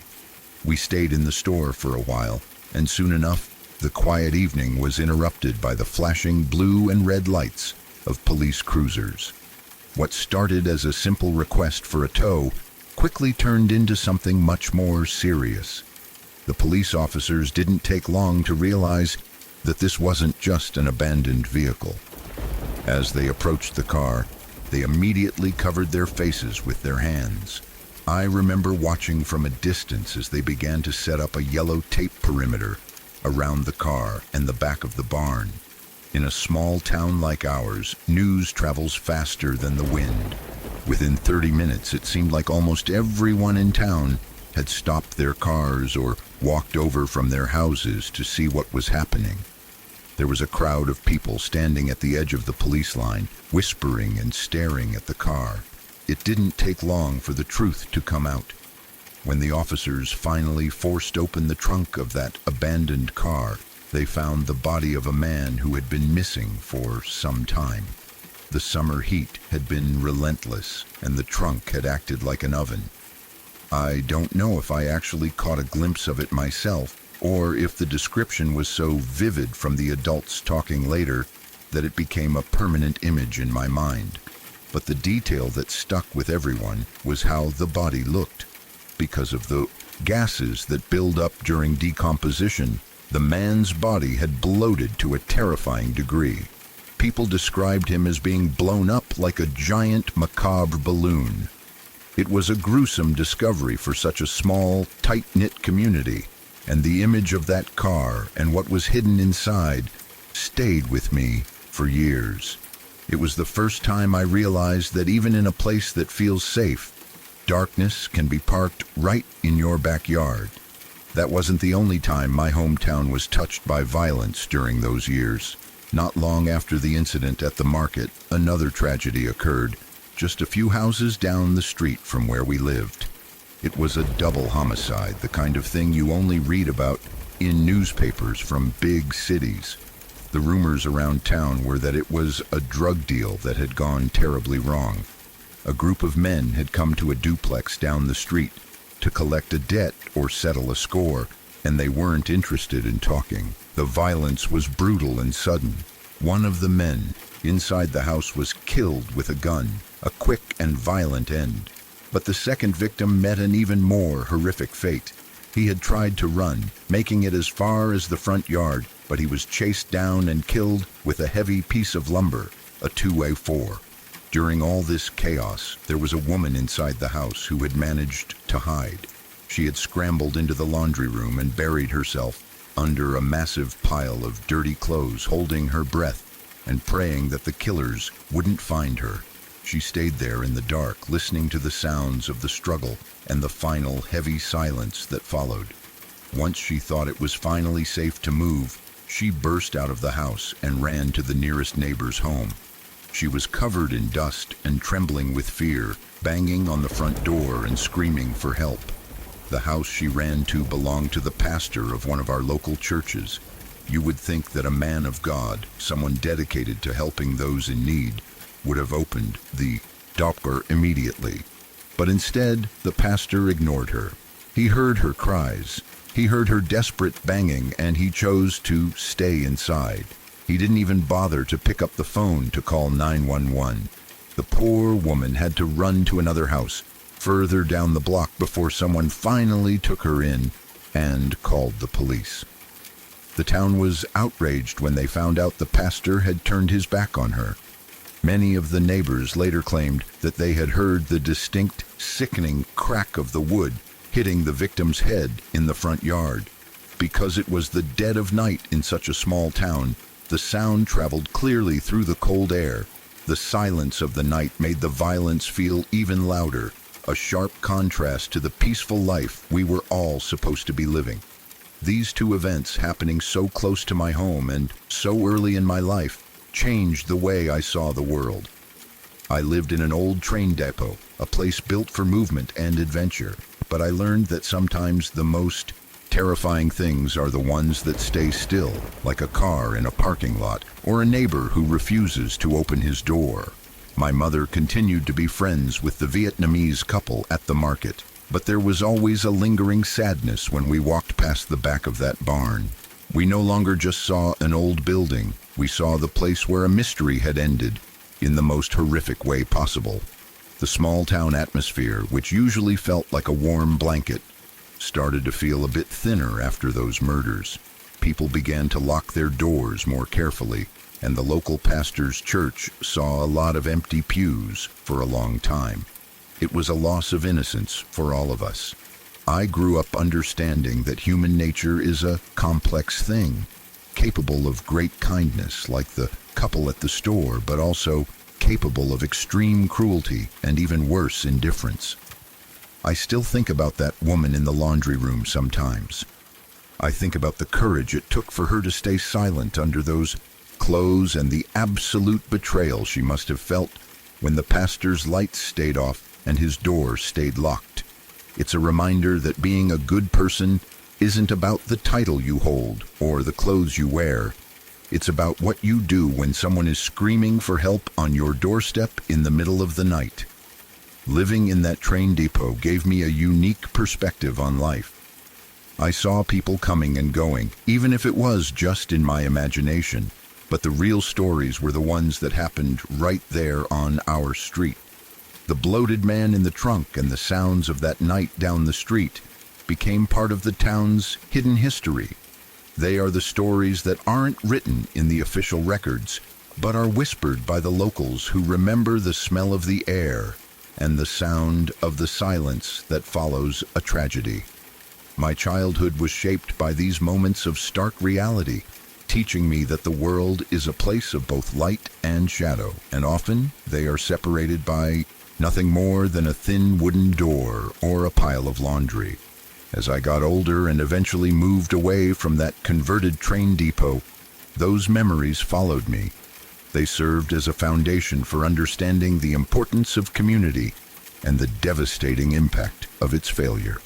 We stayed in the store for a while, and soon enough, the quiet evening was interrupted by the flashing blue and red lights of police cruisers. What started as a simple request for a tow quickly turned into something much more serious. The police officers didn't take long to realize that this wasn't just an abandoned vehicle. As they approached the car, they immediately covered their faces with their hands. I remember watching from a distance as they began to set up a yellow tape perimeter around the car and the back of the barn. In a small town like ours, news travels faster than the wind. Within 30 minutes, it seemed like almost everyone in town had stopped their cars or walked over from their houses to see what was happening. There was a crowd of people standing at the edge of the police line, whispering and staring at the car. It didn't take long for the truth to come out. When the officers finally forced open the trunk of that abandoned car, they found the body of a man who had been missing for some time. The summer heat had been relentless, and the trunk had acted like an oven. I don't know if I actually caught a glimpse of it myself, or if the description was so vivid from the adults talking later that it became a permanent image in my mind. But the detail that stuck with everyone was how the body looked. Because of the gases that build up during decomposition, the man's body had bloated to a terrifying degree. People described him as being blown up like a giant macabre balloon. It was a gruesome discovery for such a small, tight-knit community, and the image of that car and what was hidden inside stayed with me for years. It was the first time I realized that even in a place that feels safe, darkness can be parked right in your backyard. That wasn't the only time my hometown was touched by violence during those years. Not long after the incident at the market, another tragedy occurred, just a few houses down the street from where we lived. It was a double homicide, the kind of thing you only read about in newspapers from big cities. The rumors around town were that it was a drug deal that had gone terribly wrong. A group of men had come to a duplex down the street to collect a debt or settle a score, and they weren't interested in talking. The violence was brutal and sudden. One of the men inside the house was killed with a gun, a quick and violent end. But the second victim met an even more horrific fate. He had tried to run, making it as far as the front yard, but he was chased down and killed with a heavy piece of lumber, a 2A4. During all this chaos, there was a woman inside the house who had managed to hide. She had scrambled into the laundry room and buried herself under a massive pile of dirty clothes, holding her breath and praying that the killers wouldn't find her. She stayed there in the dark, listening to the sounds of the struggle and the final heavy silence that followed. Once she thought it was finally safe to move, she burst out of the house and ran to the nearest neighbor's home. She was covered in dust and trembling with fear, banging on the front door and screaming for help. The house she ran to belonged to the pastor of one of our local churches. You would think that a man of God, someone dedicated to helping those in need, would have opened the door immediately. But instead, the pastor ignored her. He heard her cries. He heard her desperate banging, and he chose to stay inside. He didn't even bother to pick up the phone to call 911. The poor woman had to run to another house, further down the block, before someone finally took her in and called the police. The town was outraged when they found out the pastor had turned his back on her. Many of the neighbors later claimed that they had heard the distinct, sickening crack of the wood hitting the victim's head in the front yard. Because it was the dead of night in such a small town, the sound traveled clearly through the cold air. The silence of the night made the violence feel even louder, a sharp contrast to the peaceful life we were all supposed to be living. These two events, happening so close to my home and so early in my life, changed the way I saw the world. I lived in an old train depot, a place built for movement and adventure, but I learned that sometimes the most terrifying things are the ones that stay still, like a car in a parking lot or a neighbor who refuses to open his door. My mother continued to be friends with the Vietnamese couple at the market, but there was always a lingering sadness when we walked past the back of that barn. We no longer just saw an old building, we saw the place where a mystery had ended in the most horrific way possible. The small town atmosphere, which usually felt like a warm blanket, started to feel a bit thinner after those murders. People began to lock their doors more carefully, and the local pastor's church saw a lot of empty pews for a long time. It was a loss of innocence for all of us. I grew up understanding that human nature is a complex thing, capable of great kindness like the couple at the store, but also capable of extreme cruelty and even worse, indifference. I still think about that woman in the laundry room sometimes. I think about the courage it took for her to stay silent under those clothes and the absolute betrayal she must have felt when the pastor's lights stayed off and his door stayed locked. It's a reminder that being a good person isn't about the title you hold or the clothes you wear. It's about what you do when someone is screaming for help on your doorstep in the middle of the night. Living in that train depot gave me a unique perspective on life. I saw people coming and going, even if it was just in my imagination, But the real stories were the ones that happened right there on our street. The bloated man in the trunk and the sounds of that night down the street became part of the town's hidden history. They are the stories that aren't written in the official records, but are whispered by the locals who remember the smell of the air and the sound of the silence that follows a tragedy. My childhood was shaped by these moments of stark reality, teaching me that the world is a place of both light and shadow, and often they are separated by nothing more than a thin wooden door or a pile of laundry. As I got older and eventually moved away from that converted train depot, those memories followed me. They served as a foundation for understanding the importance of community and the devastating impact of its failure.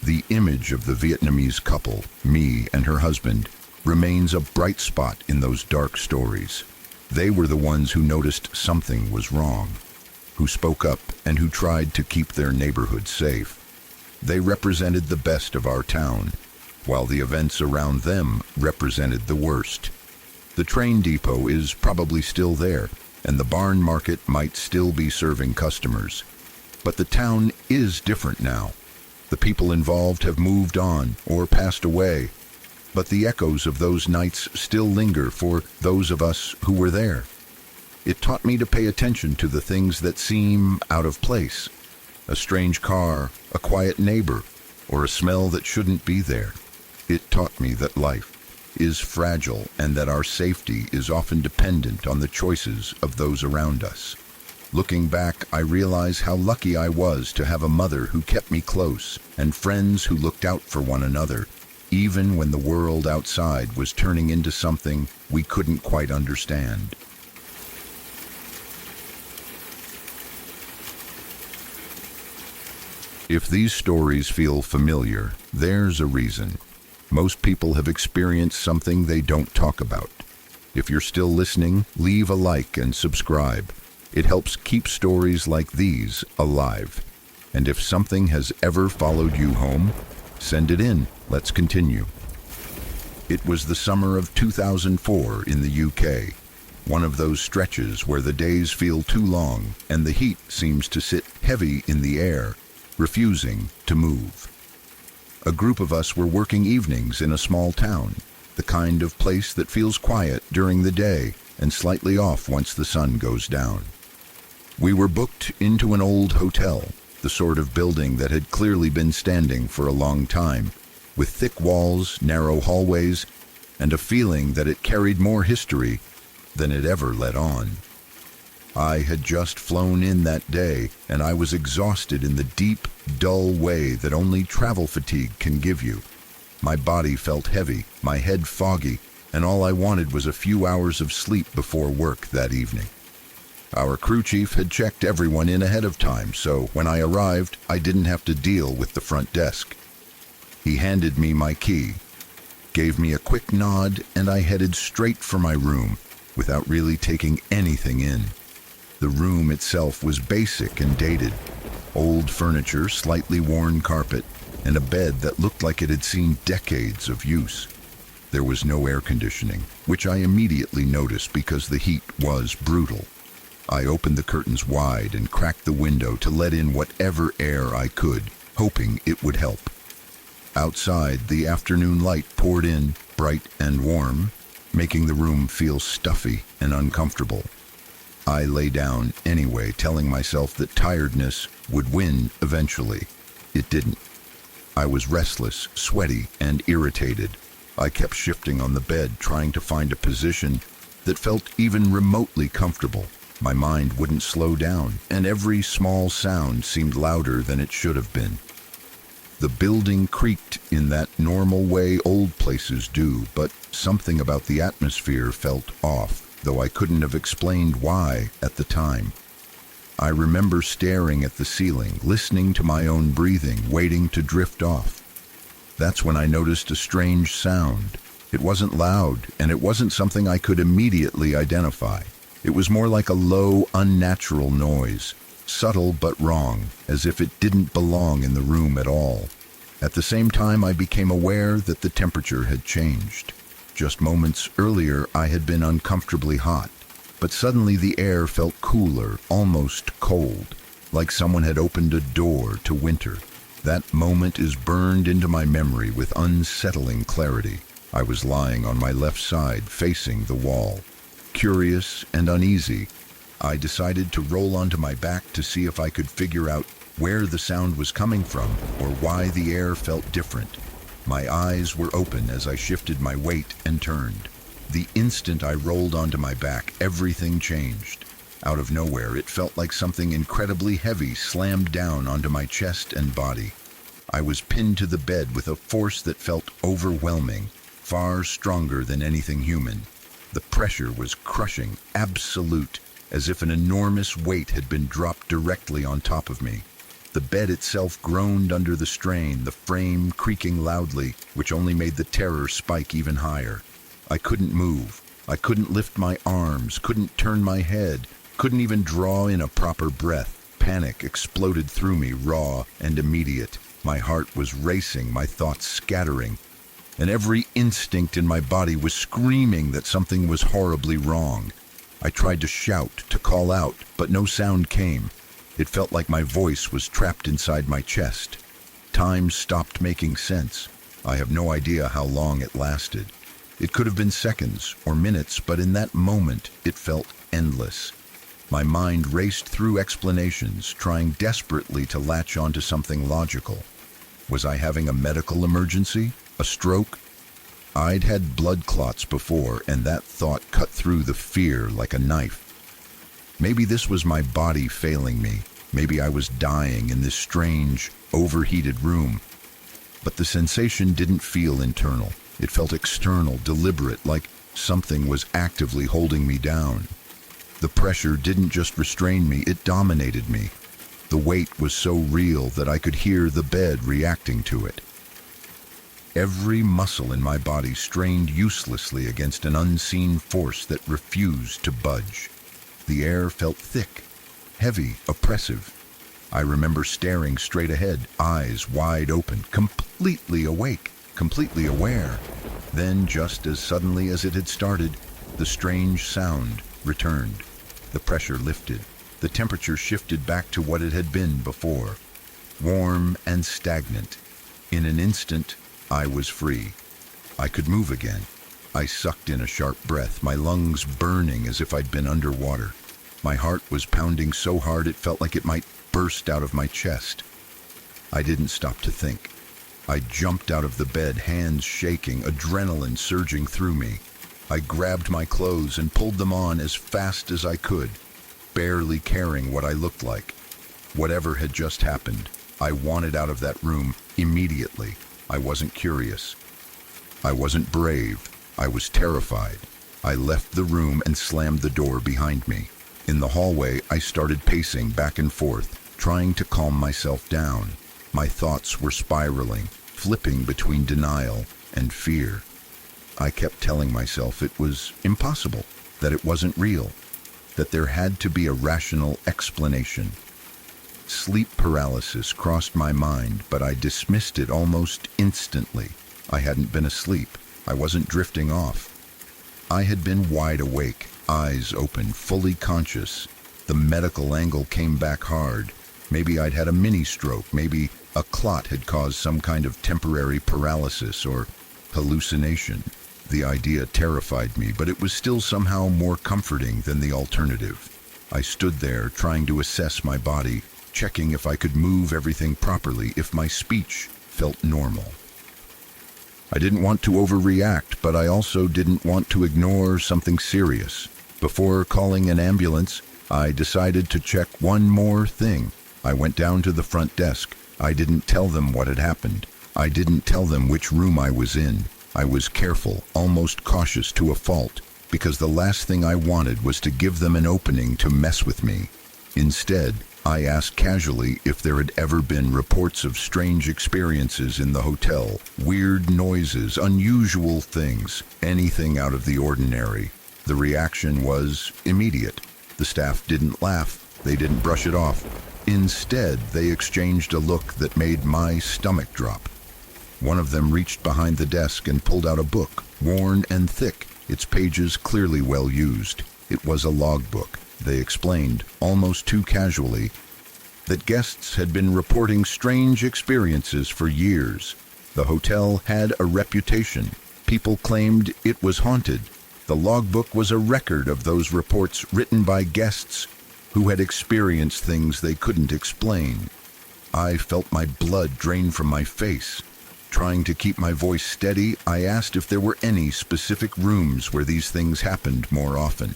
The image of the Vietnamese couple, me and her husband, remains a bright spot in those dark stories. They were the ones who noticed something was wrong, who spoke up and who tried to keep their neighborhood safe. They represented the best of our town, while the events around them represented the worst. The train depot is probably still there, and the barn market might still be serving customers. But the town is different now. The people involved have moved on or passed away, but the echoes of those nights still linger for those of us who were there. It taught me to pay attention to the things that seem out of place. A strange car, a quiet neighbor, or a smell that shouldn't be there. It taught me that life is fragile and that our safety is often dependent on the choices of those around us. Looking back, I realize how lucky I was to have a mother who kept me close and friends who looked out for one another, even when the world outside was turning into something we couldn't quite understand. If these stories feel familiar, there's a reason. Most people have experienced something they don't talk about. If you're still listening, leave a like and subscribe. It helps keep stories like these alive. And if something has ever followed you home, send it in. Let's continue. It was the summer of 2004 in the UK. One of those stretches where the days feel too long and the heat seems to sit heavy in the air, refusing to move. A group of us were working evenings in a small town, the kind of place that feels quiet during the day and slightly off once the sun goes down. We were booked into an old hotel, the sort of building that had clearly been standing for a long time, with thick walls, narrow hallways, and a feeling that it carried more history than it ever let on. I had just flown in that day, and I was exhausted in the deep, dull way that only travel fatigue can give you. My body felt heavy, my head foggy, and all I wanted was a few hours of sleep before work that evening. Our crew chief had checked everyone in ahead of time, so when I arrived, I didn't have to deal with the front desk. He handed me my key, gave me a quick nod, and I headed straight for my room, without really taking anything in. The room itself was basic and dated. Old furniture, slightly worn carpet, and a bed that looked like it had seen decades of use. There was no air conditioning, which I immediately noticed because the heat was brutal. I opened the curtains wide and cracked the window to let in whatever air I could, hoping it would help. Outside, the afternoon light poured in, bright and warm, making the room feel stuffy and uncomfortable. I lay down anyway, telling myself that tiredness would win eventually. It didn't. I was restless, sweaty, and irritated. I kept shifting on the bed, trying to find a position that felt even remotely comfortable. My mind wouldn't slow down, and every small sound seemed louder than it should have been. The building creaked in that normal way old places do, but something about the atmosphere felt off, though I couldn't have explained why at the time. I remember staring at the ceiling, listening to my own breathing, waiting to drift off. That's when I noticed a strange sound. It wasn't loud, and it wasn't something I could immediately identify. It was more like a low, unnatural noise, subtle but wrong, as if it didn't belong in the room at all. At the same time, I became aware that the temperature had changed. Just moments earlier, I had been uncomfortably hot, but suddenly the air felt cooler, almost cold, like someone had opened a door to winter. That moment is burned into my memory with unsettling clarity. I was lying on my left side, facing the wall. Curious and uneasy, I decided to roll onto my back to see if I could figure out where the sound was coming from or why the air felt different. My eyes were open as I shifted my weight and turned. The instant I rolled onto my back, everything changed. Out of nowhere, it felt like something incredibly heavy slammed down onto my chest and body. I was pinned to the bed with a force that felt overwhelming, far stronger than anything human. The pressure was crushing, absolute, as if an enormous weight had been dropped directly on top of me. The bed itself groaned under the strain, the frame creaking loudly, which only made the terror spike even higher. I couldn't move. I couldn't lift my arms, couldn't turn my head, couldn't even draw in a proper breath. Panic exploded through me, raw and immediate. My heart was racing, my thoughts scattering, and every instinct in my body was screaming that something was horribly wrong. I tried to shout, to call out, but no sound came. It felt like my voice was trapped inside my chest. Time stopped making sense. I have no idea how long it lasted. It could have been seconds or minutes, but in that moment, it felt endless. My mind raced through explanations, trying desperately to latch onto something logical. Was I having a medical emergency? A stroke? I'd had blood clots before, and that thought cut through the fear like a knife. Maybe this was my body failing me. Maybe I was dying in this strange, overheated room. But the sensation didn't feel internal. It felt external, deliberate, like something was actively holding me down. The pressure didn't just restrain me, it dominated me. The weight was so real that I could hear the bed reacting to it. Every muscle in my body strained uselessly against an unseen force that refused to budge. The air felt thick, heavy, oppressive. I remember staring straight ahead, eyes wide open, completely awake, completely aware. Then, just as suddenly as it had started, the strange sound returned. The pressure lifted. The temperature shifted back to what it had been before, warm and stagnant. In an instant, I was free. I could move again. I sucked in a sharp breath, my lungs burning as if I'd been underwater. My heart was pounding so hard it felt like it might burst out of my chest. I didn't stop to think. I jumped out of the bed, hands shaking, adrenaline surging through me. I grabbed my clothes and pulled them on as fast as I could, barely caring what I looked like. Whatever had just happened, I wanted out of that room immediately. I wasn't curious. I wasn't brave. I was terrified. I left the room and slammed the door behind me. In the hallway, I started pacing back and forth, trying to calm myself down. My thoughts were spiraling, flipping between denial and fear. I kept telling myself it was impossible, that it wasn't real, that there had to be a rational explanation. Sleep paralysis crossed my mind, but I dismissed it almost instantly. I hadn't been asleep. I wasn't drifting off. I had been wide awake, eyes open, fully conscious. The medical angle came back hard. Maybe I'd had a mini-stroke. Maybe a clot had caused some kind of temporary paralysis or hallucination. The idea terrified me, but it was still somehow more comforting than the alternative. I stood there, trying to assess my body, checking if I could move everything properly, if my speech felt normal. I didn't want to overreact, but I also didn't want to ignore something serious. Before calling an ambulance, I decided to check one more thing. I went down to the front desk. I didn't tell them what had happened. I didn't tell them which room I was in. I was careful, almost cautious to a fault, because the last thing I wanted was to give them an opening to mess with me. Instead, I asked casually if there had ever been reports of strange experiences in the hotel, weird noises, unusual things, anything out of the ordinary. The reaction was immediate. The staff didn't laugh. They didn't brush it off. Instead, they exchanged a look that made my stomach drop. One of them reached behind the desk and pulled out a book, worn and thick, its pages clearly well used. It was a logbook. They explained, almost too casually, that guests had been reporting strange experiences for years. The hotel had a reputation. People claimed it was haunted. The logbook was a record of those reports written by guests who had experienced things they couldn't explain. I felt my blood drain from my face. Trying to keep my voice steady, I asked if there were any specific rooms where these things happened more often.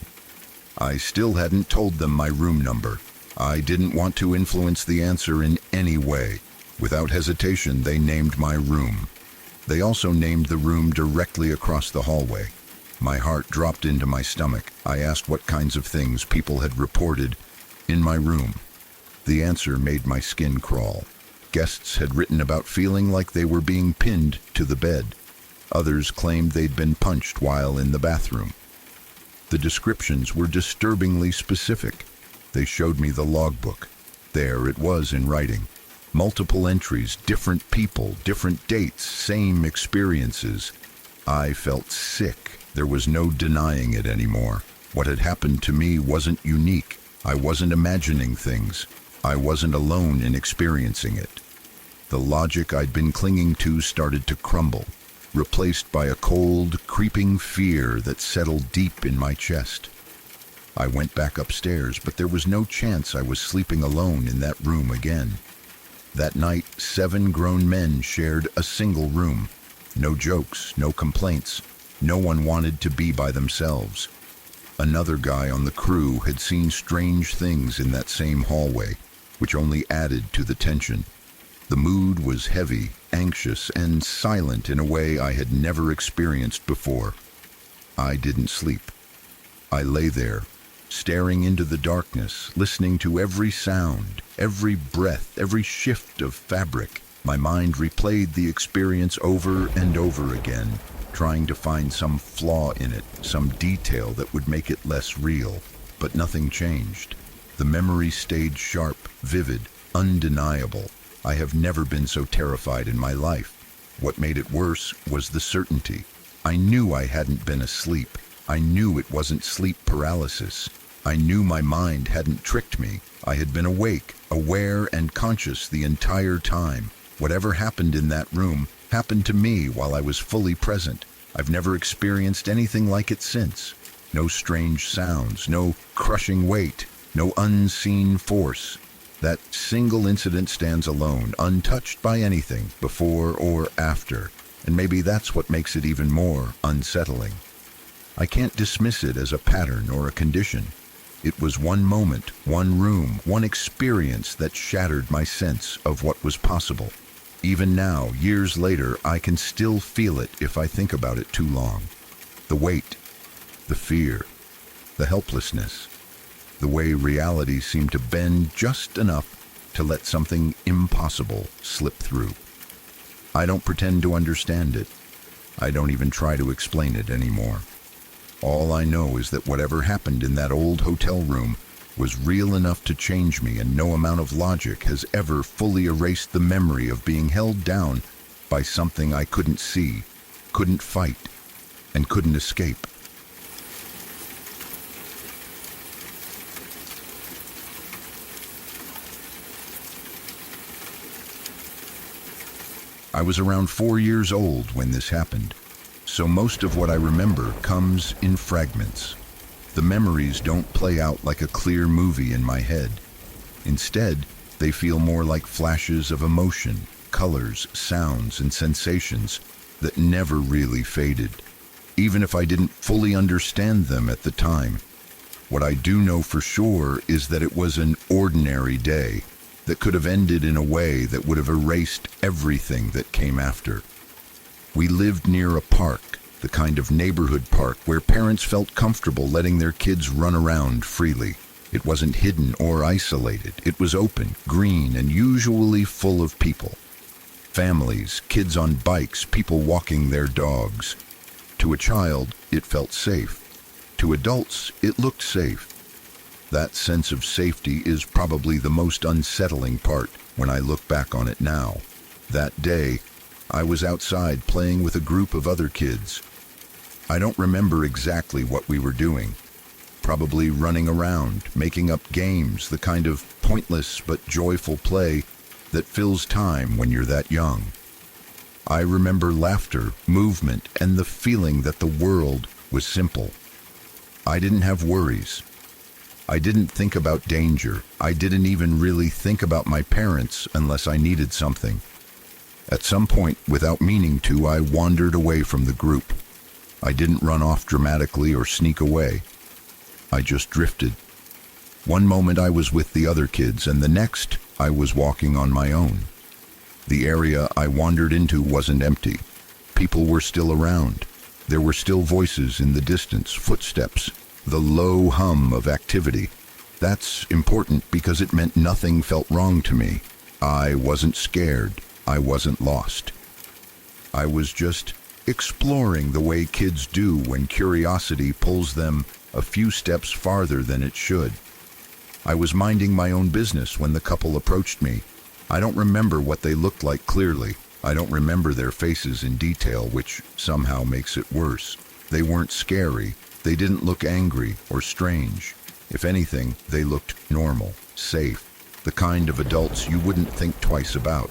I still hadn't told them my room number. I didn't want to influence the answer in any way. Without hesitation, they named my room. They also named the room directly across the hallway. My heart dropped into my stomach. I asked what kinds of things people had reported in my room. The answer made my skin crawl. Guests had written about feeling like they were being pinned to the bed. Others claimed they'd been punched while in the bathroom. The descriptions were disturbingly specific. They showed me the logbook. There it was in writing. Multiple entries, different people, different dates, same experiences. I felt sick. There was no denying it anymore. What had happened to me wasn't unique. I wasn't imagining things. I wasn't alone in experiencing it. The logic I'd been clinging to started to crumble, replaced by a cold, creeping fear that settled deep in my chest. I went back upstairs, but there was no chance I was sleeping alone in that room again. That night, 7 grown men shared a single room. No jokes, no complaints. No one wanted to be by themselves. Another guy on the crew had seen strange things in that same hallway, which only added to the tension. The mood was heavy, anxious, and silent in a way I had never experienced before. I didn't sleep. I lay there, staring into the darkness, listening to every sound, every breath, every shift of fabric. My mind replayed the experience over and over again, trying to find some flaw in it, some detail that would make it less real. But nothing changed. The memory stayed sharp, vivid, undeniable. I have never been so terrified in my life. What made it worse was the certainty. I knew I hadn't been asleep. I knew it wasn't sleep paralysis. I knew my mind hadn't tricked me. I had been awake, aware, and conscious the entire time. Whatever happened in that room happened to me while I was fully present. I've never experienced anything like it since. No strange sounds, no crushing weight, no unseen force. That single incident stands alone, untouched by anything, before or after. And maybe that's what makes it even more unsettling. I can't dismiss it as a pattern or a condition. It was one moment, one room, one experience that shattered my sense of what was possible. Even now, years later, I can still feel it if I think about it too long. The weight, the fear, the helplessness, the way reality seemed to bend just enough to let something impossible slip through. I don't pretend to understand it. I don't even try to explain it anymore. All I know is that whatever happened in that old hotel room was real enough to change me, and no amount of logic has ever fully erased the memory of being held down by something I couldn't see, couldn't fight, and couldn't escape. I was around 4 years old when this happened, so most of what I remember comes in fragments. The memories don't play out like a clear movie in my head. Instead, they feel more like flashes of emotion, colors, sounds, and sensations that never really faded, even if I didn't fully understand them at the time. What I do know for sure is that it was an ordinary day that could have ended in a way that would have erased everything that came after. We lived near a park, the kind of neighborhood park where parents felt comfortable letting their kids run around freely. It wasn't hidden or isolated. It was open, green, and usually full of people. Families, kids on bikes, people walking their dogs. To a child, it felt safe. To adults, it looked safe. That sense of safety is probably the most unsettling part when I look back on it now. That day, I was outside playing with a group of other kids. I don't remember exactly what we were doing. Probably running around, making up games, the kind of pointless but joyful play that fills time when you're that young. I remember laughter, movement, and the feeling that the world was simple. I didn't have worries. I didn't think about danger. I didn't even really think about my parents unless I needed something. At some point, without meaning to, I wandered away from the group. I didn't run off dramatically or sneak away. I just drifted. One moment I was with the other kids, and the next I was walking on my own. The area I wandered into wasn't empty. People were still around. There were still voices in the distance, footsteps, the low hum of activity. That's important because it meant nothing felt wrong to me. I wasn't scared. I wasn't lost. I was just exploring the way kids do when curiosity pulls them a few steps farther than it should. I was minding my own business when the couple approached me. I don't remember what they looked like clearly. I don't remember their faces in detail, which somehow makes it worse. They weren't scary. They didn't look angry or strange. If anything, they looked normal, safe, the kind of adults you wouldn't think twice about.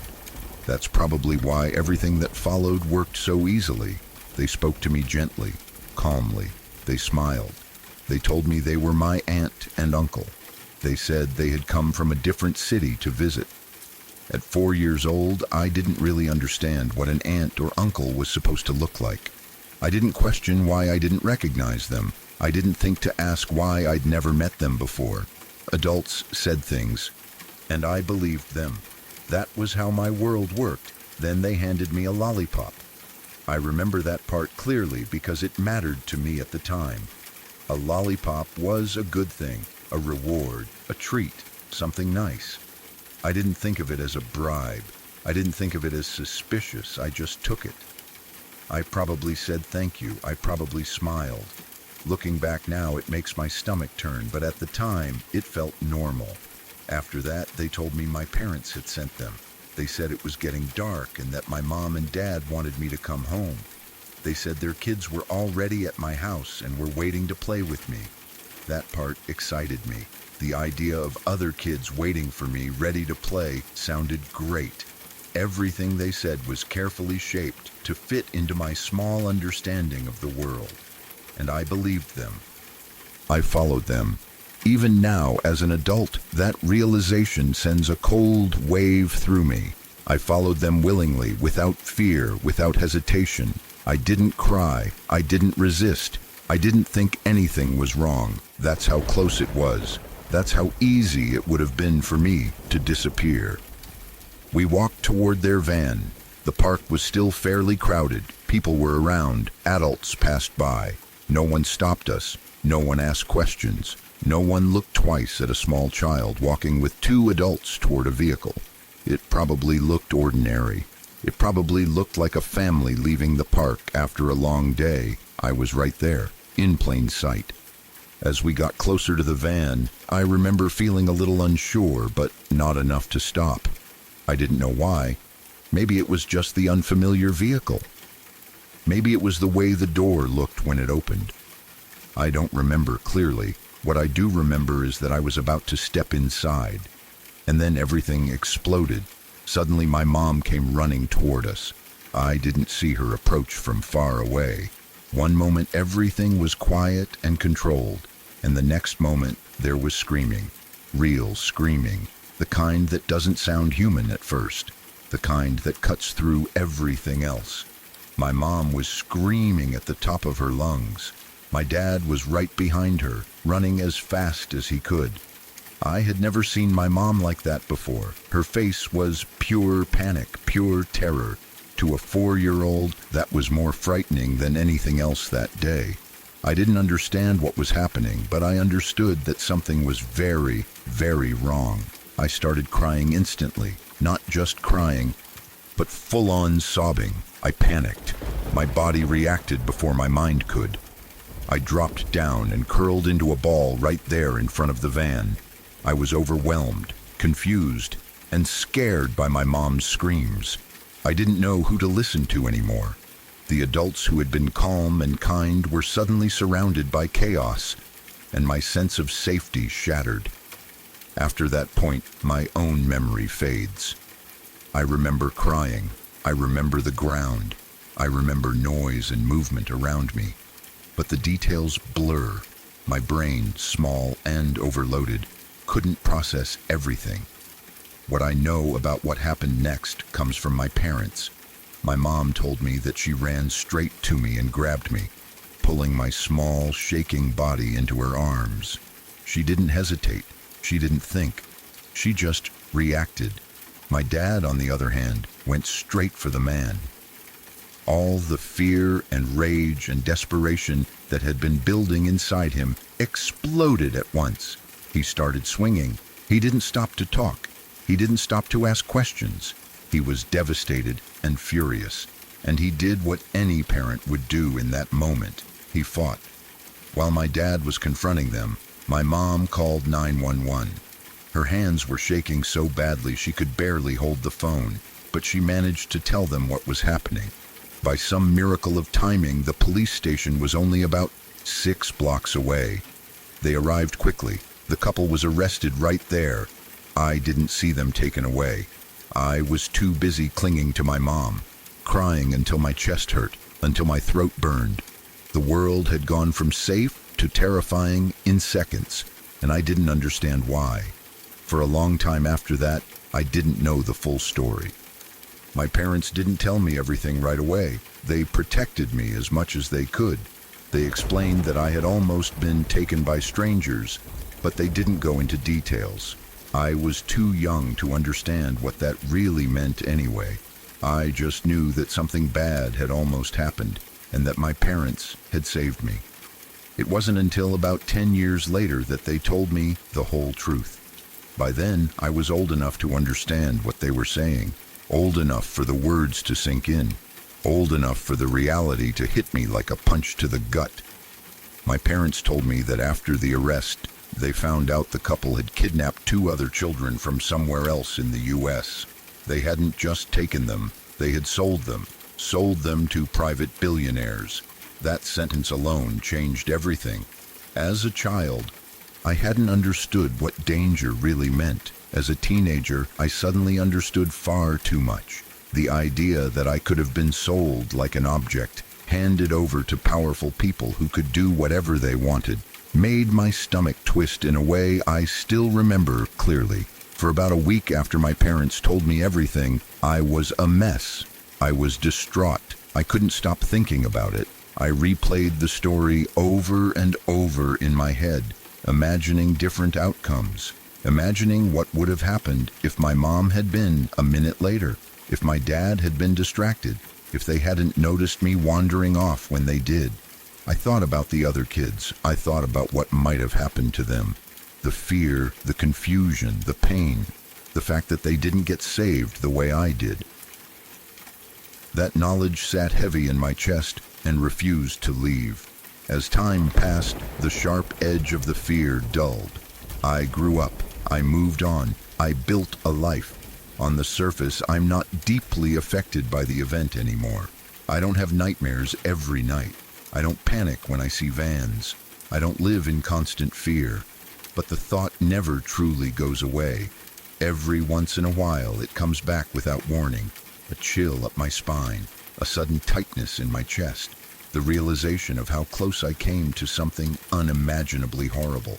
That's probably why everything that followed worked so easily. They spoke to me gently, calmly. They smiled. They told me they were my aunt and uncle. They said they had come from a different city to visit. At 4 years old, I didn't really understand what an aunt or uncle was supposed to look like. I didn't question why I didn't recognize them. I didn't think to ask why I'd never met them before. Adults said things, and I believed them. That was how my world worked. Then they handed me a lollipop. I remember that part clearly because it mattered to me at the time. A lollipop was a good thing, a reward, a treat, something nice. I didn't think of it as a bribe. I didn't think of it as suspicious. I just took it. I probably said thank you. I probably smiled. Looking back now, it makes my stomach turn, but at the time, it felt normal. After that, they told me my parents had sent them. They said it was getting dark and that my mom and dad wanted me to come home. They said their kids were already at my house and were waiting to play with me. That part excited me. The idea of other kids waiting for me, ready to play, sounded great. Everything they said was carefully shaped to fit into my small understanding of the world. And I believed them. I followed them. Even now, as an adult, that realization sends a cold wave through me. I followed them willingly, without fear, without hesitation. I didn't cry. I didn't resist. I didn't think anything was wrong. That's how close it was. That's how easy it would have been for me to disappear. We walked toward their van. The park was still fairly crowded. People were around. Adults passed by. No one stopped us. No one asked questions. No one looked twice at a small child walking with 2 adults toward a vehicle. It probably looked ordinary. It probably looked like a family leaving the park after a long day. I was right there, in plain sight. As we got closer to the van, I remember feeling a little unsure, but not enough to stop. I didn't know why. Maybe it was just the unfamiliar vehicle. Maybe it was the way the door looked when it opened. I don't remember clearly. What I do remember is that I was about to step inside, and then everything exploded. Suddenly my mom came running toward us. I didn't see her approach from far away. One moment everything was quiet and controlled, and the next moment there was screaming. Real screaming. The kind that doesn't sound human at first. The kind that cuts through everything else. My mom was screaming at the top of her lungs. My dad was right behind her, running as fast as he could. I had never seen my mom like that before. Her face was pure panic, pure terror. To a 4-year-old, that was more frightening than anything else that day. I didn't understand what was happening, but I understood that something was very, very wrong. I started crying instantly, not just crying, but full-on sobbing. I panicked. My body reacted before my mind could. I dropped down and curled into a ball right there in front of the van. I was overwhelmed, confused, and scared by my mom's screams. I didn't know who to listen to anymore. The adults who had been calm and kind were suddenly surrounded by chaos, and my sense of safety shattered. After that point, my own memory fades. I remember crying. I remember the ground. I remember noise and movement around me. But the details blur. My brain, small and overloaded, couldn't process everything. What I know about what happened next comes from my parents. My mom told me that she ran straight to me and grabbed me, pulling my small, shaking body into her arms. She didn't hesitate. She didn't think. She just reacted. My dad, on the other hand, went straight for the man. All the fear and rage and desperation that had been building inside him exploded at once. He started swinging. He didn't stop to talk. He didn't stop to ask questions. He was devastated and furious, and he did what any parent would do in that moment. He fought. While my dad was confronting them, my mom called 911. Her hands were shaking so badly she could barely hold the phone, but she managed to tell them what was happening. By some miracle of timing, the police station was only about 6 blocks away. They arrived quickly. The couple was arrested right there. I didn't see them taken away. I was too busy clinging to my mom, crying until my chest hurt, until my throat burned. The world had gone from safe to terrifying in seconds, and I didn't understand why. For a long time after that, I didn't know the full story. My parents didn't tell me everything right away. They protected me as much as they could. They explained that I had almost been taken by strangers, but they didn't go into details. I was too young to understand what that really meant anyway. I just knew that something bad had almost happened, and that my parents had saved me. It wasn't until about 10 years later that they told me the whole truth. By then, I was old enough to understand what they were saying, old enough for the words to sink in, old enough for the reality to hit me like a punch to the gut. My parents told me that after the arrest, they found out the couple had kidnapped 2 other children from somewhere else in the U.S. They hadn't just taken them, they had sold them to private billionaires. That sentence alone changed everything. As a child, I hadn't understood what danger really meant. As a teenager, I suddenly understood far too much. The idea that I could have been sold like an object, handed over to powerful people who could do whatever they wanted, made my stomach twist in a way I still remember clearly. For about a week after my parents told me everything, I was a mess. I was distraught. I couldn't stop thinking about it. I replayed the story over and over in my head, imagining different outcomes, imagining what would have happened if my mom had been a minute later, if my dad had been distracted, if they hadn't noticed me wandering off when they did. I thought about the other kids. I thought about what might have happened to them. The fear, the confusion, the pain, the fact that they didn't get saved the way I did. That knowledge sat heavy in my chest and refused to leave. As time passed, the sharp edge of the fear dulled. I grew up. I moved on. I built a life. On the surface, I'm not deeply affected by the event anymore. I don't have nightmares every night. I don't panic when I see vans. I don't live in constant fear. But the thought never truly goes away. Every once in a while, it comes back without warning. A chill up my spine, a sudden tightness in my chest, the realization of how close I came to something unimaginably horrible.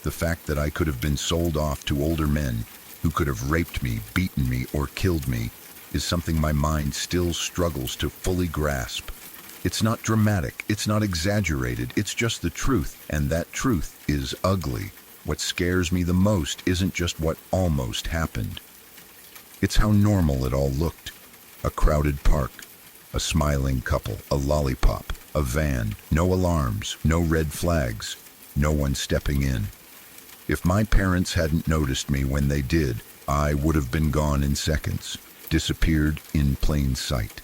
The fact that I could have been sold off to older men who could have raped me, beaten me, or killed me is something my mind still struggles to fully grasp. It's not dramatic, it's not exaggerated, it's just the truth, and that truth is ugly. What scares me the most isn't just what almost happened. It's how normal it all looked. A crowded park, a smiling couple, a lollipop, a van, no alarms, no red flags, no one stepping in. If my parents hadn't noticed me when they did, I would have been gone in seconds, disappeared in plain sight.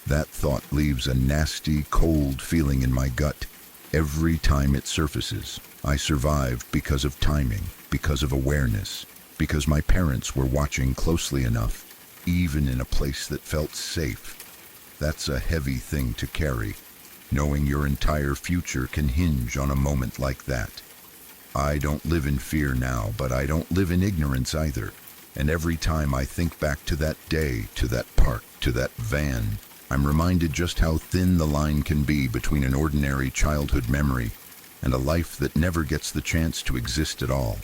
That thought leaves a nasty, cold feeling in my gut every time it surfaces. I survived because of timing, because of awareness, because my parents were watching closely enough. even in a place that felt safe. That's a heavy thing to carry, knowing your entire future can hinge on a moment like that. I don't live in fear now, but I don't live in ignorance either. And every time I think back to that day, to that park, to that van, I'm reminded just how thin the line can be between an ordinary childhood memory and a life that never gets the chance to exist at all.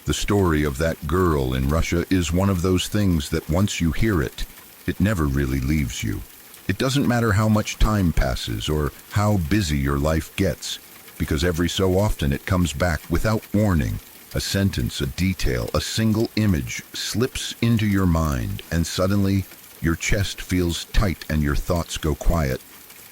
The story of that girl in Russia is one of those things that once you hear it, it never really leaves you. It doesn't matter how much time passes or how busy your life gets, because every so often it comes back without warning. A sentence, a detail, a single image slips into your mind, and suddenly your chest feels tight and your thoughts go quiet.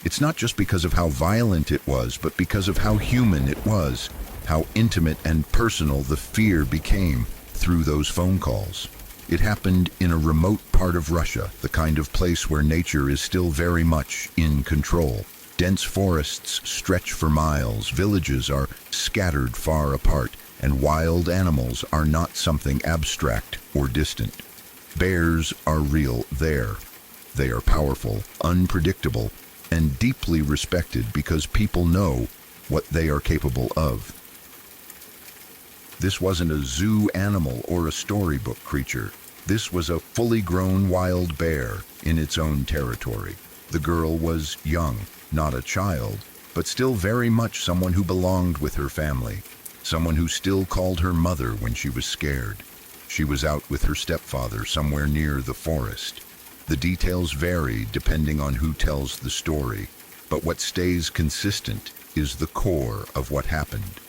It's not just because of how violent it was, but because of how human it was, how intimate and personal the fear became through those phone calls. It happened in a remote part of Russia, the kind of place where nature is still very much in control. Dense forests stretch for miles, villages are scattered far apart, and wild animals are not something abstract or distant. Bears are real there. They are powerful, unpredictable, and deeply respected because people know what they are capable of. This wasn't a zoo animal or a storybook creature. This was a fully grown wild bear in its own territory. The girl was young, not a child, but still very much someone who belonged with her family, someone who still called her mother when she was scared. She was out with her stepfather somewhere near the forest. The details vary depending on who tells the story, but what stays consistent is the core of what happened.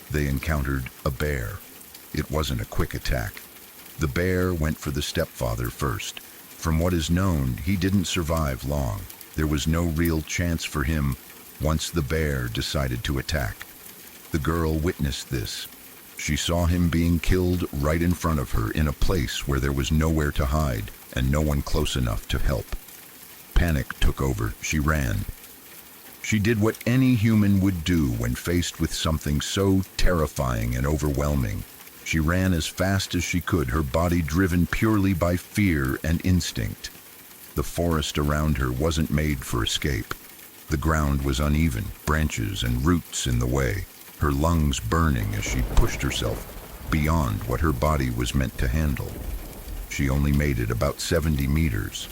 They encountered a bear. It wasn't a quick attack. The bear went for the stepfather first. From what is known, he didn't survive long. There was no real chance for him once the bear decided to attack. The girl witnessed this. She saw him being killed right in front of her in a place where there was nowhere to hide and no one close enough to help. Panic took over. She ran. She did what any human would do when faced with something so terrifying and overwhelming. She ran as fast as she could, her body driven purely by fear and instinct. The forest around her wasn't made for escape. The ground was uneven, branches and roots in the way, her lungs burning as she pushed herself beyond what her body was meant to handle. She only made it about 70 meters.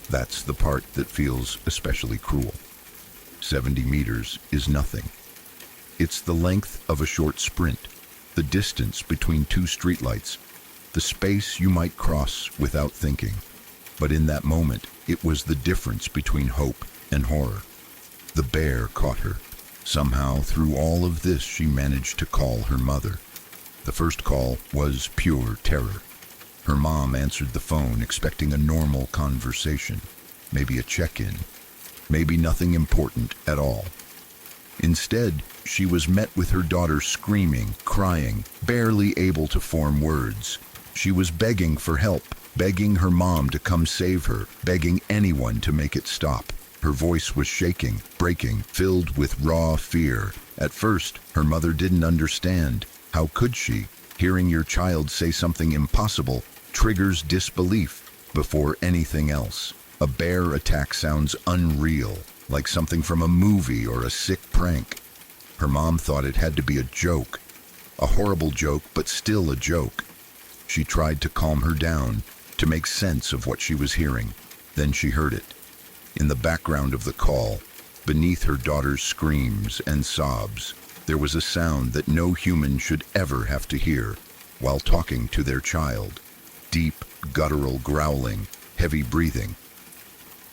That's the part that feels especially cruel. 70 meters is nothing. It's the length of a short sprint, the distance between two streetlights, the space you might cross without thinking. But in that moment, it was the difference between hope and horror. The bear caught her. Somehow, through all of this, she managed to call her mother. The first call was pure terror. Her mom answered the phone, expecting a normal conversation, maybe a check-in, maybe nothing important at all. Instead, she was met with her daughter screaming, crying, barely able to form words. She was begging for help, begging her mom to come save her, begging anyone to make it stop. Her voice was shaking, breaking, filled with raw fear. At first, her mother didn't understand. How could she? Hearing your child say something impossible triggers disbelief before anything else. A bear attack sounds unreal, like something from a movie or a sick prank. Her mom thought it had to be a joke. A horrible joke, but still a joke. She tried to calm her down, to make sense of what she was hearing. Then she heard it. In the background of the call, beneath her daughter's screams and sobs, there was a sound that no human should ever have to hear while talking to their child. Deep, guttural growling, heavy breathing.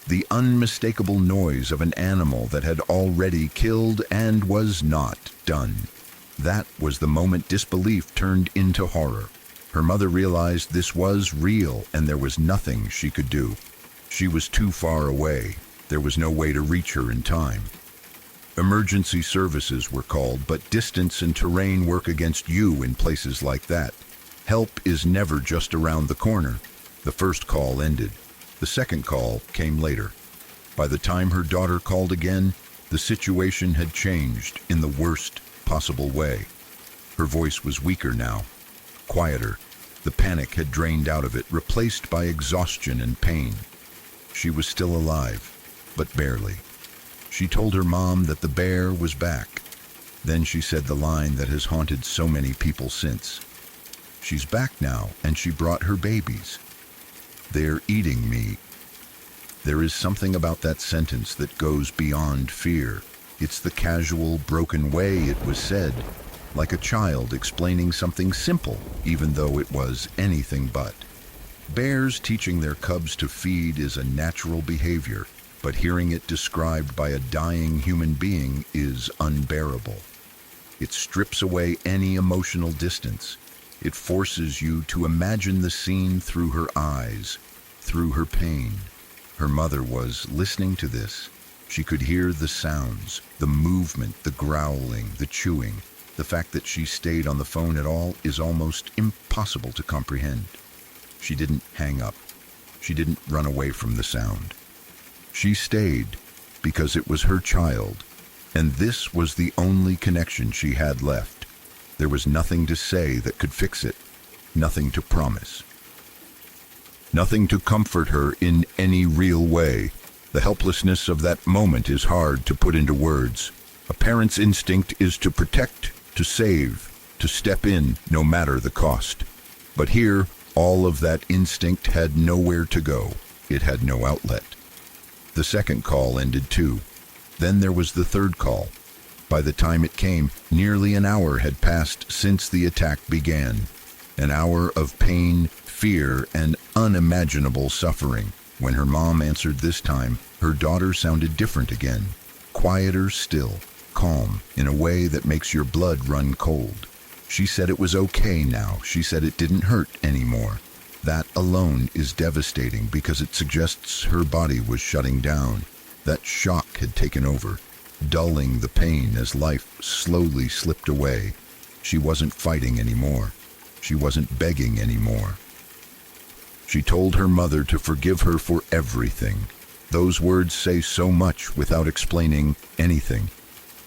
The unmistakable noise of an animal that had already killed and was not done. That was the moment disbelief turned into horror. Her mother realized this was real and there was nothing she could do. She was too far away. There was no way to reach her in time. Emergency services were called, but distance and terrain work against you in places like that. Help is never just around the corner. The first call ended. The second call came later. By the time her daughter called again, The situation had changed in the worst possible way. Her voice was weaker now, quieter. The panic had drained out of it, replaced by exhaustion and pain. She was still alive, but barely. She told her mom that the bear was back. Then she said the line that has haunted so many people since. She's back now, and she brought her babies. They're eating me. There is something about that sentence that goes beyond fear. It's the casual, broken way it was said, like a child explaining something simple, even though it was anything but. Bears teaching their cubs to feed is a natural behavior, but hearing it described by a dying human being is unbearable. It strips away any emotional distance. It forces you to imagine the scene through her eyes, through her pain. Her mother was listening to this. She could hear the sounds, the movement, the growling, the chewing. The fact that she stayed on the phone at all is almost impossible to comprehend. She didn't hang up. She didn't run away from the sound. She stayed because it was her child, and this was the only connection she had left. There was nothing to say that could fix it, nothing to promise. Nothing to comfort her in any real way. The helplessness of that moment is hard to put into words. A parent's instinct is to protect, to save, to step in, no matter the cost. But here, all of that instinct had nowhere to go. It had no outlet. The second call ended too. Then there was the third call. By the time it came, nearly an hour had passed since the attack began. An hour of pain, fear, and unimaginable suffering. When her mom answered this time, her daughter sounded different again. Quieter still, calm, in a way that makes your blood run cold. She said it was okay now. She said it didn't hurt anymore. That alone is devastating because it suggests her body was shutting down. That shock had taken over, dulling the pain as life slowly slipped away. She wasn't fighting anymore. She wasn't begging anymore. She told her mother to forgive her for everything. Those words say so much without explaining anything.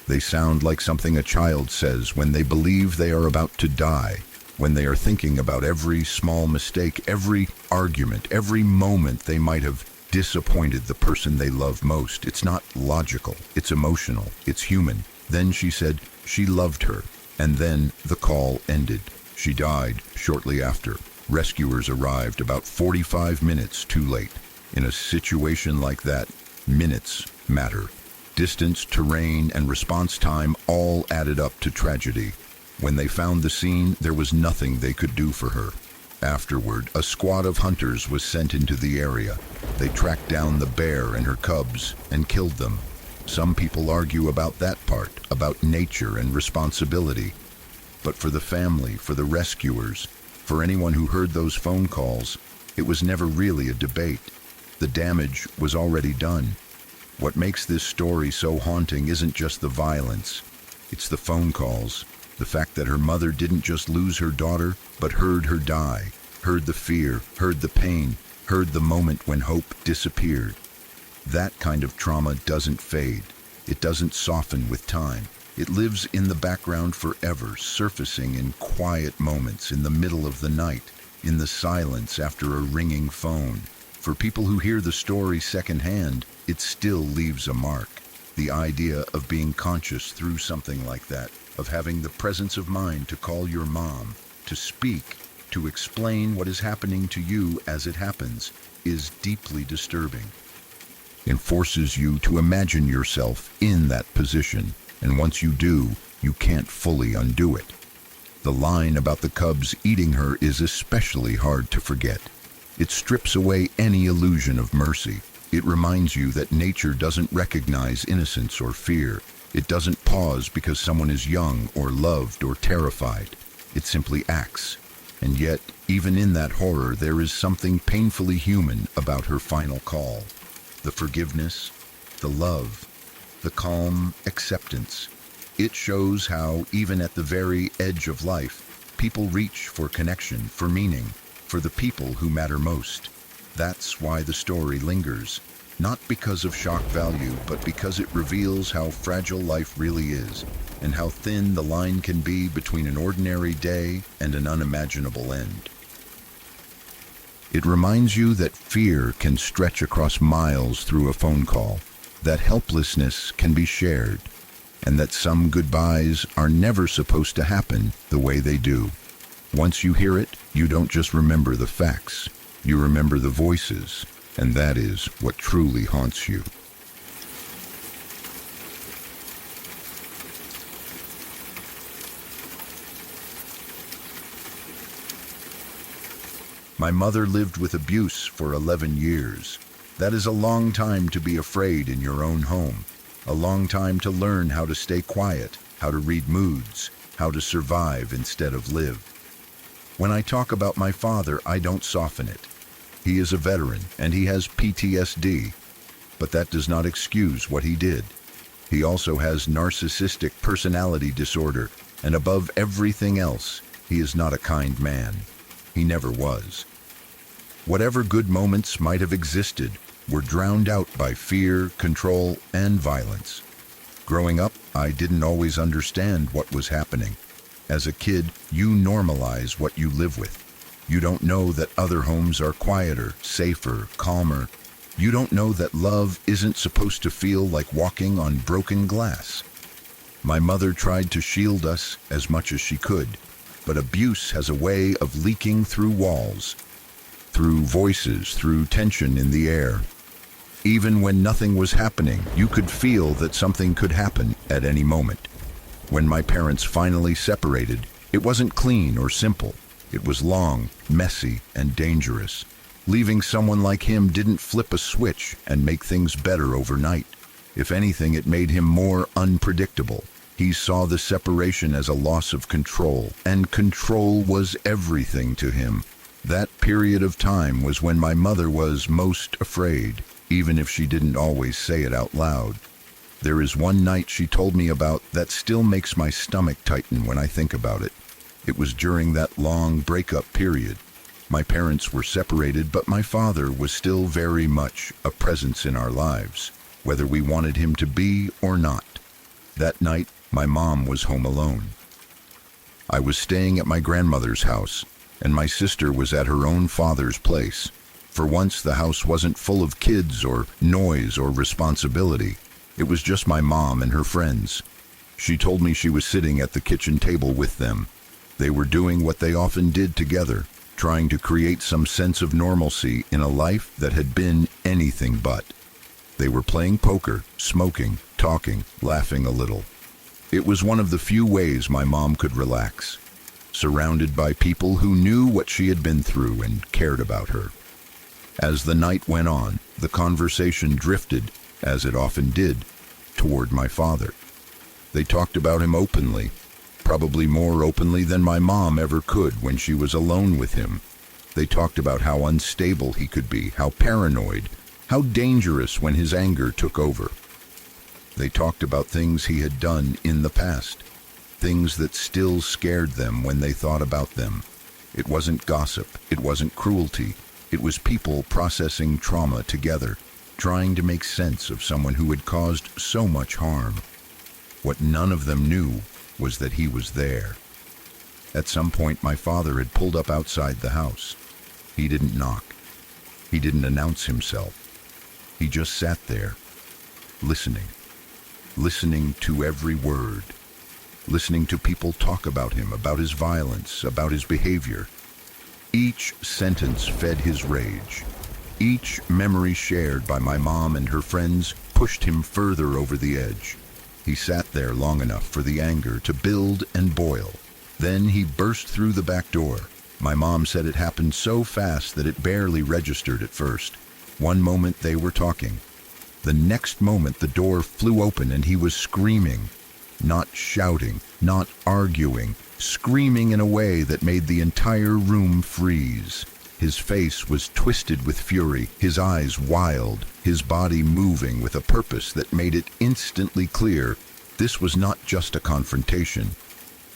They sound like something a child says when they believe they are about to die, when they are thinking about every small mistake, every argument, every moment they might have disappointed the person they love most. It's not logical, it's emotional, it's human. Then she said she loved her, and then the call ended. She died shortly after. Rescuers arrived about 45 minutes too late. In a situation like that, minutes matter. Distance, terrain, and response time all added up to tragedy. When they found the scene, there was nothing they could do for her. Afterward, a squad of hunters was sent into the area. They tracked down the bear and her cubs and killed them. Some people argue about that part, about nature and responsibility. But for the family, for the rescuers, for anyone who heard those phone calls, it was never really a debate. The damage was already done. What makes this story so haunting isn't just the violence. It's the phone calls, the fact that her mother didn't just lose her daughter, but heard her die, heard the fear, heard the pain, heard the moment when hope disappeared. That kind of trauma doesn't fade. It doesn't soften with time. It lives in the background forever, surfacing in quiet moments in the middle of the night, in the silence after a ringing phone. For people who hear the story secondhand, it still leaves a mark. The idea of being conscious through something like that, of having the presence of mind to call your mom, to speak, to explain what is happening to you as it happens, is deeply disturbing. It forces you to imagine yourself in that position. And once you do, you can't fully undo it. The line about the cubs eating her is especially hard to forget. It strips away any illusion of mercy. It reminds you that nature doesn't recognize innocence or fear. It doesn't pause because someone is young or loved or terrified. It simply acts. And yet, even in that horror, there is something painfully human about her final call. The forgiveness, the love, the calm acceptance. It shows how, even at the very edge of life, people reach for connection, for meaning, for the people who matter most. That's why the story lingers. Not because of shock value, but because it reveals how fragile life really is, and how thin the line can be between an ordinary day and an unimaginable end. It reminds you that fear can stretch across miles through a phone call, that helplessness can be shared, and that some goodbyes are never supposed to happen the way they do. Once you hear it, you don't just remember the facts, you remember the voices, and that is what truly haunts you. My mother lived with abuse for 11 years. That is a long time to be afraid in your own home, a long time to learn how to stay quiet, how to read moods, how to survive instead of live. When I talk about my father, I don't soften it. He is a veteran and he has PTSD, but that does not excuse what he did. He also has narcissistic personality disorder, and above everything else, he is not a kind man. He never was. Whatever good moments might have existed were drowned out by fear, control, and violence. Growing up, I didn't always understand what was happening. As a kid, you normalize what you live with. You don't know that other homes are quieter, safer, calmer. You don't know that love isn't supposed to feel like walking on broken glass. My mother tried to shield us as much as she could, but abuse has a way of leaking through walls, through voices, through tension in the air. Even when nothing was happening, you could feel that something could happen at any moment. When my parents finally separated, it wasn't clean or simple. It was long, messy, and dangerous. Leaving someone like him didn't flip a switch and make things better overnight. If anything, it made him more unpredictable. He saw the separation as a loss of control, and control was everything to him. That period of time was when my mother was most afraid, even if she didn't always say it out loud. There is one night she told me about that still makes my stomach tighten when I think about it. It was during that long breakup period. My parents were separated, but my father was still very much a presence in our lives, whether we wanted him to be or not. That night, my mom was home alone. I was staying at my grandmother's house, and my sister was at her own father's place. For once, the house wasn't full of kids or noise or responsibility. It was just my mom and her friends. She told me she was sitting at the kitchen table with them. They were doing what they often did together, trying to create some sense of normalcy in a life that had been anything but. They were playing poker, smoking, talking, laughing a little. It was one of the few ways my mom could relax, surrounded by people who knew what she had been through and cared about her. As the night went on, the conversation drifted, as it often did, toward my father. They talked about him openly, probably more openly than my mom ever could when she was alone with him. They talked about how unstable he could be, how paranoid, how dangerous when his anger took over. They talked about things he had done in the past, things that still scared them when they thought about them. It wasn't gossip, it wasn't cruelty, it was people processing trauma together, trying to make sense of someone who had caused so much harm. What none of them knew was that he was there. At some point, my father had pulled up outside the house. He didn't knock. He didn't announce himself. He just sat there, listening to every word, listening to people talk about him, about his violence, about his behavior. Each sentence fed his rage. Each memory shared by my mom and her friends pushed him further over the edge. He sat there long enough for the anger to build and boil. Then he burst through the back door. My mom said it happened so fast that it barely registered at first. One moment they were talking. The next moment the door flew open and he was screaming. Not shouting, not arguing, screaming in a way that made the entire room freeze. His face was twisted with fury, his eyes wild, his body moving with a purpose that made it instantly clear this was not just a confrontation.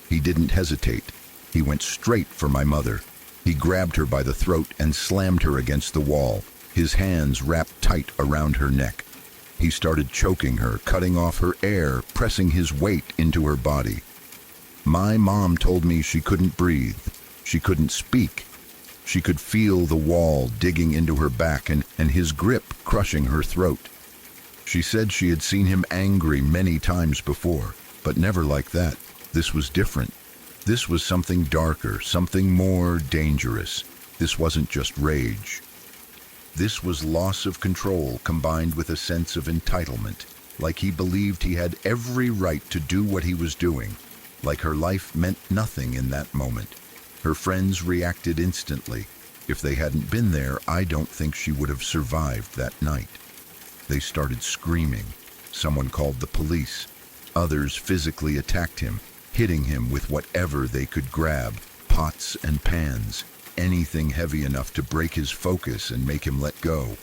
He didn't hesitate. He went straight for my mother. He grabbed her by the throat and slammed her against the wall. his hands wrapped tight around her neck. He started choking her, cutting off her air, pressing his weight into her body. My mom told me she couldn't breathe. She couldn't speak. She could feel the wall digging into her back and his grip crushing her throat. She said she had seen him angry many times before, but never like that. This was different. This was something darker, something more dangerous. This wasn't just rage. This was loss of control combined with a sense of entitlement, like he believed he had every right to do what he was doing, like her life meant nothing in that moment. Her friends reacted instantly. If they hadn't been there, I don't think she would have survived that night. They started screaming. Someone called the police. Others physically attacked him, hitting him with whatever they could grab, pots and pans, anything heavy enough to break his focus and make him let go.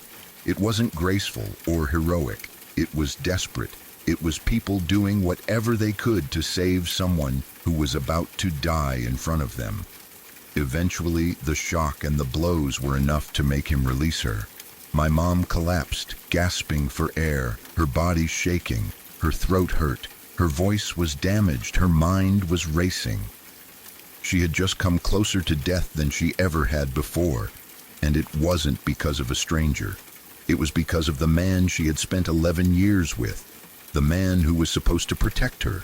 It wasn't graceful or heroic. It was desperate. It was people doing whatever they could to save someone who was about to die in front of them. Eventually, the shock and the blows were enough to make him release her. My mom collapsed, gasping for air, her body shaking, her throat hurt, her voice was damaged, her mind was racing. She had just come closer to death than she ever had before, and it wasn't because of a stranger. It was because of the man she had spent 11 years with, the man who was supposed to protect her.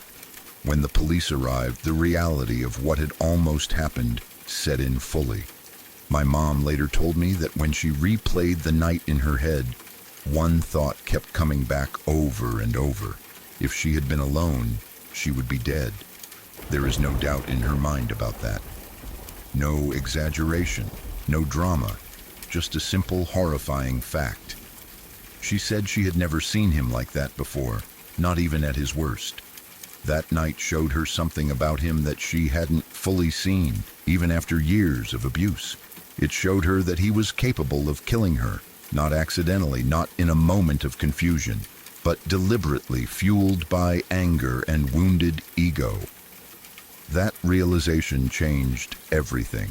When the police arrived, the reality of what had almost happened set in fully. My mom later told me that when she replayed the night in her head, one thought kept coming back over and over. If she had been alone, she would be dead. There is no doubt in her mind about that. No exaggeration, no drama, just a simple, horrifying fact. She said she had never seen him like that before, not even at his worst. That night showed her something about him that she hadn't fully seen, even after years of abuse. It showed her that he was capable of killing her, not accidentally, not in a moment of confusion, but deliberately, fueled by anger and wounded ego. That realization changed everything.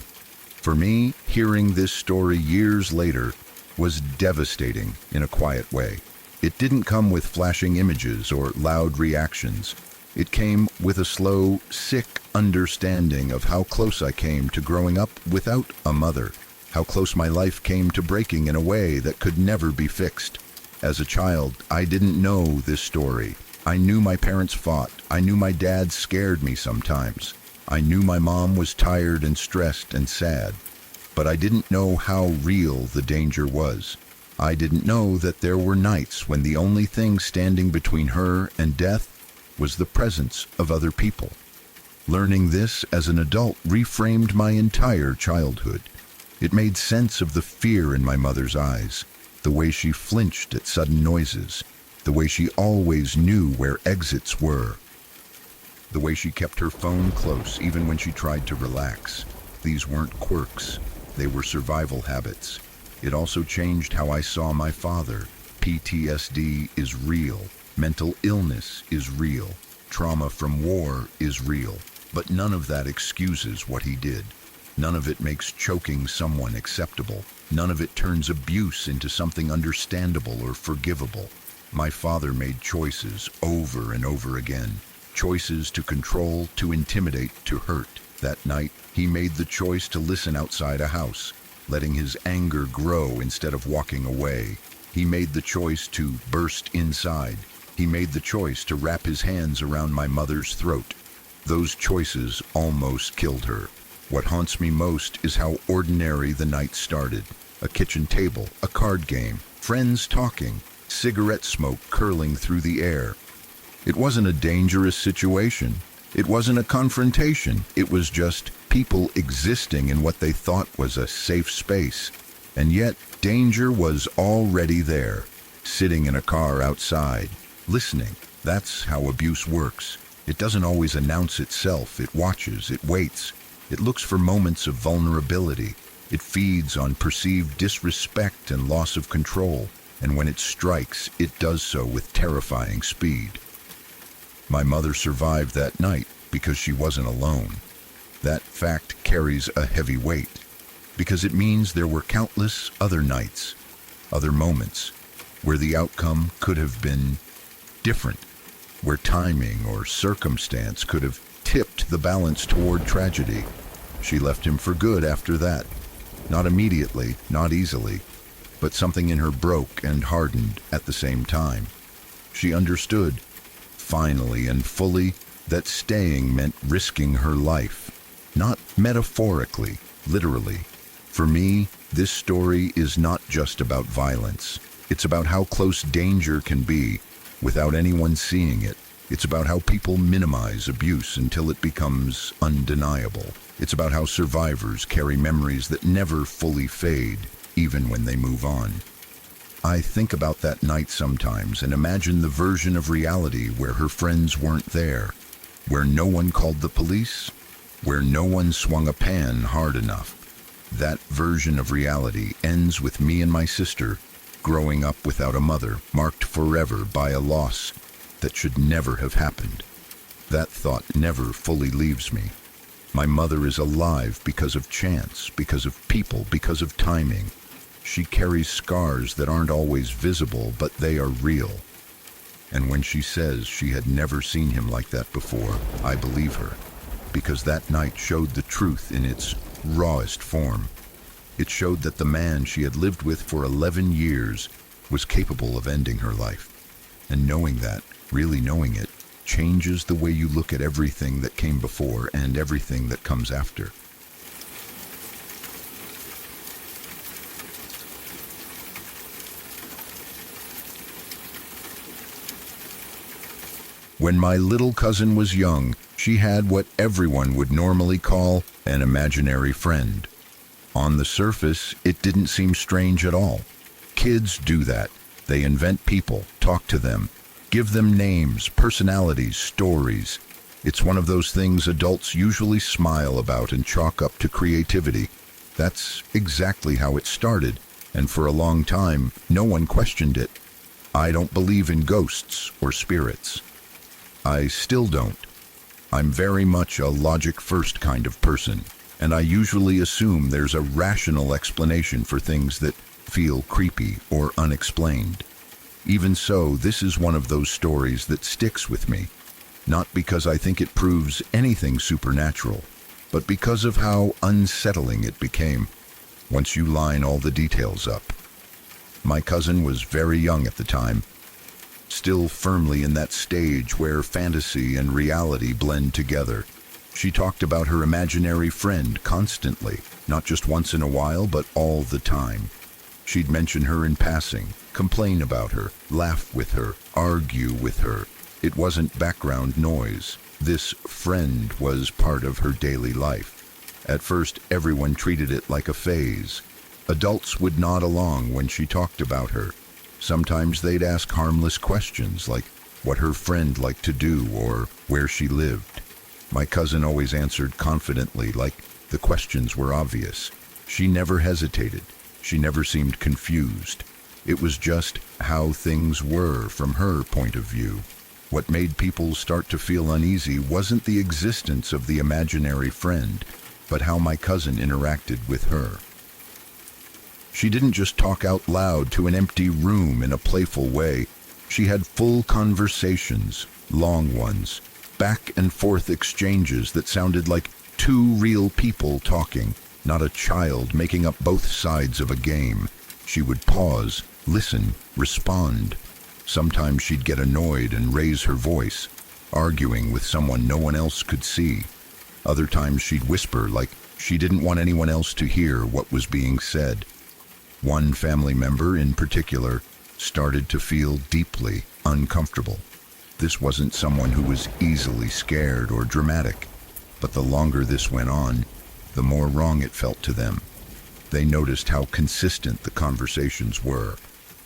For me, hearing this story years later was devastating in a quiet way. It didn't come with flashing images or loud reactions. It came with a slow, sick understanding of how close I came to growing up without a mother, how close my life came to breaking in a way that could never be fixed. As a child, I didn't know this story. I knew my parents fought. I knew my dad scared me sometimes. I knew my mom was tired and stressed and sad. But I didn't know how real the danger was. I didn't know that there were nights when the only thing standing between her and death was the presence of other people. Learning this as an adult reframed my entire childhood. It made sense of the fear in my mother's eyes, the way she flinched at sudden noises, the way she always knew where exits were, the way she kept her phone close even when she tried to relax. These weren't quirks, they were survival habits. It also changed how I saw my father. PTSD is real. Mental illness is real. Trauma from war is real. But none of that excuses what he did. None of it makes choking someone acceptable. None of it turns abuse into something understandable or forgivable. My father made choices over and over again. Choices to control, to intimidate, to hurt. That night, he made the choice to listen outside a house, letting his anger grow instead of walking away. He made the choice to burst inside. He made the choice to wrap his hands around my mother's throat. Those choices almost killed her. What haunts me most is how ordinary the night started. A kitchen table, a card game, friends talking, cigarette smoke curling through the air. It wasn't a dangerous situation. It wasn't a confrontation. It was just people existing in what they thought was a safe space. And yet, danger was already there, sitting in a car outside, listening. That's how abuse works. It doesn't always announce itself. It watches, it waits. It looks for moments of vulnerability. It feeds on perceived disrespect and loss of control. And when it strikes, it does so with terrifying speed. My mother survived that night because she wasn't alone. That fact carries a heavy weight, because it means there were countless other nights other moments where the outcome could have been different, where timing or circumstance could have tipped the balance toward tragedy. She left him for good after that. Not immediately, not easily, but something in her broke and hardened at the same time. She understood, finally and fully, that staying meant risking her life. Not metaphorically, literally. For me, this story is not just about violence. It's about how close danger can be without anyone seeing it. It's about how people minimize abuse until it becomes undeniable. It's about how survivors carry memories that never fully fade, even when they move on. I think about that night sometimes and imagine the version of reality where her friends weren't there, where no one called the police, where no one swung a pan hard enough. That version of reality ends with me and my sister growing up without a mother, marked forever by a loss that should never have happened. That thought never fully leaves me. My mother is alive because of chance, because of people, because of timing. She carries scars that aren't always visible, but they are real. And when she says she had never seen him like that before, I believe her, because that night showed the truth in its rawest form. It showed that the man she had lived with for 11 years was capable of ending her life. And knowing that, really knowing it, changes the way you look at everything that came before and everything that comes after. When my little cousin was young, she had what everyone would normally call an imaginary friend. On the surface, it didn't seem strange at all. Kids do that. They invent people, talk to them, give them names, personalities, stories. It's one of those things adults usually smile about and chalk up to creativity. That's exactly how it started, and for a long time, no one questioned it. I don't believe in ghosts or spirits. I still don't. I'm very much a logic-first kind of person, and I usually assume there's a rational explanation for things that feel creepy or unexplained. Even so, this is one of those stories that sticks with me, not because I think it proves anything supernatural, but because of how unsettling it became once you line all the details up. My cousin was very young at the time, still firmly in that stage where fantasy and reality blend together. She talked about her imaginary friend constantly, not just once in a while, but all the time. She'd mention her in passing, complain about her, laugh with her, argue with her. It wasn't background noise. This friend was part of her daily life. At first, everyone treated it like a phase. Adults would nod along when she talked about her. Sometimes they'd ask harmless questions like what her friend liked to do or where she lived. My cousin always answered confidently, like the questions were obvious. She never hesitated. She never seemed confused. It was just how things were from her point of view. What made people start to feel uneasy wasn't the existence of the imaginary friend, but how my cousin interacted with her. She didn't just talk out loud to an empty room in a playful way. She had full conversations, long ones, back and forth exchanges that sounded like two real people talking, not a child making up both sides of a game. She would pause, listen, respond. Sometimes she'd get annoyed and raise her voice, arguing with someone no one else could see. Other times she'd whisper like she didn't want anyone else to hear what was being said. One family member in particular started to feel deeply uncomfortable. This wasn't someone who was easily scared or dramatic, but the longer this went on, the more wrong it felt to them. They noticed how consistent the conversations were,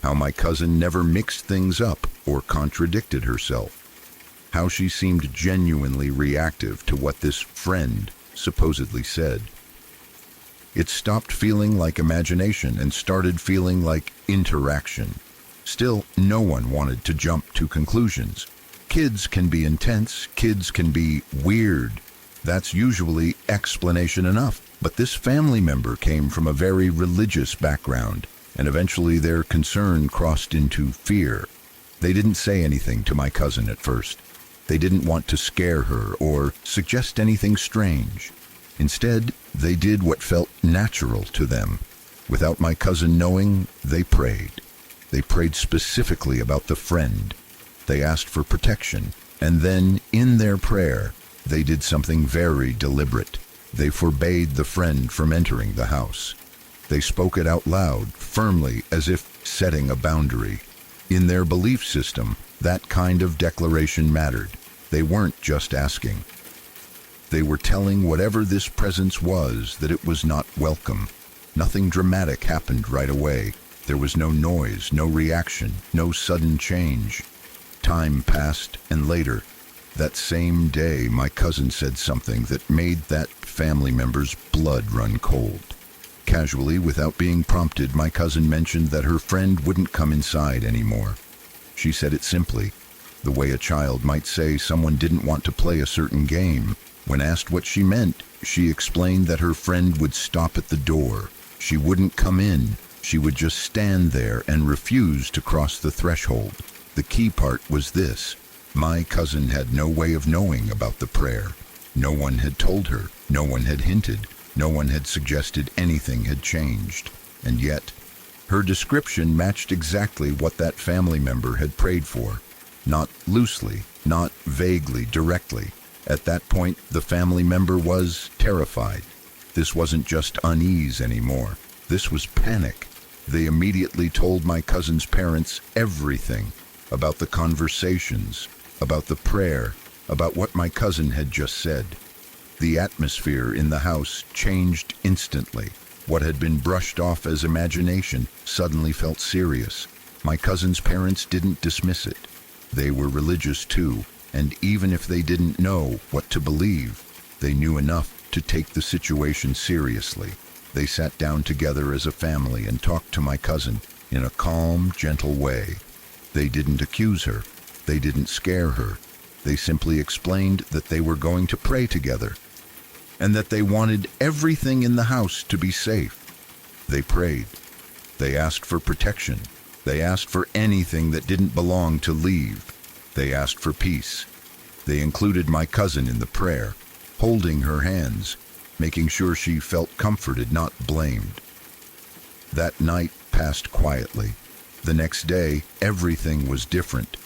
how my cousin never mixed things up or contradicted herself, how she seemed genuinely reactive to what this friend supposedly said. It stopped feeling like imagination and started feeling like interaction. Still, no one wanted to jump to conclusions. Kids can be intense, kids can be weird. That's usually explanation enough. But this family member came from a very religious background, and eventually their concern crossed into fear. They didn't say anything to my cousin at first. They didn't want to scare her or suggest anything strange. Instead, they did what felt natural to them. Without my cousin knowing, they prayed. They prayed specifically about the friend. They asked for protection, and then, in their prayer, they did something very deliberate. They forbade the friend from entering the house. They spoke it out loud, firmly, as if setting a boundary. In their belief system, that kind of declaration mattered. They weren't just asking. They were telling whatever this presence was that it was not welcome. Nothing dramatic happened right away. There was no noise, no reaction, no sudden change. Time passed, and later, that same day, my cousin said something that made that family member's blood run cold. Casually, without being prompted, my cousin mentioned that her friend wouldn't come inside anymore. She said it simply, the way a child might say someone didn't want to play a certain game. When asked what she meant, she explained that her friend would stop at the door. She wouldn't come in. She would just stand there and refuse to cross the threshold. The key part was this. My cousin had no way of knowing about the prayer. No one had told her. No one had hinted. No one had suggested anything had changed. And yet, her description matched exactly what that family member had prayed for. Not loosely, not vaguely, directly. At that point, the family member was terrified. This wasn't just unease anymore. This was panic. They immediately told my cousin's parents everything about the conversations, about the prayer, about what my cousin had just said. The atmosphere in the house changed instantly. What had been brushed off as imagination suddenly felt serious. My cousin's parents didn't dismiss it. They were religious too, and even if they didn't know what to believe, they knew enough to take the situation seriously. They sat down together as a family and talked to my cousin in a calm, gentle way. They didn't accuse her. They didn't scare her. They simply explained that they were going to pray together and that they wanted everything in the house to be safe. They prayed. They asked for protection. They asked for anything that didn't belong to leave. They asked for peace. They included my cousin in the prayer, holding her hands, making sure she felt comforted, not blamed. That night passed quietly. The next day, everything was different.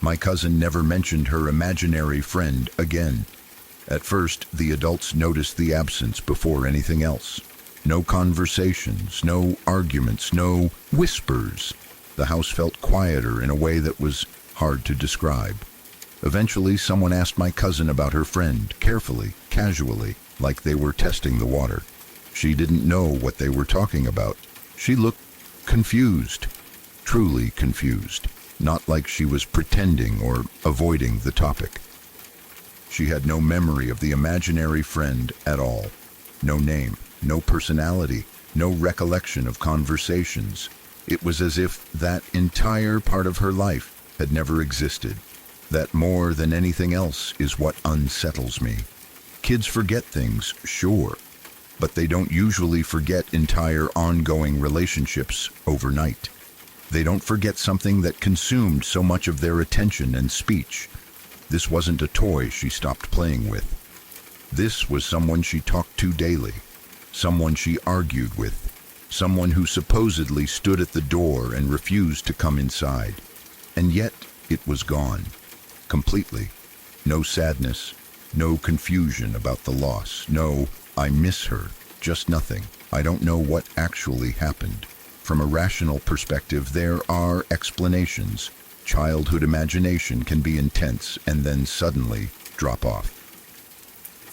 My cousin never mentioned her imaginary friend again. At first, the adults noticed the absence before anything else. No conversations, no arguments, no whispers. The house felt quieter in a way that was hard to describe. Eventually, someone asked my cousin about her friend, carefully, casually, like they were testing the water. She didn't know what they were talking about. She looked confused, truly confused, not like she was pretending or avoiding the topic. She had no memory of the imaginary friend at all. No name, no personality, no recollection of conversations. It was as if that entire part of her life had never existed. That more than anything else is what unsettles me. Kids forget things, sure, but they don't usually forget entire ongoing relationships overnight. They don't forget something that consumed so much of their attention and speech. This wasn't a toy she stopped playing with. This was someone she talked to daily, someone she argued with, someone who supposedly stood at the door and refused to come inside. And yet, it was gone. Completely. No sadness, no confusion about the loss, no, I miss her, just nothing. I don't know what actually happened. From a rational perspective, there are explanations. Childhood imagination can be intense and then suddenly drop off.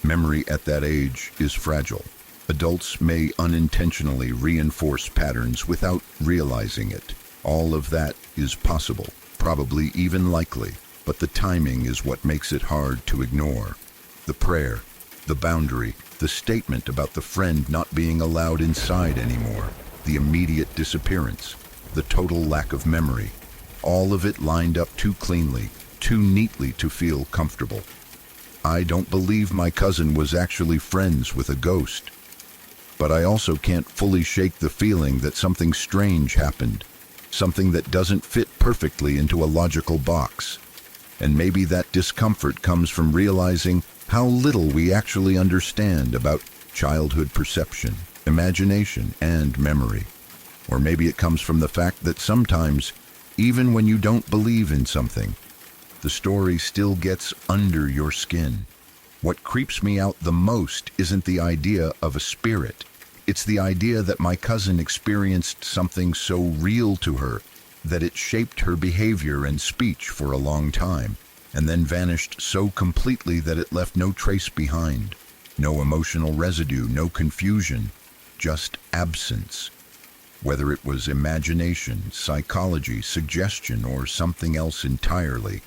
Memory at that age is fragile. Adults may unintentionally reinforce patterns without realizing it. All of that is possible, probably even likely, but the timing is what makes it hard to ignore. The prayer, the boundary, the statement about the friend not being allowed inside anymore, the immediate disappearance, the total lack of memory. All of it lined up too cleanly, too neatly to feel comfortable. I don't believe my cousin was actually friends with a ghost, but I also can't fully shake the feeling that something strange happened, something that doesn't fit perfectly into a logical box. And maybe that discomfort comes from realizing how little we actually understand about childhood perception, imagination, and memory. Or maybe it comes from the fact that sometimes, even when you don't believe in something, the story still gets under your skin. What creeps me out the most isn't the idea of a spirit. It's the idea that my cousin experienced something so real to her that it shaped her behavior and speech for a long time, and then vanished so completely that it left no trace behind. No emotional residue, no confusion, just absence. Whether it was imagination, psychology, suggestion, or something else entirely,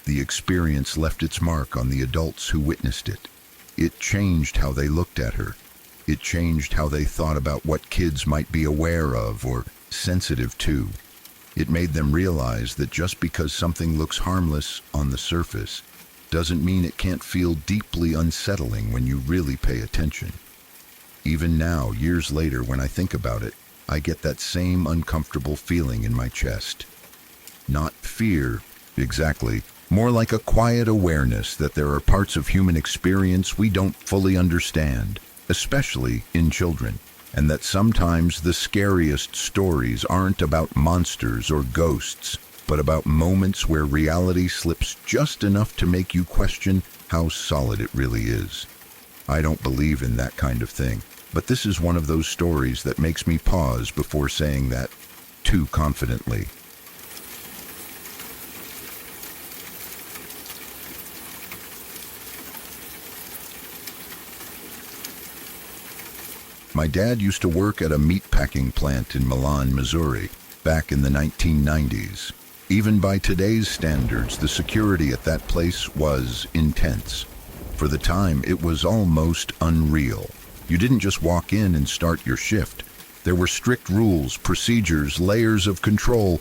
the experience left its mark on the adults who witnessed it. It changed how they looked at her. It changed how they thought about what kids might be aware of or sensitive to. It made them realize that just because something looks harmless on the surface doesn't mean it can't feel deeply unsettling when you really pay attention. Even now, years later, when I think about it, I get that same uncomfortable feeling in my chest. Not fear, exactly, more like a quiet awareness that there are parts of human experience we don't fully understand, especially in children, and that sometimes the scariest stories aren't about monsters or ghosts, but about moments where reality slips just enough to make you question how solid it really is. I don't believe in that kind of thing, but this is one of those stories that makes me pause before saying that too confidently. My dad used to work at a meatpacking plant in Milan, Missouri, back in the 1990s. Even by today's standards, the security at that place was intense. For the time, it was almost unreal. You didn't just walk in and start your shift. There were strict rules, procedures, layers of control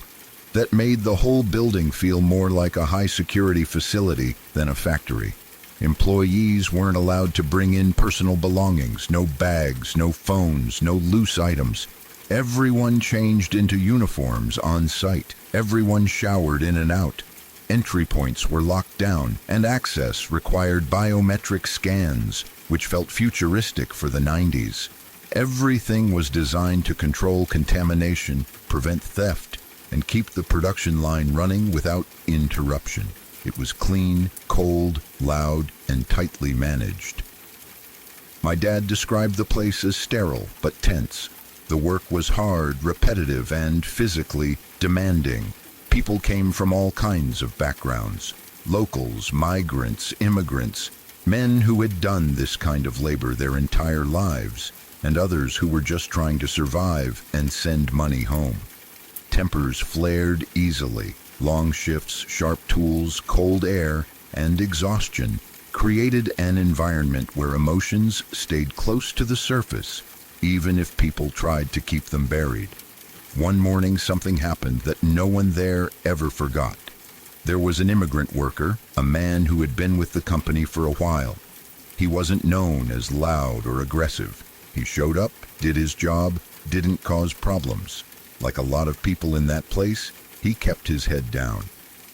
that made the whole building feel more like a high-security facility than a factory. Employees weren't allowed to bring in personal belongings, no bags, no phones, no loose items. Everyone changed into uniforms on site. Everyone showered in and out. Entry points were locked down, and access required biometric scans, which felt futuristic for the 90s. Everything was designed to control contamination, prevent theft, and keep the production line running without interruption. It was clean, cold, loud, and tightly managed. My dad described the place as sterile but tense. The work was hard, repetitive, and physically demanding. People came from all kinds of backgrounds. Locals, migrants, immigrants, men who had done this kind of labor their entire lives, and others who were just trying to survive and send money home. Tempers flared easily. Long shifts, sharp tools, cold air, and exhaustion created an environment where emotions stayed close to the surface, even if people tried to keep them buried. One morning, something happened that no one there ever forgot. There was an immigrant worker, a man who had been with the company for a while. He wasn't known as loud or aggressive. He showed up, did his job, didn't cause problems. Like a lot of people in that place, he kept his head down.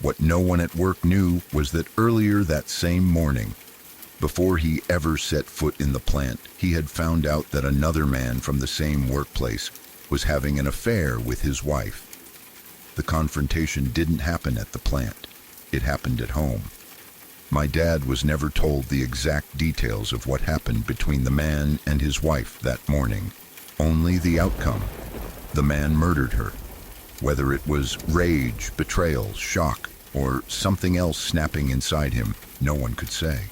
What no one at work knew was that earlier that same morning, before he ever set foot in the plant, he had found out that another man from the same workplace was having an affair with his wife. The confrontation didn't happen at the plant. It happened at home. My dad was never told the exact details of what happened between the man and his wife that morning. Only the outcome. The man murdered her. Whether it was rage, betrayal, shock, or something else snapping inside him, no one could say.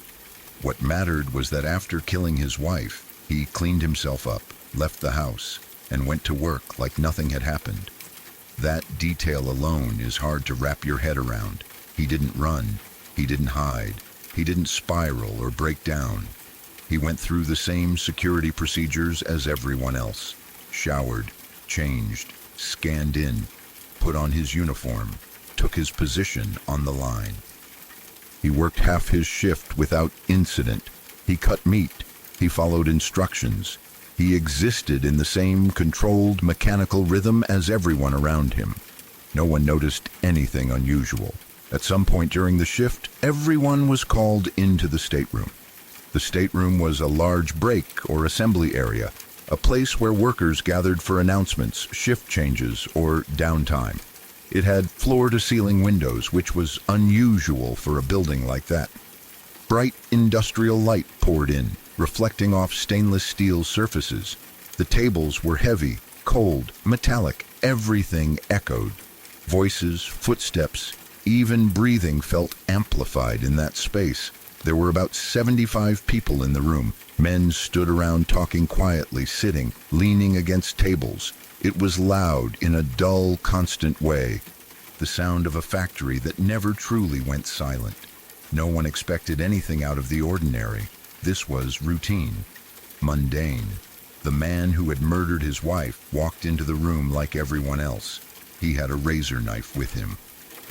What mattered was that after killing his wife, he cleaned himself up, left the house, and went to work like nothing had happened. That detail alone is hard to wrap your head around. He didn't run, he didn't hide, he didn't spiral or break down. He went through the same security procedures as everyone else. Showered, changed, scanned in, put on his uniform, took his position on the line. He worked half his shift without incident. He cut meat. He followed instructions. He existed in the same controlled mechanical rhythm as everyone around him. No one noticed anything unusual. At some point during the shift, everyone was called into the stateroom. The stateroom was a large break or assembly area, a place where workers gathered for announcements, shift changes, or downtime. It had floor-to-ceiling windows, which was unusual for a building like that. Bright industrial light poured in, reflecting off stainless steel surfaces. The tables were heavy, cold, metallic. Everything echoed. Voices, footsteps, even breathing felt amplified in that space. There were about 75 people in the room. Men stood around talking quietly, sitting, leaning against tables. It was loud in a dull, constant way, the sound of a factory that never truly went silent. No one expected anything out of the ordinary. This was routine, mundane. The man who had murdered his wife walked into the room like everyone else. He had a razor knife with him.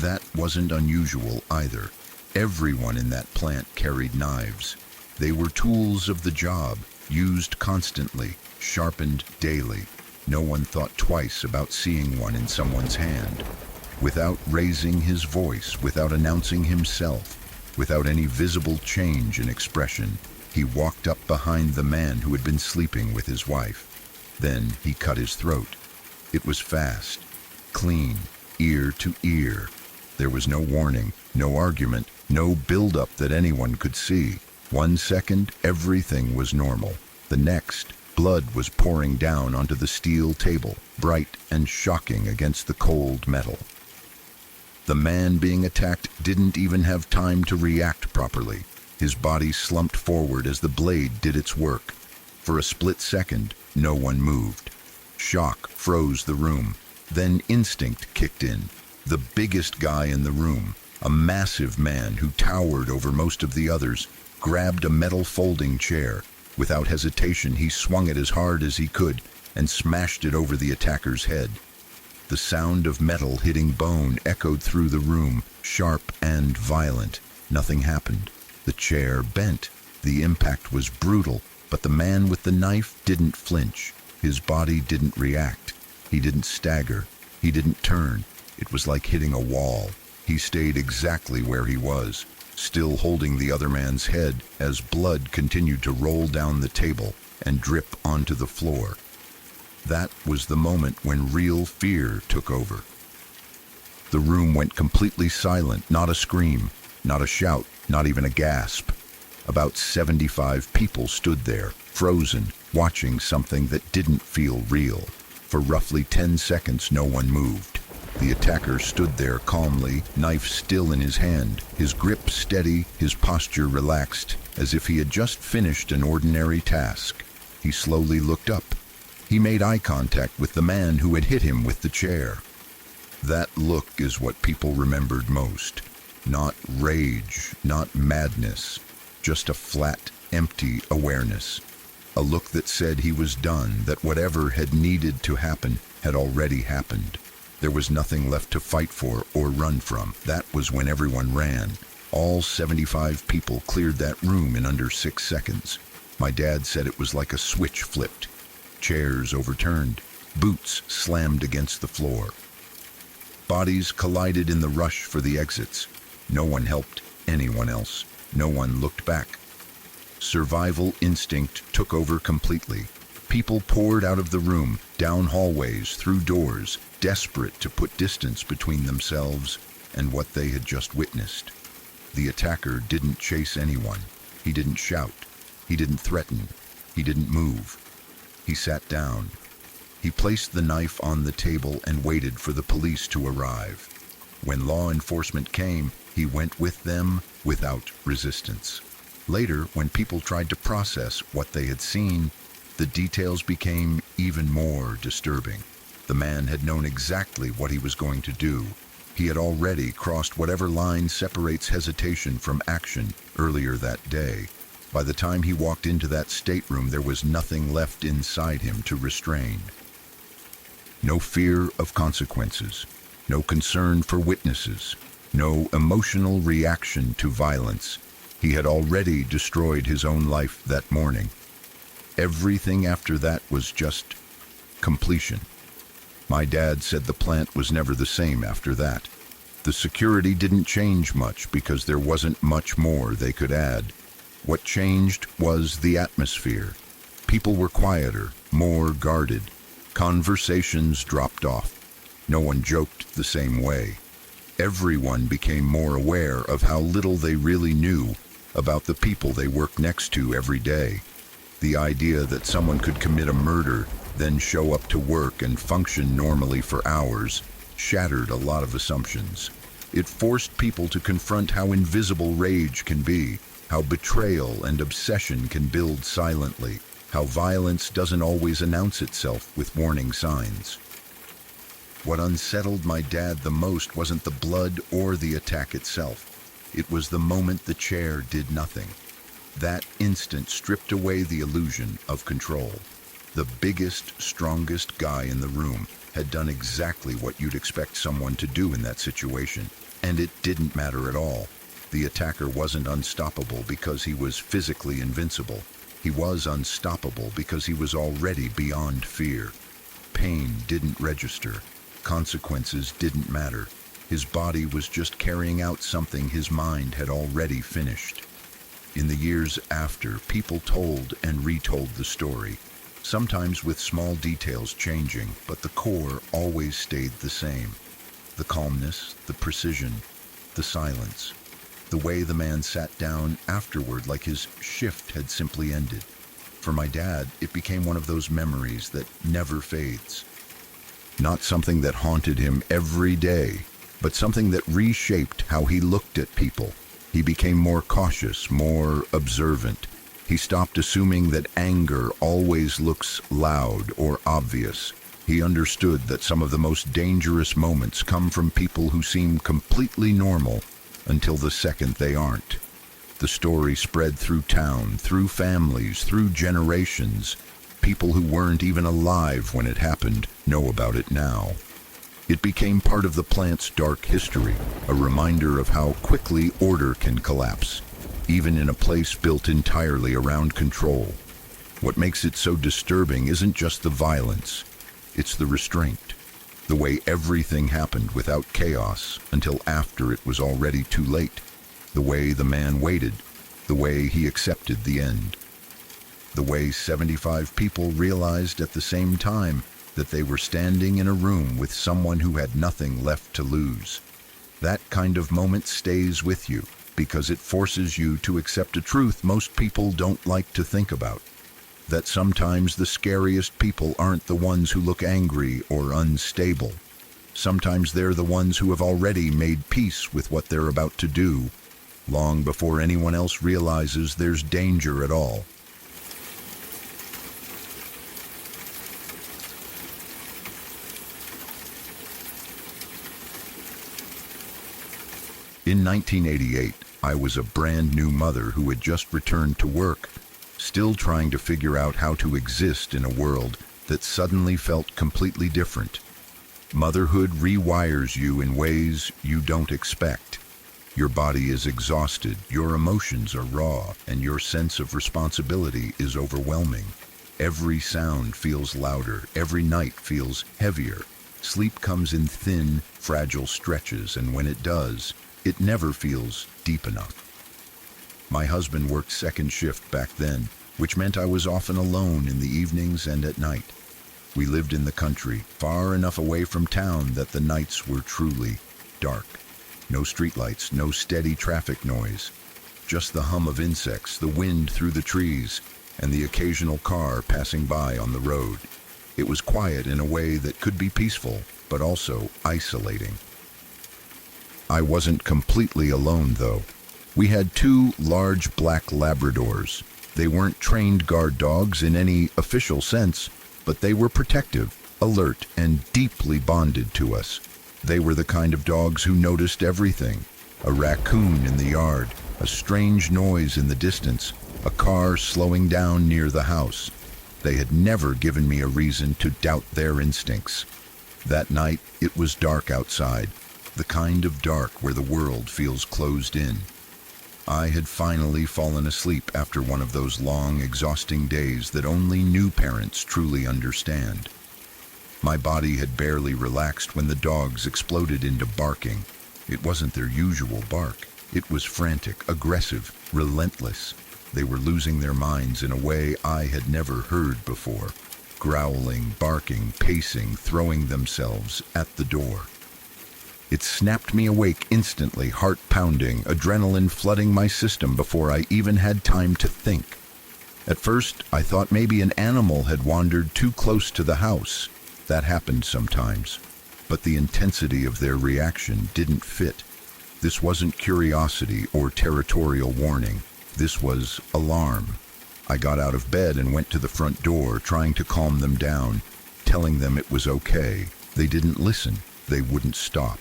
That wasn't unusual either. Everyone in that plant carried knives. They were tools of the job, used constantly, sharpened daily. No one thought twice about seeing one in someone's hand. Without raising his voice, without announcing himself, without any visible change in expression, he walked up behind the man who had been sleeping with his wife. Then he cut his throat. It was fast, clean, ear to ear. There was no warning, no argument, no build-up that anyone could see. 1 second, everything was normal. The next, blood was pouring down onto the steel table, bright and shocking against the cold metal. The man being attacked didn't even have time to react properly. His body slumped forward as the blade did its work. For a split second, no one moved. Shock froze the room. Then instinct kicked in. The biggest guy in the room, a massive man who towered over most of the others, grabbed a metal folding chair. Without hesitation, he swung it as hard as he could and smashed it over the attacker's head. The sound of metal hitting bone echoed through the room, sharp and violent. Nothing happened. The chair bent. The impact was brutal, but the man with the knife didn't flinch. His body didn't react. He didn't stagger. He didn't turn. It was like hitting a wall. He stayed exactly where he was, still holding the other man's head as blood continued to roll down the table and drip onto the floor. That was the moment when real fear took over. The room went completely silent, not a scream, not a shout, not even a gasp. About 75 people stood there, frozen, watching something that didn't feel real. For roughly 10 seconds, no one moved. The attacker stood there calmly, knife still in his hand, his grip steady, his posture relaxed, as if he had just finished an ordinary task. He slowly looked up. He made eye contact with the man who had hit him with the chair. That look is what people remembered most. Not rage, not madness, just a flat, empty awareness. A look that said he was done, that whatever had needed to happen had already happened. There was nothing left to fight for or run from. That was when everyone ran. All 75 people cleared that room in under 6 seconds. My dad said it was like a switch flipped. Chairs overturned. Boots slammed against the floor. Bodies collided in the rush for the exits. No one helped anyone else. No one looked back. Survival instinct took over completely. People poured out of the room, down hallways, through doors, desperate to put distance between themselves and what they had just witnessed. The attacker didn't chase anyone. He didn't shout. He didn't threaten. He didn't move. He sat down. He placed the knife on the table and waited for the police to arrive. When law enforcement came, he went with them without resistance. Later, when people tried to process what they had seen, the details became even more disturbing. The man had known exactly what he was going to do. He had already crossed whatever line separates hesitation from action earlier that day. By the time he walked into that stateroom, there was nothing left inside him to restrain. No fear of consequences, no concern for witnesses, no emotional reaction to violence. He had already destroyed his own life that morning. Everything after that was just completion. My dad said the plant was never the same after that. The security didn't change much because there wasn't much more they could add. What changed was the atmosphere. People were quieter, more guarded. Conversations dropped off. No one joked the same way. Everyone became more aware of how little they really knew about the people they worked next to every day. The idea that someone could commit a murder, then show up to work and function normally for hours, shattered a lot of assumptions. It forced people to confront how invisible rage can be, how betrayal and obsession can build silently, how violence doesn't always announce itself with warning signs. What unsettled my dad the most wasn't the blood or the attack itself. It was the moment the chair did nothing. That instant stripped away the illusion of control. The biggest, strongest guy in the room had done exactly what you'd expect someone to do in that situation, and it didn't matter at all. The attacker wasn't unstoppable because he was physically invincible. He was unstoppable because he was already beyond fear. Pain didn't register. Consequences didn't matter. His body was just carrying out something his mind had already finished. In the years after, people told and retold the story, sometimes with small details changing, but the core always stayed the same. The calmness, the precision, the silence. The way the man sat down afterward like his shift had simply ended. For my dad, it became one of those memories that never fades. Not something that haunted him every day, but something that reshaped how he looked at people. He became more cautious, more observant. He stopped assuming that anger always looks loud or obvious. He understood that some of the most dangerous moments come from people who seem completely normal until the second they aren't. The story spread through town, through families, through generations. People who weren't even alive when it happened know about it now. It became part of the plant's dark history, a reminder of how quickly order can collapse, even in a place built entirely around control. What makes it so disturbing isn't just the violence, it's the restraint, the way everything happened without chaos until after it was already too late, the way the man waited, the way he accepted the end, the way 75 people realized at the same time that they were standing in a room with someone who had nothing left to lose. That kind of moment stays with you because it forces you to accept a truth most people don't like to think about. That sometimes the scariest people aren't the ones who look angry or unstable. Sometimes they're the ones who have already made peace with what they're about to do, long before anyone else realizes there's danger at all. In 1988, I was a brand new mother who had just returned to work, still trying to figure out how to exist in a world that suddenly felt completely different. Motherhood rewires you in ways you don't expect. Your body is exhausted, your emotions are raw, and your sense of responsibility is overwhelming. Every sound feels louder, every night feels heavier. Sleep comes in thin, fragile stretches, and when it does, it never feels deep enough. My husband worked second shift back then, which meant I was often alone in the evenings and at night. We lived in the country, far enough away from town that the nights were truly dark. No streetlights, no steady traffic noise. Just the hum of insects, the wind through the trees, and the occasional car passing by on the road. It was quiet in a way that could be peaceful, but also isolating. I wasn't completely alone, though. We had two large black Labradors. They weren't trained guard dogs in any official sense, but they were protective, alert, and deeply bonded to us. They were the kind of dogs who noticed everything. A raccoon in the yard, a strange noise in the distance, a car slowing down near the house. They had never given me a reason to doubt their instincts. That night, it was dark outside, the kind of dark where the world feels closed in. I had finally fallen asleep after one of those long, exhausting days that only new parents truly understand. My body had barely relaxed when the dogs exploded into barking. It wasn't their usual bark. It was frantic, aggressive, relentless. They were losing their minds in a way I had never heard before. Growling, barking, pacing, throwing themselves at the door. It snapped me awake instantly, heart pounding, adrenaline flooding my system before I even had time to think. At first, I thought maybe an animal had wandered too close to the house. That happened sometimes. But the intensity of their reaction didn't fit. This wasn't curiosity or territorial warning. This was alarm. I got out of bed and went to the front door, trying to calm them down, telling them it was okay. They didn't listen. They wouldn't stop.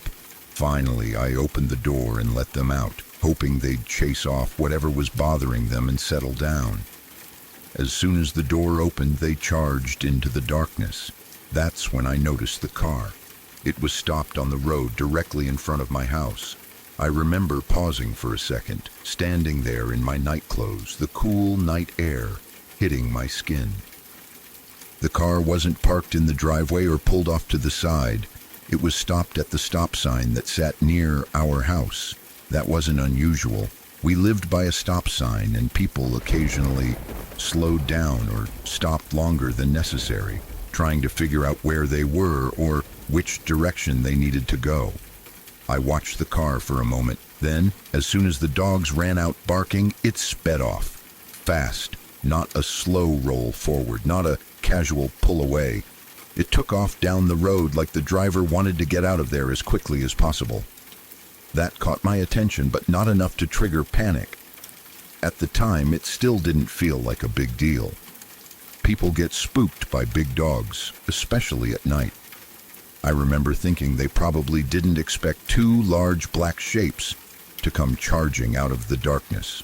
Finally, I opened the door and let them out, hoping they'd chase off whatever was bothering them and settle down. As soon as the door opened, they charged into the darkness. That's when I noticed the car. It was stopped on the road directly in front of my house. I remember pausing for a second, standing there in my nightclothes, the cool night air hitting my skin. The car wasn't parked in the driveway or pulled off to the side. It was stopped at the stop sign that sat near our house. That wasn't unusual. We lived by a stop sign, and people occasionally slowed down or stopped longer than necessary, trying to figure out where they were or which direction they needed to go. I watched the car for a moment. Then, as soon as the dogs ran out barking, it sped off. Fast, not a slow roll forward, not a casual pull away. It took off down the road like the driver wanted to get out of there as quickly as possible. That caught my attention, but not enough to trigger panic. At the time, it still didn't feel like a big deal. People get spooked by big dogs, especially at night. I remember thinking they probably didn't expect two large black shapes to come charging out of the darkness.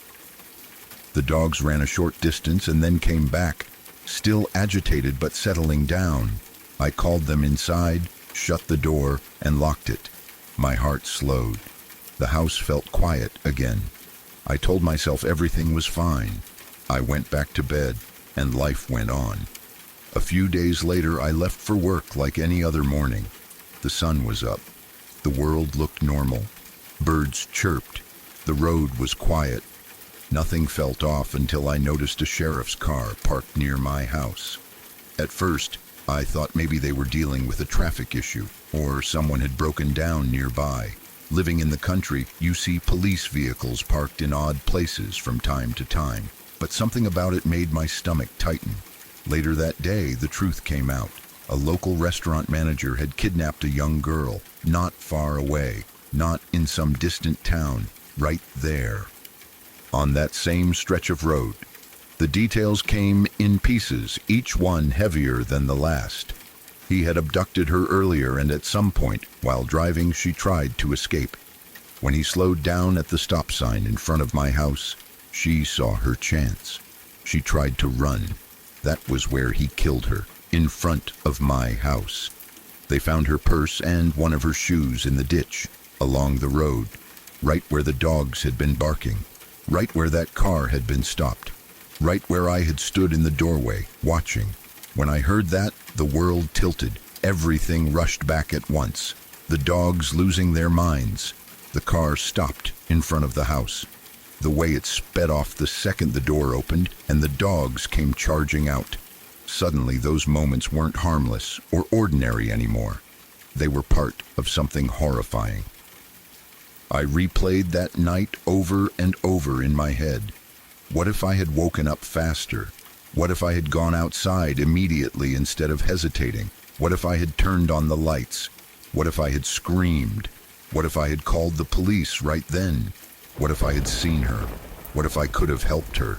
The dogs ran a short distance and then came back, still agitated but settling down. I called them inside, shut the door, and locked it. My heart slowed. The house felt quiet again. I told myself everything was fine. I went back to bed, and life went on. A few days later, I left for work like any other morning. The sun was up. The world looked normal. Birds chirped. The road was quiet. Nothing felt off until I noticed a sheriff's car parked near my house. At first, I thought maybe they were dealing with a traffic issue, or someone had broken down nearby. Living in the country, you see police vehicles parked in odd places from time to time, but something about it made my stomach tighten. Later that day, the truth came out. A local restaurant manager had kidnapped a young girl, not far away, not in some distant town, right there, on that same stretch of road. The details came in pieces, each one heavier than the last. He had abducted her earlier, and at some point, while driving, she tried to escape. When he slowed down at the stop sign in front of my house, she saw her chance. She tried to run. That was where he killed her, in front of my house. They found her purse and one of her shoes in the ditch, along the road, right where the dogs had been barking, right where that car had been stopped, right where I had stood in the doorway, watching. When I heard that, the world tilted. Everything rushed back at once. The dogs losing their minds. The car stopped in front of the house. The way it sped off the second the door opened, and the dogs came charging out. Suddenly, those moments weren't harmless or ordinary anymore. They were part of something horrifying. I replayed that night over and over in my head. What if I had woken up faster? What if I had gone outside immediately instead of hesitating? What if I had turned on the lights? What if I had screamed? What if I had called the police right then? What if I had seen her? What if I could have helped her?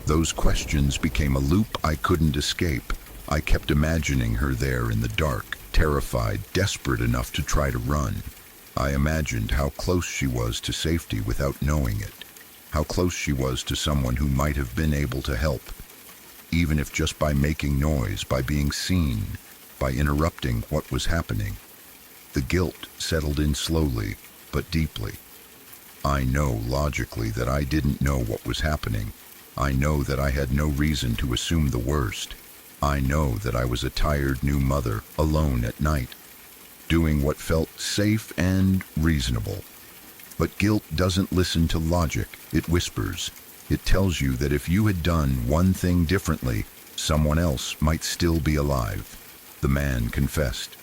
Those questions became a loop I couldn't escape. I kept imagining her there in the dark, terrified, desperate enough to try to run. I imagined how close she was to safety without knowing it. How close she was to someone who might have been able to help. Even if just by making noise, by being seen, by interrupting what was happening. The guilt settled in slowly, but deeply. I know logically that I didn't know what was happening. I know that I had no reason to assume the worst. I know that I was a tired new mother, alone at night, doing what felt safe and reasonable. But guilt doesn't listen to logic, it whispers. It tells you that if you had done one thing differently, someone else might still be alive. The man confessed.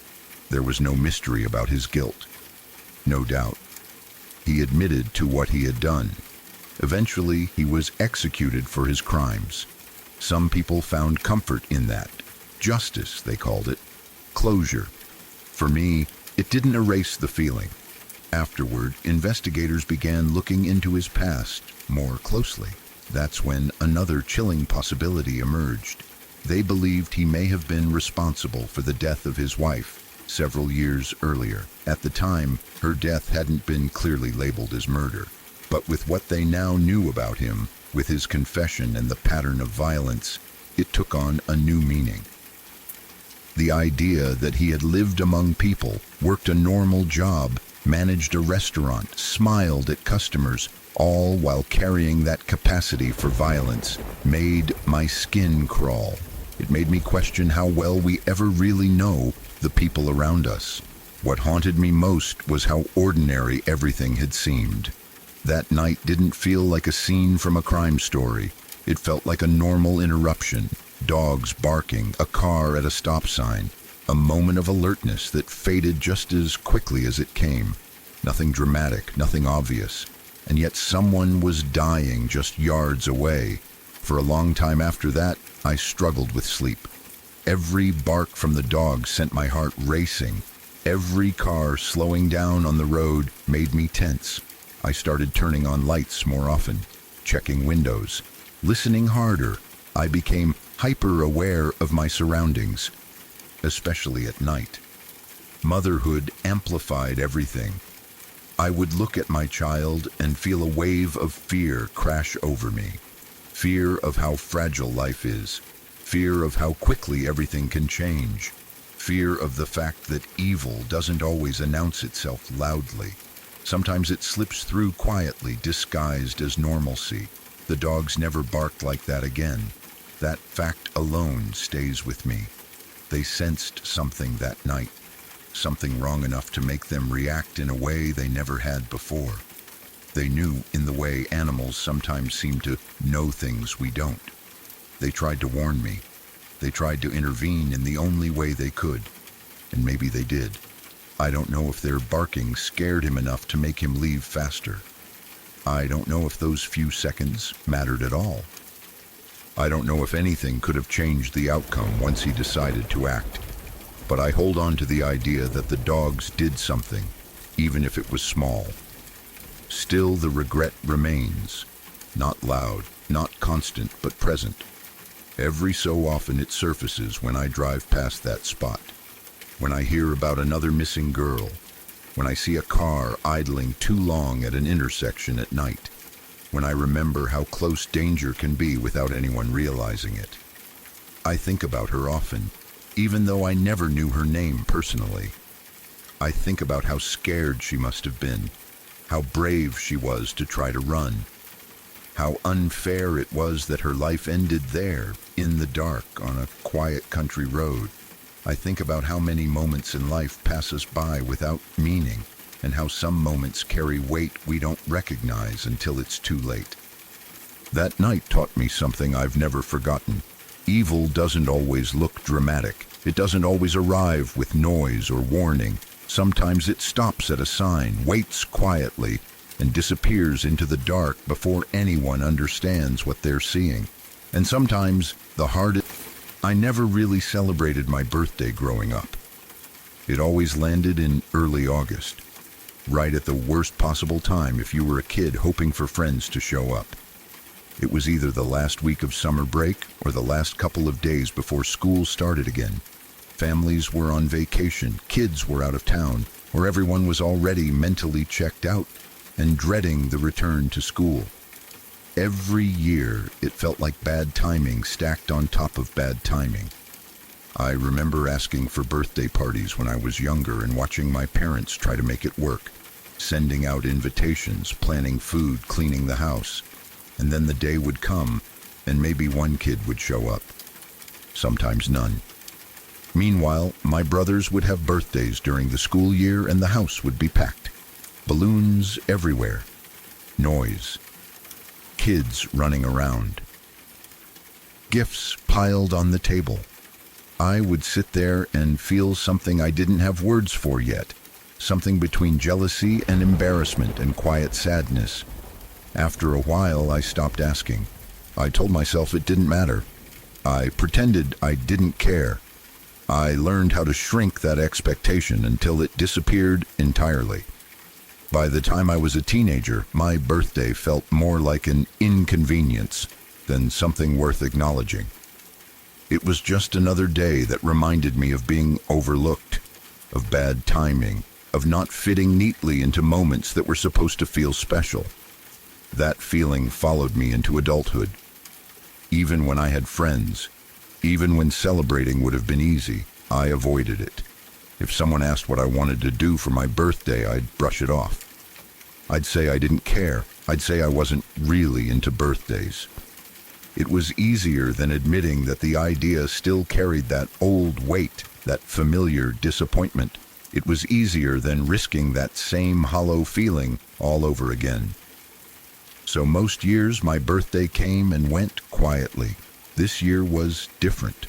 There was no mystery about his guilt. No doubt. He admitted to what he had done. Eventually, he was executed for his crimes. Some people found comfort in that. Justice, they called it. Closure. For me, it didn't erase the feeling. Afterward, investigators began looking into his past more closely. That's when another chilling possibility emerged. They believed he may have been responsible for the death of his wife several years earlier. At the time, her death hadn't been clearly labeled as murder. But with what they now knew about him, with his confession and the pattern of violence, it took on a new meaning. The idea that he had lived among people, worked a normal job, managed a restaurant, smiled at customers, all while carrying that capacity for violence, made my skin crawl. It made me question how well we ever really know the people around us. What haunted me most was how ordinary everything had seemed. That night didn't feel like a scene from a crime story. It felt like a normal interruption. Dogs barking, a car at a stop sign, a moment of alertness that faded just as quickly as it came. Nothing dramatic, nothing obvious. And yet someone was dying just yards away. For a long time after that, I struggled with sleep. Every bark from the dog sent my heart racing. Every car slowing down on the road made me tense. I started turning on lights more often, checking windows, listening harder. I became hyper-aware of my surroundings, especially at night. Motherhood amplified everything. I would look at my child and feel a wave of fear crash over me. Fear of how fragile life is. Fear of how quickly everything can change. Fear of the fact that evil doesn't always announce itself loudly. Sometimes it slips through quietly, disguised as normalcy. The dogs never barked like that again. That fact alone stays with me. They sensed something that night, something wrong enough to make them react in a way they never had before. They knew in the way animals sometimes seem to know things we don't. They tried to warn me. They tried to intervene in the only way they could. And maybe they did. I don't know if their barking scared him enough to make him leave faster. I don't know if those few seconds mattered at all. I don't know if anything could have changed the outcome once he decided to act. But I hold on to the idea that the dogs did something, even if it was small. Still, the regret remains. Not loud, not constant, but present. Every so often it surfaces when I drive past that spot. When I hear about another missing girl. When I see a car idling too long at an intersection at night. When I remember how close danger can be without anyone realizing it. I think about her often, even though I never knew her name personally. I think about how scared she must have been, how brave she was to try to run, how unfair it was that her life ended there, in the dark, on a quiet country road. I think about how many moments in life pass us by without meaning, and how some moments carry weight we don't recognize until it's too late. That night taught me something I've never forgotten. Evil doesn't always look dramatic. It doesn't always arrive with noise or warning. Sometimes it stops at a sign, waits quietly, and disappears into the dark before anyone understands what they're seeing. And sometimes, the hardest... I never really celebrated my birthday growing up. It always landed in early August, right at the worst possible time if you were a kid hoping for friends to show up. It was either the last week of summer break or the last couple of days before school started again. Families were on vacation, kids were out of town, or everyone was already mentally checked out and dreading the return to school. Every year, it felt like bad timing stacked on top of bad timing. I remember asking for birthday parties when I was younger and watching my parents try to make it work. sending out invitations, planning food, cleaning the house. And then the day would come, and maybe one kid would show up. Sometimes none. Meanwhile, my brothers would have birthdays during the school year and the house would be packed. Balloons everywhere. Noise. Kids running around. Gifts piled on the table. I would sit there and feel something I didn't have words for yet. Something between jealousy and embarrassment and quiet sadness. After a while, I stopped asking. I told myself it didn't matter. I pretended I didn't care. I learned how to shrink that expectation until it disappeared entirely. By the time I was a teenager, my birthday felt more like an inconvenience than something worth acknowledging. It was just another day that reminded me of being overlooked, of bad timing, of not fitting neatly into moments that were supposed to feel special. That feeling followed me into adulthood. Even when I had friends, even when celebrating would have been easy, I avoided it. If someone asked what I wanted to do for my birthday, I'd brush it off. I'd say I didn't care. I'd say I wasn't really into birthdays. It was easier than admitting that the idea still carried that old weight, that familiar disappointment. It was easier than risking that same hollow feeling all over again. So most years my birthday came and went quietly. This year was different.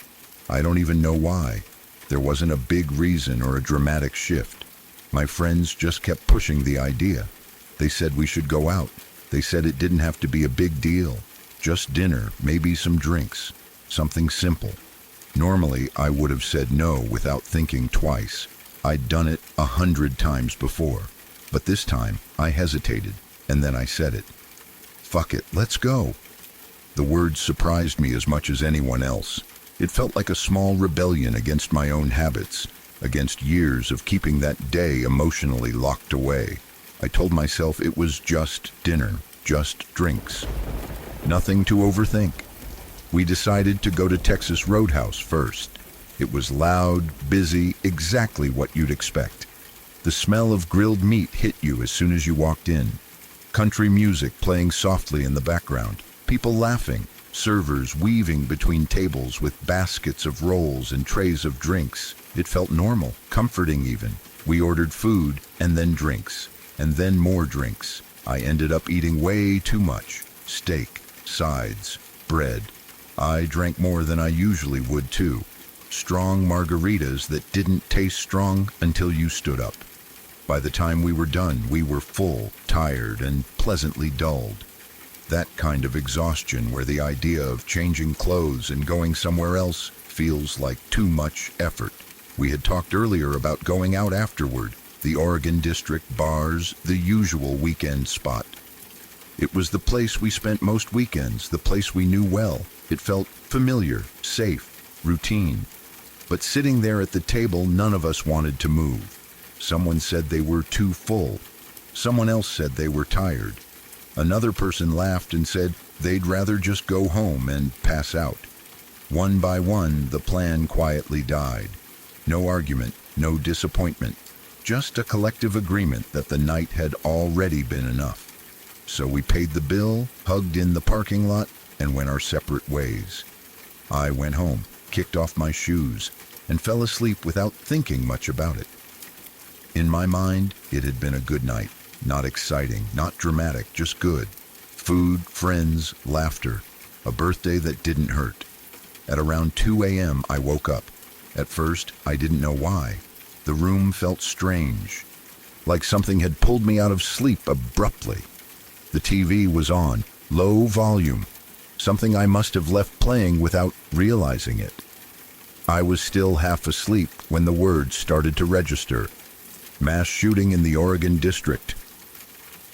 I don't even know why. There wasn't a big reason or a dramatic shift. My friends just kept pushing the idea. They said we should go out. They said it didn't have to be a big deal. Just dinner, maybe some drinks. Something simple. Normally, I would have said no without thinking twice. I'd done it 100 times before. But this time, I hesitated, and then I said it. Fuck it, let's go. The words surprised me as much as anyone else. It felt like a small rebellion against my own habits, against years of keeping that day emotionally locked away. I told myself it was just dinner, just drinks. Nothing to overthink. We decided to go to Texas Roadhouse first. It was loud, busy, exactly what you'd expect. The smell of grilled meat hit you as soon as you walked in. Country music playing softly in the background. People laughing. Servers weaving between tables with baskets of rolls and trays of drinks. It felt normal, comforting even. We ordered food and then drinks, and then more drinks. I ended up eating way too much. Steak, sides, bread. I drank more than I usually would too. Strong margaritas that didn't taste strong until you stood up. By the time we were done, we were full, tired, and pleasantly dulled. That kind of exhaustion where the idea of changing clothes and going somewhere else feels like too much effort. We had talked earlier about going out afterward, the Oregon District bars, the usual weekend spot. It was the place we spent most weekends, the place we knew well. It felt familiar, safe, routine. But sitting there at the table, none of us wanted to move. Someone said they were too full. Someone else said they were tired. Another person laughed and said they'd rather just go home and pass out. One by one, the plan quietly died. No argument, no disappointment, just a collective agreement that the night had already been enough. So we paid the bill, hugged in the parking lot, and went our separate ways. I went home, kicked off my shoes, and fell asleep without thinking much about it. In my mind, it had been a good night. Not exciting, not dramatic, just good. Food, friends, laughter. A birthday that didn't hurt. At around 2 a.m., I woke up. At first, I didn't know why. The room felt strange, like something had pulled me out of sleep abruptly. The TV was on, low volume, something I must have left playing without realizing it. I was still half asleep when the words started to register. Mass shooting in the Oregon District.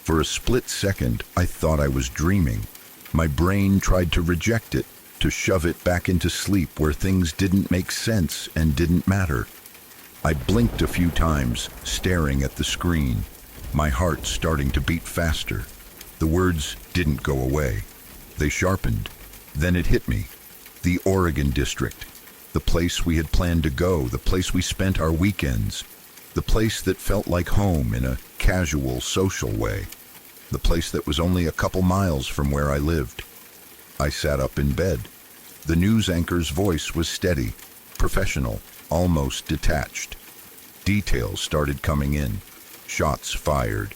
For a split second, I thought I was dreaming. My brain tried to reject it, to shove it back into sleep where things didn't make sense and didn't matter. I blinked a few times, staring at the screen, my heart starting to beat faster. The words didn't go away. They sharpened. Then it hit me. The Oregon District. The place we had planned to go, the place we spent our weekends. The place that felt like home in a casual, social way. The place that was only a couple miles from where I lived. I sat up in bed. The news anchor's voice was steady, professional, almost detached. Details started coming in. Shots fired.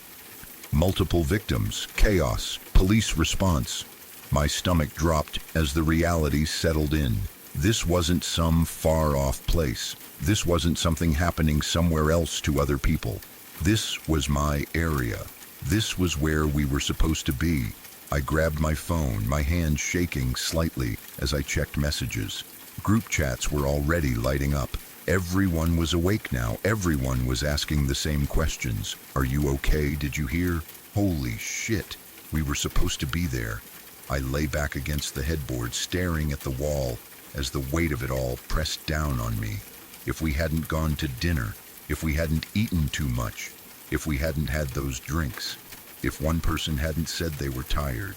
Multiple victims, chaos, police response. My stomach dropped as the reality settled in. This wasn't some far-off place. This wasn't something happening somewhere else to other people. This was my area. This was where we were supposed to be. I grabbed my phone, my hand shaking slightly as I checked messages. Group chats were already lighting up. Everyone was awake now. Everyone was asking the same questions. Are you okay? Did you hear? Holy shit. We were supposed to be there. I lay back against the headboard, staring at the wall as the weight of it all pressed down on me. If we hadn't gone to dinner, if we hadn't eaten too much, if we hadn't had those drinks, if one person hadn't said they were tired,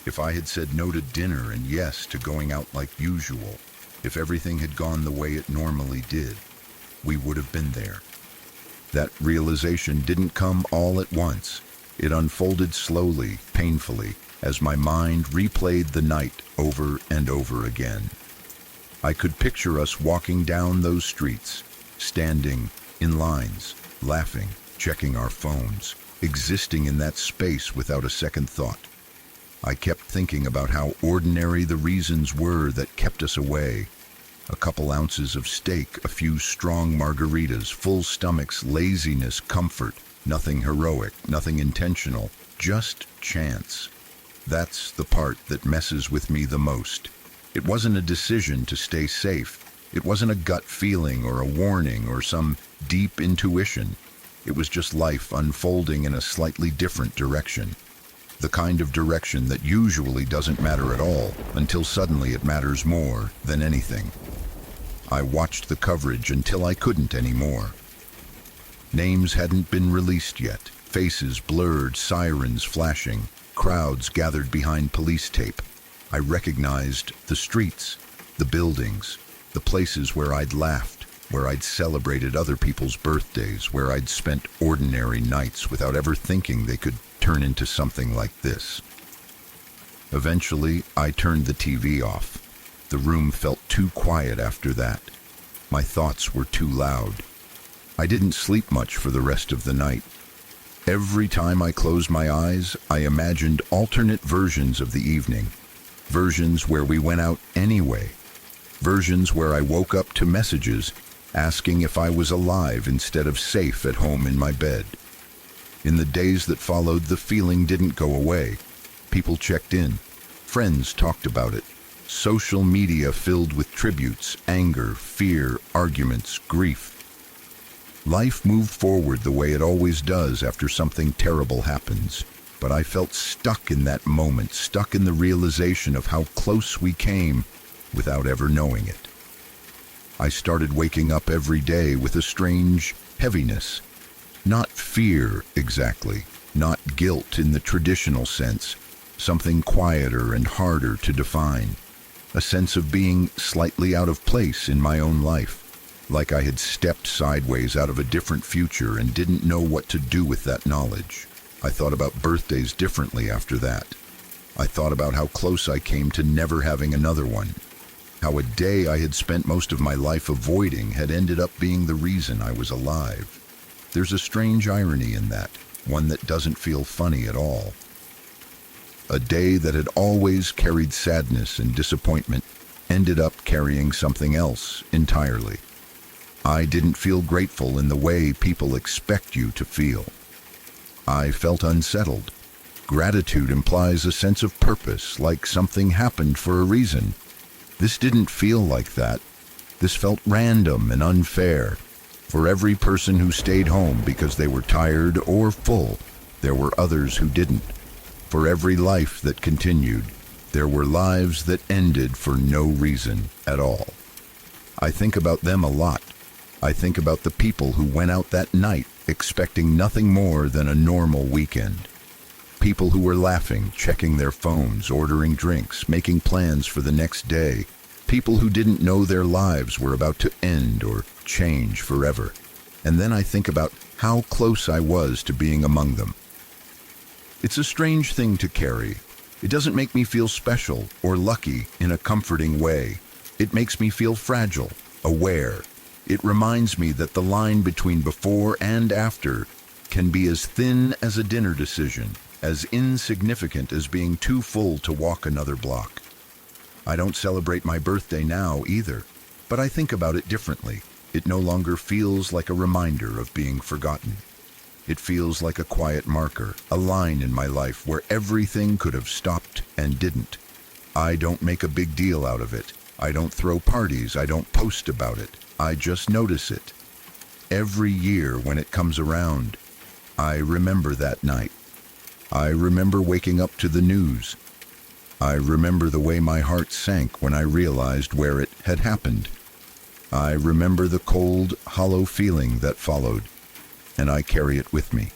if I had said no to dinner and yes to going out like usual, if everything had gone the way it normally did, we would have been there. That realization didn't come all at once. It unfolded slowly, painfully, as my mind replayed the night over and over again. I could picture us walking down those streets, standing in lines, laughing, checking our phones, existing in that space without a second thought. I kept thinking about how ordinary the reasons were that kept us away. A couple ounces of steak, a few strong margaritas, full stomachs, laziness, comfort, nothing heroic, nothing intentional, just chance. That's the part that messes with me the most. It wasn't a decision to stay safe. It wasn't a gut feeling or a warning or some deep intuition. It was just life unfolding in a slightly different direction. The kind of direction that usually doesn't matter at all until suddenly it matters more than anything. I watched the coverage until I couldn't anymore. Names hadn't been released yet, faces blurred, sirens flashing, crowds gathered behind police tape. I recognized the streets, the buildings, the places where I'd laughed, where I'd celebrated other people's birthdays, where I'd spent ordinary nights without ever thinking they could turn into something like this. Eventually, I turned the TV off. The room felt too quiet after that. My thoughts were too loud. I didn't sleep much for the rest of the night. Every time I closed my eyes, I imagined alternate versions of the evening. Versions where we went out anyway. Versions where I woke up to messages asking if I was alive instead of safe at home in my bed. In the days that followed, the feeling didn't go away. People checked in. Friends talked about it. Social media filled with tributes, anger, fear, arguments, grief. Life moved forward the way it always does after something terrible happens. But I felt stuck in that moment, stuck in the realization of how close we came without ever knowing it. I started waking up every day with a strange heaviness. Not fear, exactly. Not guilt in the traditional sense. Something quieter and harder to define. A sense of being slightly out of place in my own life. Like I had stepped sideways out of a different future and didn't know what to do with that knowledge. I thought about birthdays differently after that. I thought about how close I came to never having another one. How a day I had spent most of my life avoiding had ended up being the reason I was alive. There's a strange irony in that, one that doesn't feel funny at all. A day that had always carried sadness and disappointment ended up carrying something else entirely. I didn't feel grateful in the way people expect you to feel. I felt unsettled. Gratitude implies a sense of purpose, like something happened for a reason. This didn't feel like that. This felt random and unfair. For every person who stayed home because they were tired or full, there were others who didn't. For every life that continued, there were lives that ended for no reason at all. I think about them a lot. I think about the people who went out that night expecting nothing more than a normal weekend. People who were laughing, checking their phones, ordering drinks, making plans for the next day. People who didn't know their lives were about to end or change forever. and then I think about how close I was to being among them. It's a strange thing to carry. It doesn't make me feel special or lucky in a comforting way. It makes me feel fragile, aware. It reminds me that the line between before and after can be as thin as a dinner decision, as insignificant as being too full to walk another block. I don't celebrate my birthday now either, but I think about it differently. It no longer feels like a reminder of being forgotten. It feels like a quiet marker, a line in my life where everything could have stopped and didn't. I don't make a big deal out of it. I don't throw parties. I don't post about it. I just notice it. Every year when it comes around, I remember that night. I remember waking up to the news. I remember the way my heart sank when I realized where it had happened. I remember the cold, hollow feeling that followed, and I carry it with me.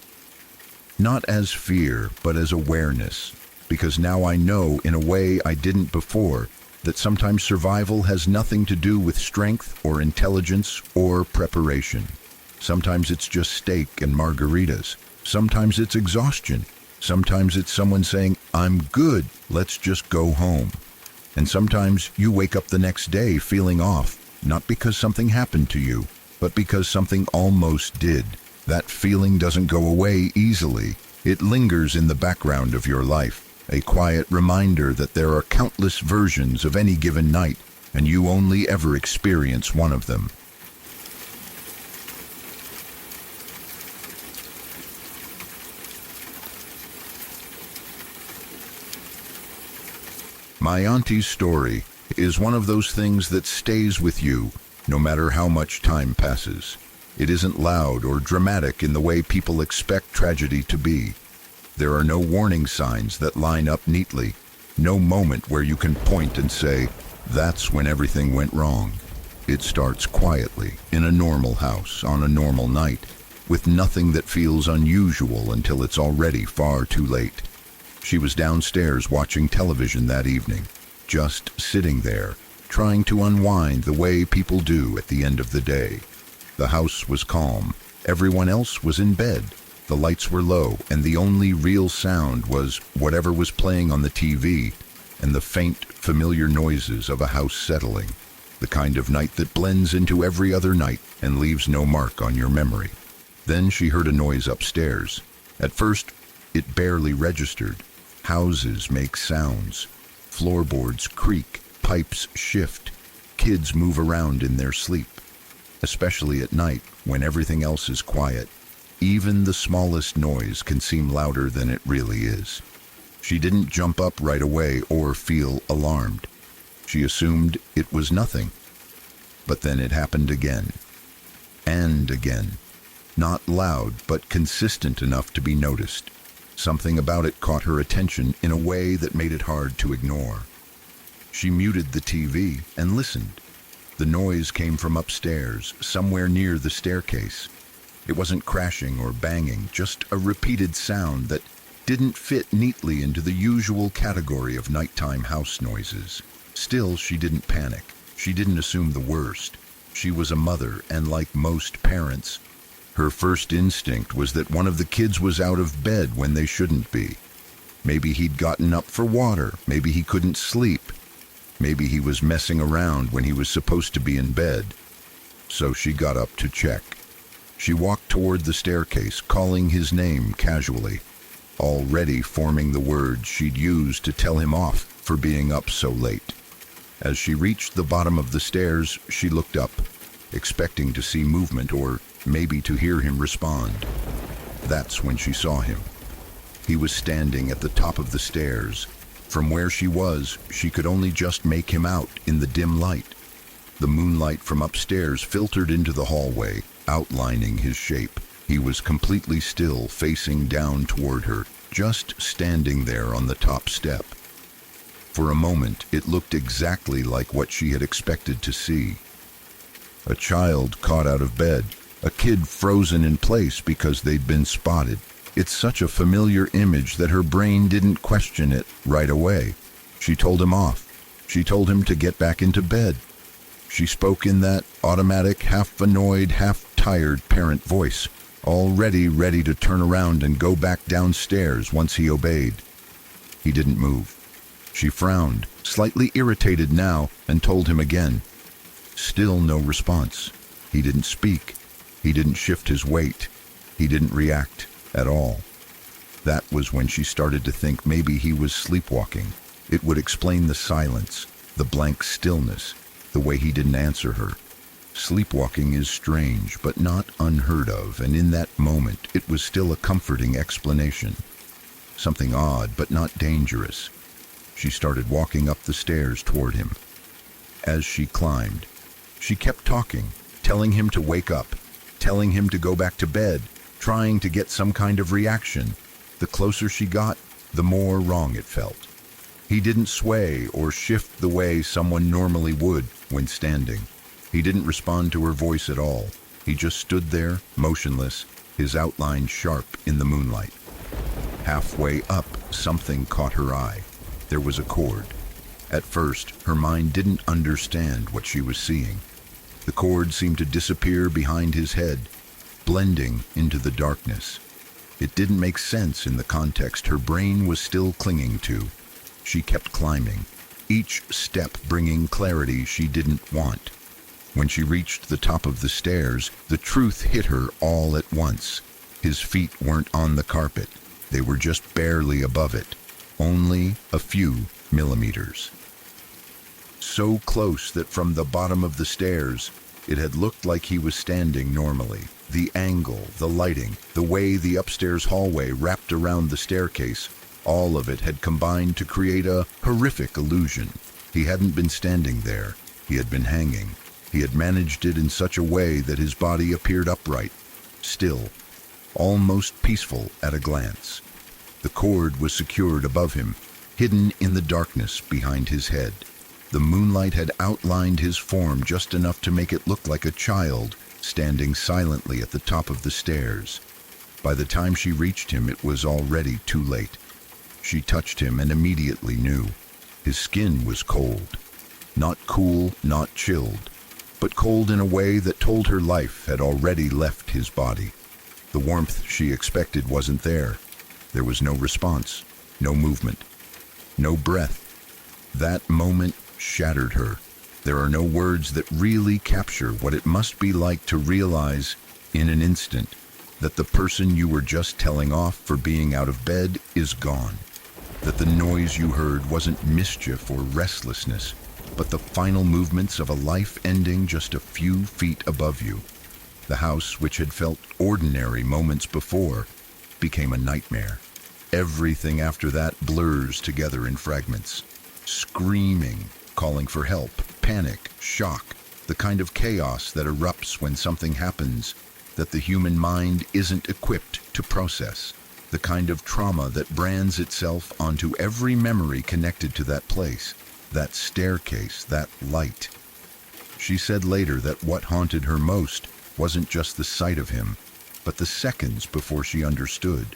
Not as fear, but as awareness, because now I know in a way I didn't before that sometimes survival has nothing to do with strength or intelligence or preparation. Sometimes it's just steak and margaritas. Sometimes it's exhaustion. Sometimes it's someone saying, "I'm good, let's just go home." And sometimes you wake up the next day feeling off, not because something happened to you, but because something almost did. That feeling doesn't go away easily. It lingers in the background of your life, a quiet reminder that there are countless versions of any given night, and you only ever experience one of them. My auntie's story is one of those things that stays with you no matter how much time passes. It isn't loud or dramatic in the way people expect tragedy to be. There are no warning signs that line up neatly, no moment where you can point and say, "That's when everything went wrong." It starts quietly, in a normal house, on a normal night, with nothing that feels unusual until it's already far too late. She was downstairs watching television that evening, just sitting there, trying to unwind the way people do at the end of the day. The house was calm. Everyone else was in bed. The lights were low, and the only real sound was whatever was playing on the TV and the faint, familiar noises of a house settling, the kind of night that blends into every other night and leaves no mark on your memory. Then she heard a noise upstairs. At first, it barely registered. Houses make sounds. Floorboards creak, pipes shift, kids move around in their sleep. Especially at night, when everything else is quiet, even the smallest noise can seem louder than it really is. She didn't jump up right away or feel alarmed. She assumed it was nothing. But then it happened again. And again. Not loud, but consistent enough to be noticed. Something about it caught her attention in a way that made it hard to ignore. She muted the TV and listened. The noise came from upstairs, somewhere near the staircase. It wasn't crashing or banging, just a repeated sound that didn't fit neatly into the usual category of nighttime house noises. Still, she didn't panic. She didn't assume the worst. She was a mother, and like most parents, her first instinct was that one of the kids was out of bed when they shouldn't be. Maybe he'd gotten up for water. Maybe he couldn't sleep. Maybe he was messing around when he was supposed to be in bed. So she got up to check. She walked toward the staircase, calling his name casually, already forming the words she'd use to tell him off for being up so late. As she reached the bottom of the stairs, she looked up, expecting to see movement or maybe to hear him respond. That's when she saw him. He was standing at the top of the stairs. From where she was, she could only just make him out in the dim light. The moonlight from upstairs filtered into the hallway, outlining his shape. He was completely still, facing down toward her, just standing there on the top step. For a moment, it looked exactly like what she had expected to see. A child caught out of bed, a kid frozen in place because they'd been spotted. It's such a familiar image that her brain didn't question it right away. She told him off. She told him to get back into bed. She spoke in that automatic, half annoyed, half tired parent voice, already ready to turn around and go back downstairs once he obeyed. He didn't move. She frowned, slightly irritated now, and told him again. Still no response. He didn't speak. He didn't shift his weight. He didn't react at all. That was when she started to think maybe he was sleepwalking. It would explain the silence, the blank stillness, the way he didn't answer her. Sleepwalking is strange, but not unheard of, and in that moment it was still a comforting explanation. Something odd, but not dangerous. She started walking up the stairs toward him. As she climbed, she kept talking, telling him to wake up, telling him to go back to bed, trying to get some kind of reaction. The closer she got, the more wrong it felt. He didn't sway or shift the way someone normally would when standing. He didn't respond to her voice at all. He just stood there, motionless, his outline sharp in the moonlight. Halfway up, something caught her eye. There was a cord. At first, her mind didn't understand what she was seeing. The cord seemed to disappear behind his head, blending into the darkness. It didn't make sense in the context her brain was still clinging to. She kept climbing, each step bringing clarity she didn't want. When she reached the top of the stairs, the truth hit her all at once. His feet weren't on the carpet. They were just barely above it, only a few millimeters. So close that from the bottom of the stairs, it had looked like he was standing normally. The angle, the lighting, the way the upstairs hallway wrapped around the staircase, all of it had combined to create a horrific illusion. He hadn't been standing there. He had been hanging. He had managed it in such a way that his body appeared upright, still, almost peaceful at a glance. The cord was secured above him, hidden in the darkness behind his head. The moonlight had outlined his form just enough to make it look like a child standing silently at the top of the stairs. By the time she reached him, it was already too late. She touched him and immediately knew. His skin was cold. Not cool, not chilled, but cold in a way that told her life had already left his body. The warmth she expected wasn't there. There was no response, no movement, no breath. That moment shattered her. There are no words that really capture what it must be like to realize, in an instant, that the person you were just telling off for being out of bed is gone. That the noise you heard wasn't mischief or restlessness, but the final movements of a life ending just a few feet above you. The house, which had felt ordinary moments before, became a nightmare. Everything after that blurs together in fragments. Screaming, calling for help, panic, shock, the kind of chaos that erupts when something happens that the human mind isn't equipped to process. The kind of trauma that brands itself onto every memory connected to that place, that staircase, that light. She said later that what haunted her most wasn't just the sight of him, but the seconds before she understood.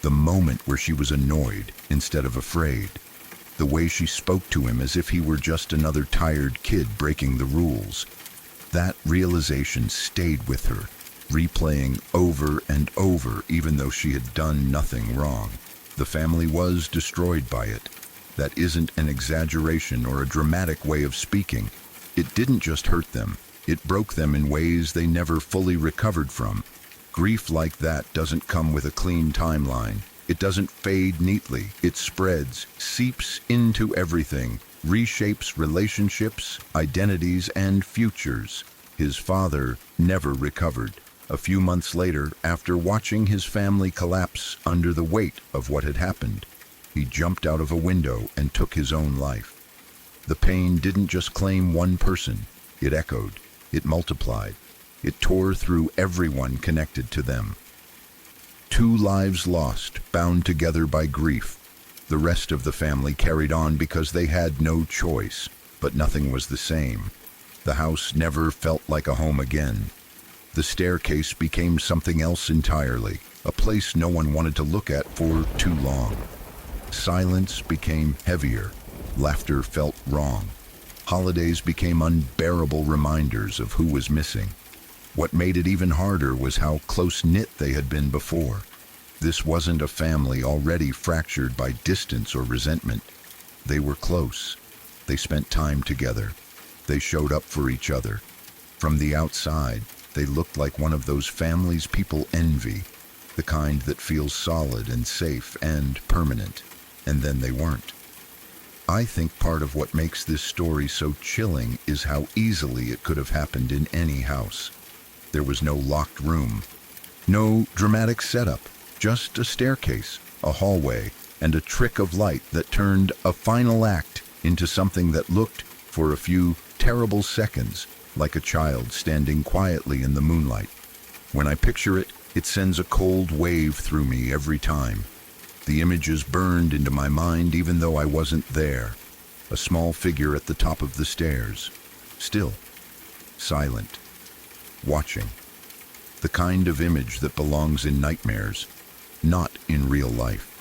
The moment where she was annoyed instead of afraid. The way she spoke to him as if he were just another tired kid breaking the rules. That realization stayed with her, replaying over and over even though she had done nothing wrong. The family was destroyed by it. That isn't an exaggeration or a dramatic way of speaking. It didn't just hurt them. It broke them in ways they never fully recovered from. Grief like that doesn't come with a clean timeline. It doesn't fade neatly. It spreads, seeps into everything, reshapes relationships, identities, and futures. His father never recovered. A few months later, after watching his family collapse under the weight of what had happened, he jumped out of a window and took his own life. The pain didn't just claim one person. It echoed. It multiplied. It tore through everyone connected to them. 2 lives lost, bound together by grief. The rest of the family carried on because they had no choice, but nothing was the same. The house never felt like a home again. The staircase became something else entirely, a place no one wanted to look at for too long. Silence became heavier. Laughter felt wrong. Holidays became unbearable reminders of who was missing. What made it even harder was how close-knit they had been before. This wasn't a family already fractured by distance or resentment. They were close. They spent time together. They showed up for each other. From the outside, they looked like one of those families people envy, the kind that feels solid and safe and permanent, and then they weren't. I think part of what makes this story so chilling is how easily it could have happened in any house. There was no locked room, no dramatic setup, just a staircase, a hallway, and a trick of light that turned a final act into something that looked, for a few terrible seconds, like a child standing quietly in the moonlight. When I picture it, it sends a cold wave through me every time. The image is burned into my mind even though I wasn't there. A small figure at the top of the stairs, still, silent, watching. The kind of image that belongs in nightmares, not in real life.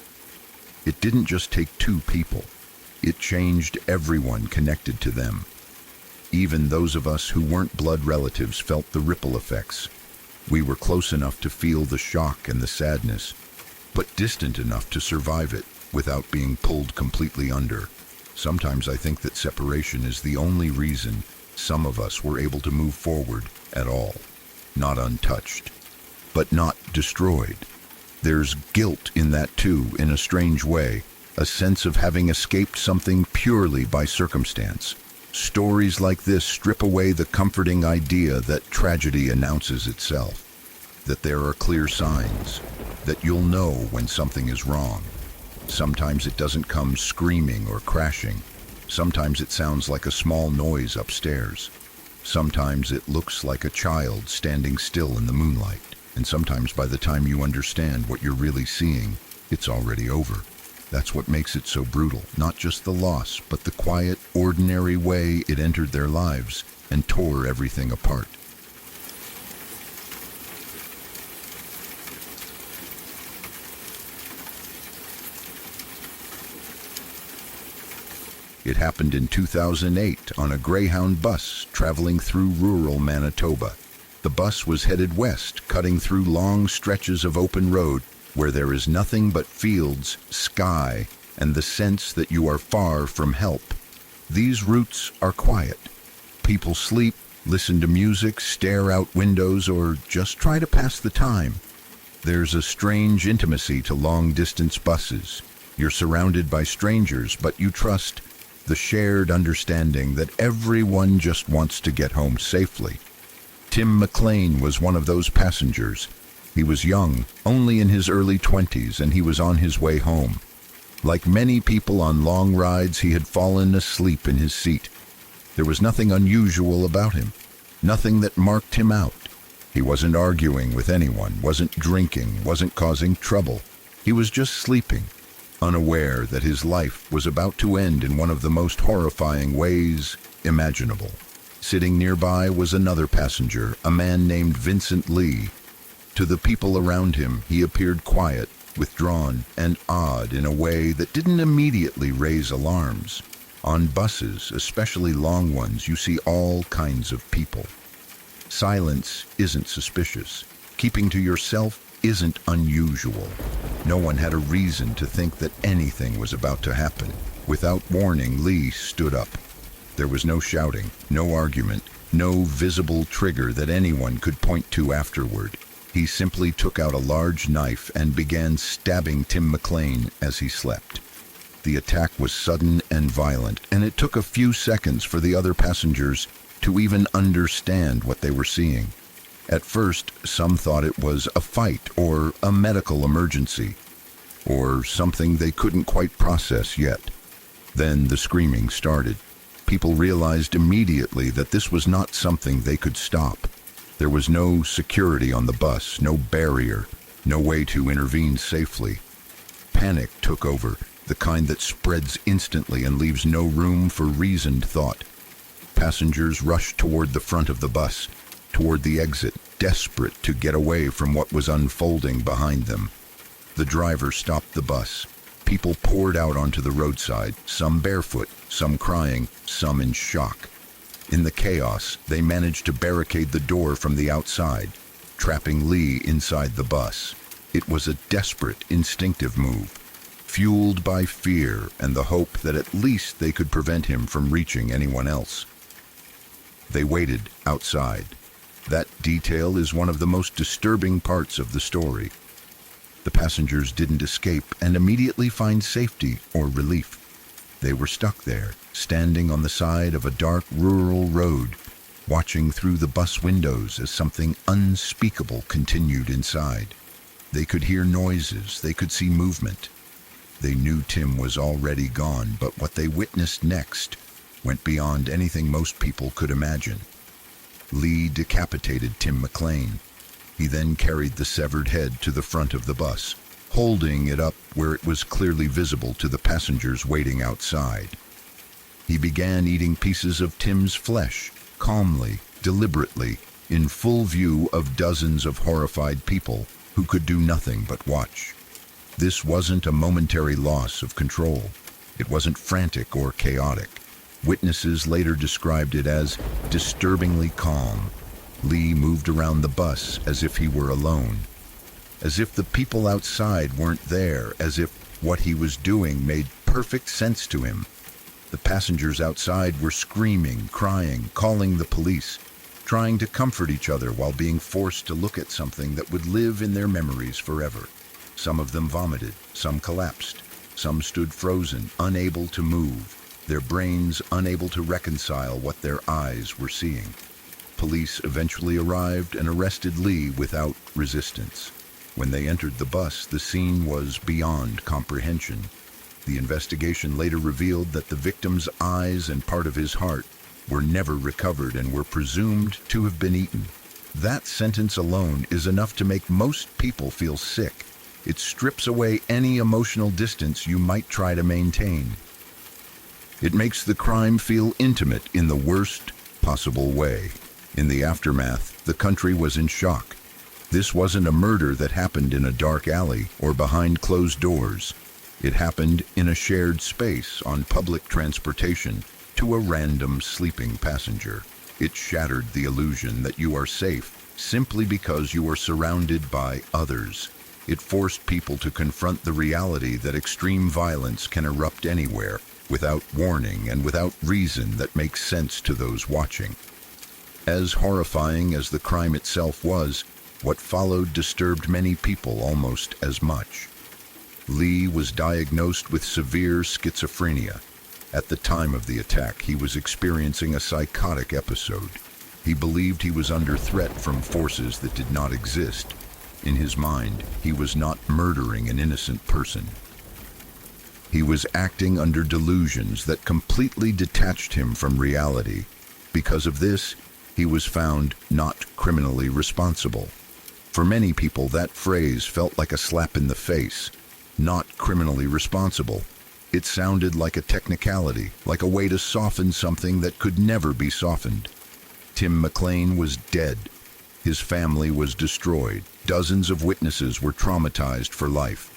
It didn't just take two people. It changed everyone connected to them. Even those of us who weren't blood relatives felt the ripple effects. We were close enough to feel the shock and the sadness, but distant enough to survive it without being pulled completely under. Sometimes I think that separation is the only reason some of us were able to move forward at all. Not untouched, but not destroyed. There's guilt in that too, in a strange way, a sense of having escaped something purely by circumstance. Stories like this strip away the comforting idea that tragedy announces itself, that there are clear signs, that you'll know when something is wrong. Sometimes it doesn't come screaming or crashing. Sometimes it sounds like a small noise upstairs. Sometimes it looks like a child standing still in the moonlight. And sometimes by the time you understand what you're really seeing, it's already over. That's what makes it so brutal. Not just the loss, but the quiet, ordinary way it entered their lives and tore everything apart. It happened in 2008 on a Greyhound bus traveling through rural Manitoba. The bus was headed west, cutting through long stretches of open road where there is nothing but fields, sky, and the sense that you are far from help. These routes are quiet. People sleep, listen to music, stare out windows, or just try to pass the time. There's a strange intimacy to long-distance buses. You're surrounded by strangers, but you trust the shared understanding that everyone just wants to get home safely. Tim McLean was one of those passengers. He was young, only in his early 20s, and he was on his way home. Like many people on long rides, he had fallen asleep in his seat. There was nothing unusual about him, nothing that marked him out. He wasn't arguing with anyone, wasn't drinking, wasn't causing trouble. He was just sleeping, unaware that his life was about to end in one of the most horrifying ways imaginable. Sitting nearby was another passenger, a man named Vincent Lee. To the people around him, he appeared quiet, withdrawn, and odd in a way that didn't immediately raise alarms. On buses, especially long ones, you see all kinds of people. Silence isn't suspicious. Keeping to yourself isn't unusual. No one had a reason to think that anything was about to happen. Without warning, Lee stood up. There was no shouting, no argument, no visible trigger that anyone could point to afterward. He simply took out a large knife and began stabbing Tim McLean as he slept. The attack was sudden and violent, and it took a few seconds for the other passengers to even understand what they were seeing. At first, some thought it was a fight or a medical emergency, or something they couldn't quite process yet. Then the screaming started. People realized immediately that this was not something they could stop. There was no security on the bus, no barrier, no way to intervene safely. Panic took over, the kind that spreads instantly and leaves no room for reasoned thought. Passengers rushed toward the front of the bus, toward the exit, desperate to get away from what was unfolding behind them. The driver stopped the bus. People poured out onto the roadside, some barefoot, some crying, some in shock. In the chaos, they managed to barricade the door from the outside, trapping Lee inside the bus. It was a desperate, instinctive move, fueled by fear and the hope that at least they could prevent him from reaching anyone else. They waited outside. That detail is one of the most disturbing parts of the story. The passengers didn't escape and immediately find safety or relief. They were stuck there, standing on the side of a dark rural road, watching through the bus windows as something unspeakable continued inside. They could hear noises, they could see movement. They knew Tim was already gone, but what they witnessed next went beyond anything most people could imagine. Lee decapitated Tim McLean. He then carried the severed head to the front of the bus, holding it up where it was clearly visible to the passengers waiting outside. He began eating pieces of Tim's flesh, calmly, deliberately, in full view of dozens of horrified people who could do nothing but watch. This wasn't a momentary loss of control. It wasn't frantic or chaotic. Witnesses later described it as disturbingly calm. Lee moved around the bus as if he were alone, as if the people outside weren't there, as if what he was doing made perfect sense to him. The passengers outside were screaming, crying, calling the police, trying to comfort each other while being forced to look at something that would live in their memories forever. Some of them vomited, some collapsed, some stood frozen, unable to move, their brains unable to reconcile what their eyes were seeing. Police eventually arrived and arrested Lee without resistance. When they entered the bus, the scene was beyond comprehension. The investigation later revealed that the victim's eyes and part of his heart were never recovered and were presumed to have been eaten. That sentence alone is enough to make most people feel sick. It strips away any emotional distance you might try to maintain. It makes the crime feel intimate in the worst possible way. In the aftermath, the country was in shock. This wasn't a murder that happened in a dark alley or behind closed doors. It happened in a shared space on public transportation to a random sleeping passenger. It shattered the illusion that you are safe simply because you are surrounded by others. It forced people to confront the reality that extreme violence can erupt anywhere, without warning and without reason that makes sense to those watching. As horrifying as the crime itself was, what followed disturbed many people almost as much. Lee was diagnosed with severe schizophrenia. At the time of the attack, he was experiencing a psychotic episode. He believed he was under threat from forces that did not exist. In his mind, he was not murdering an innocent person. He was acting under delusions that completely detached him from reality. Because of this, he was found not criminally responsible. For many people, that phrase felt like a slap in the face. Not criminally responsible. It sounded like a technicality, like a way to soften something that could never be softened. Tim McLean was dead. His family was destroyed. Dozens of witnesses were traumatized for life.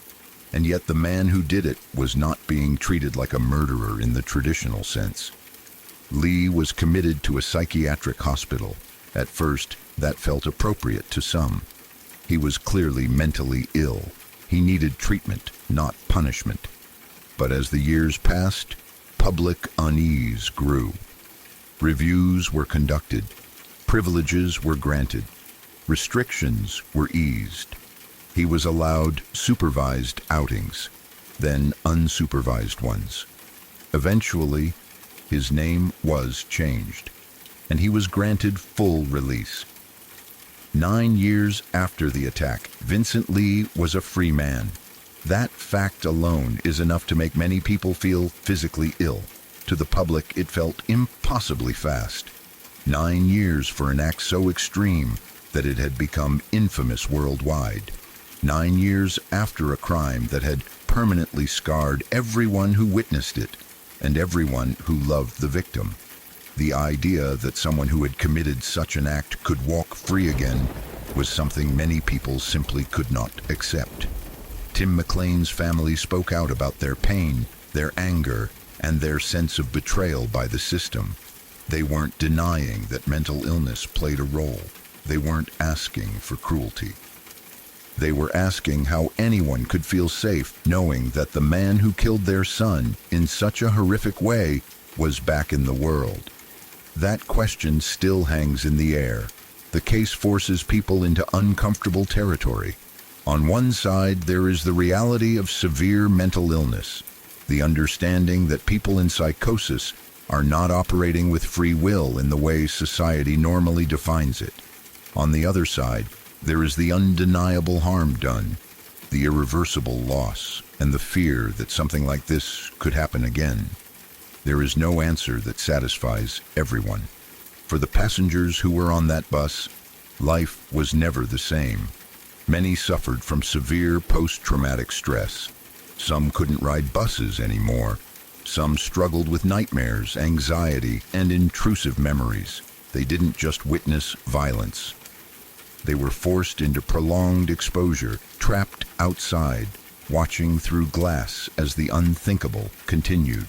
And yet the man who did it was not being treated like a murderer in the traditional sense. Lee was committed to a psychiatric hospital. At first, that felt appropriate to some. He was clearly mentally ill. He needed treatment, not punishment. But as the years passed, public unease grew. Reviews were conducted. Privileges were granted. Restrictions were eased. He was allowed supervised outings, then unsupervised ones. Eventually, his name was changed, and he was granted full release. 9 years after the attack, Vincent Lee was a free man. That fact alone is enough to make many people feel physically ill. To the public, it felt impossibly fast. 9 years for an act so extreme that it had become infamous worldwide. 9 years after a crime that had permanently scarred everyone who witnessed it and everyone who loved the victim. The idea that someone who had committed such an act could walk free again was something many people simply could not accept. Tim McLean's family spoke out about their pain, their anger, and their sense of betrayal by the system. They weren't denying that mental illness played a role. They weren't asking for cruelty. They were asking how anyone could feel safe knowing that the man who killed their son in such a horrific way was back in the world. That question still hangs in the air. The case forces people into uncomfortable territory. On one side, there is the reality of severe mental illness, the understanding that people in psychosis are not operating with free will in the way society normally defines it. On the other side, there is the undeniable harm done, the irreversible loss, and the fear that something like this could happen again. There is no answer that satisfies everyone. For the passengers who were on that bus, life was never the same. Many suffered from severe post-traumatic stress. Some couldn't ride buses anymore. Some struggled with nightmares, anxiety, and intrusive memories. They didn't just witness violence. They were forced into prolonged exposure, trapped outside, watching through glass as the unthinkable continued.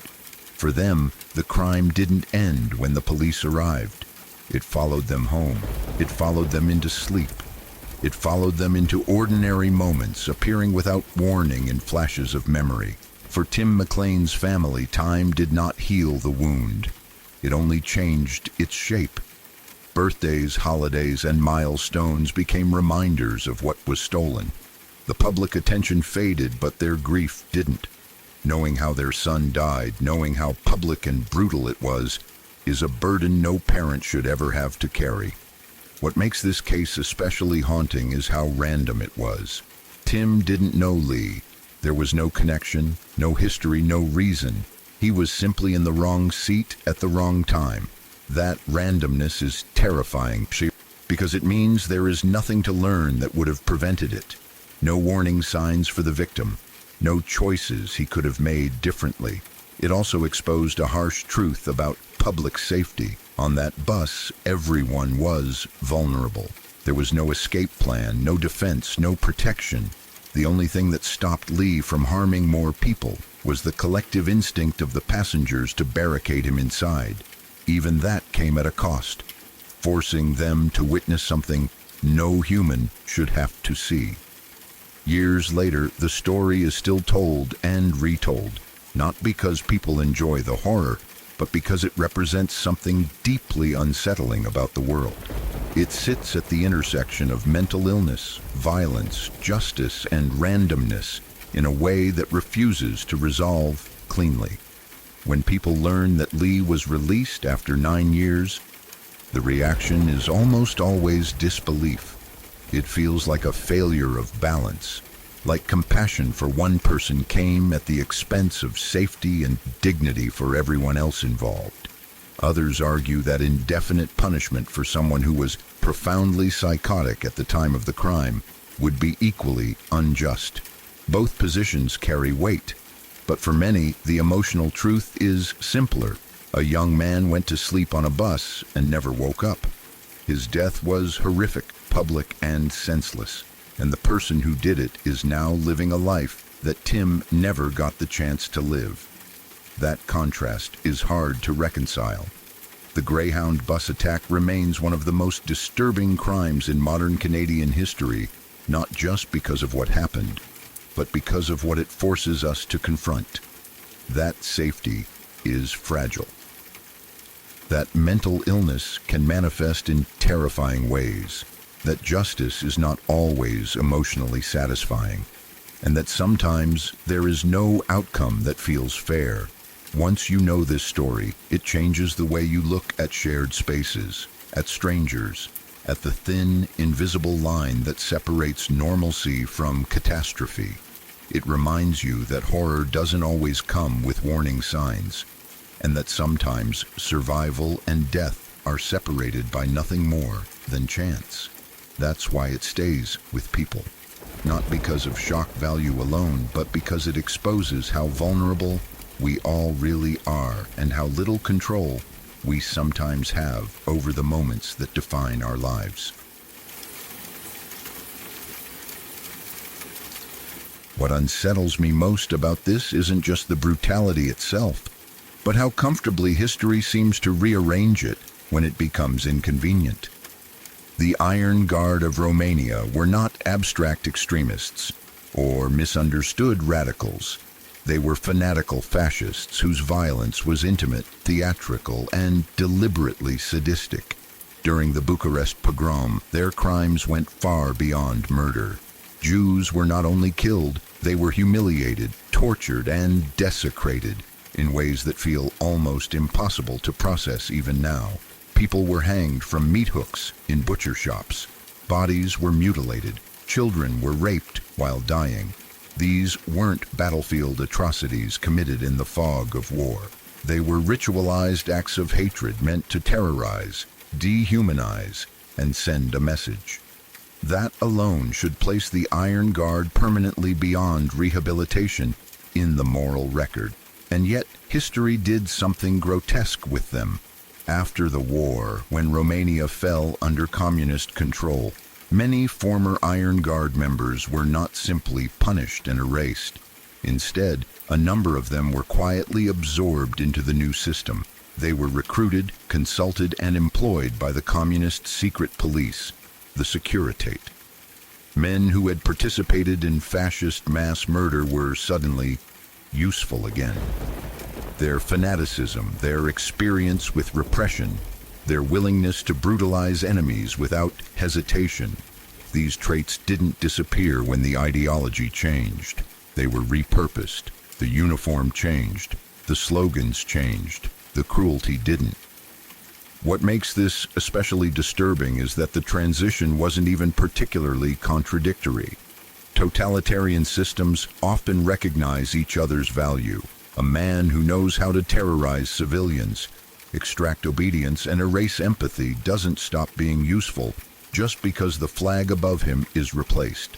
For them, the crime didn't end when the police arrived. It followed them home. It followed them into sleep. It followed them into ordinary moments, appearing without warning in flashes of memory. For Tim McLean's family, time did not heal the wound. It only changed its shape. Birthdays, holidays, and milestones became reminders of what was stolen. The public attention faded, but their grief didn't. Knowing how their son died, knowing how public and brutal it was, is a burden no parent should ever have to carry. What makes this case especially haunting is how random it was. Tim didn't know Lee. There was no connection, no history, no reason. He was simply in the wrong seat at the wrong time. That randomness is terrifying because it means there is nothing to learn that would have prevented it. No warning signs for the victim. No choices he could have made differently. It also exposed a harsh truth about public safety. On that bus, everyone was vulnerable. There was no escape plan, no defense, no protection. The only thing that stopped Lee from harming more people was the collective instinct of the passengers to barricade him inside. Even that came at a cost, forcing them to witness something no human should have to see. Years later, the story is still told and retold, not because people enjoy the horror, but because it represents something deeply unsettling about the world. It sits at the intersection of mental illness, violence, justice, and randomness in a way that refuses to resolve cleanly. When people learn that Lee was released after 9 years, the reaction is almost always disbelief. It feels like a failure of balance, like compassion for one person came at the expense of safety and dignity for everyone else involved. Others argue that indefinite punishment for someone who was profoundly psychotic at the time of the crime would be equally unjust. Both positions carry weight, but for many, the emotional truth is simpler. A young man went to sleep on a bus and never woke up. His death was horrific, public, and senseless, and the person who did it is now living a life that Tim never got the chance to live. That contrast is hard to reconcile. The Greyhound bus attack remains one of the most disturbing crimes in modern Canadian history, not just because of what happened, but because of what it forces us to confront. That safety is fragile. That mental illness can manifest in terrifying ways, that justice is not always emotionally satisfying, and that sometimes there is no outcome that feels fair. Once you know this story, it changes the way you look at shared spaces, at strangers, at the thin, invisible line that separates normalcy from catastrophe. It reminds you that horror doesn't always come with warning signs, and that sometimes survival and death are separated by nothing more than chance. That's why it stays with people. Not because of shock value alone, but because it exposes how vulnerable we all really are and how little control we sometimes have over the moments that define our lives. What unsettles me most about this isn't just the brutality itself. but how comfortably history seems to rearrange it when it becomes inconvenient. The Iron Guard of Romania were not abstract extremists or misunderstood radicals. They were fanatical fascists whose violence was intimate, theatrical, and deliberately sadistic. During the Bucharest pogrom, their crimes went far beyond murder. Jews were not only killed, they were humiliated, tortured, and desecrated in ways that feel almost impossible to process even now. People were hanged from meat hooks in butcher shops. Bodies were mutilated. Children were raped while dying. These weren't battlefield atrocities committed in the fog of war. They were ritualized acts of hatred meant to terrorize, dehumanize, and send a message. That alone should place the Iron Guard permanently beyond rehabilitation in the moral record. And yet, history did something grotesque with them. After the war, when Romania fell under communist control, many former Iron Guard members were not simply punished and erased. Instead, a number of them were quietly absorbed into the new system. They were recruited, consulted, and employed by the communist secret police, the Securitate. Men who had participated in fascist mass murder were suddenly useful again. Their fanaticism, their experience with repression, their willingness to brutalize enemies without hesitation, these traits didn't disappear when the ideology changed. They were repurposed. The uniform changed. The slogans changed. The cruelty didn't. What makes this especially disturbing is that the transition wasn't even particularly contradictory. Totalitarian systems often recognize each other's value. A man who knows how to terrorize civilians, extract obedience, and erase empathy doesn't stop being useful just because the flag above him is replaced.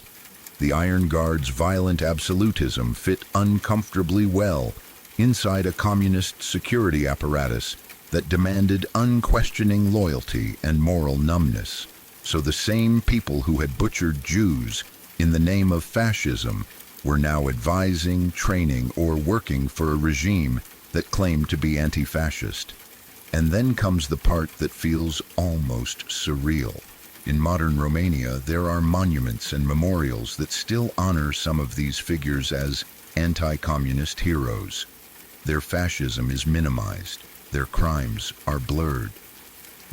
The Iron Guard's violent absolutism fit uncomfortably well inside a communist security apparatus that demanded unquestioning loyalty and moral numbness. So the same people who had butchered Jews in the name of fascism were now advising, training, or working for a regime that claimed to be anti-fascist. And then comes the part that feels almost surreal. In modern Romania, there are monuments and memorials that still honor some of these figures as anti-communist heroes. Their fascism is minimized. Their crimes are blurred.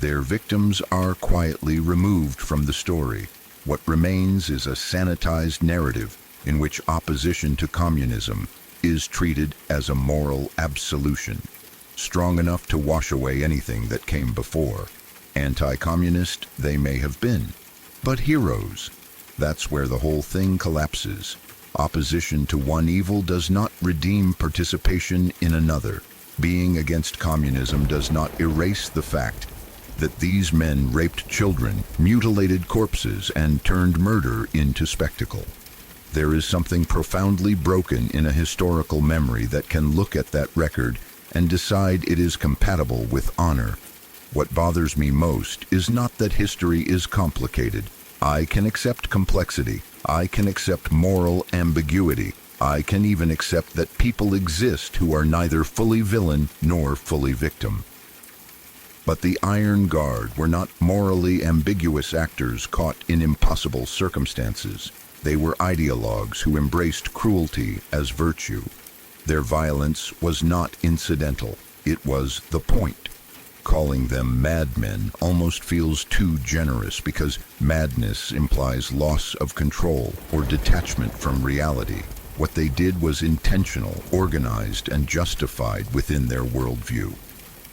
Their victims are quietly removed from the story. What remains is a sanitized narrative in which opposition to communism is treated as a moral absolution, strong enough to wash away anything that came before. Anti-communist they may have been, but heroes, that's where the whole thing collapses. Opposition to one evil does not redeem participation in another. Being against communism does not erase the fact that these men raped children, mutilated corpses, and turned murder into spectacle. There is something profoundly broken in a historical memory that can look at that record and decide it is compatible with honor. What bothers me most is not that history is complicated. I can accept complexity. I can accept moral ambiguity. I can even accept that people exist who are neither fully villain nor fully victim. But the Iron Guard were not morally ambiguous actors caught in impossible circumstances. They were ideologues who embraced cruelty as virtue. Their violence was not incidental. It was the point. Calling them madmen almost feels too generous because madness implies loss of control or detachment from reality. What they did was intentional, organized, and justified within their worldview.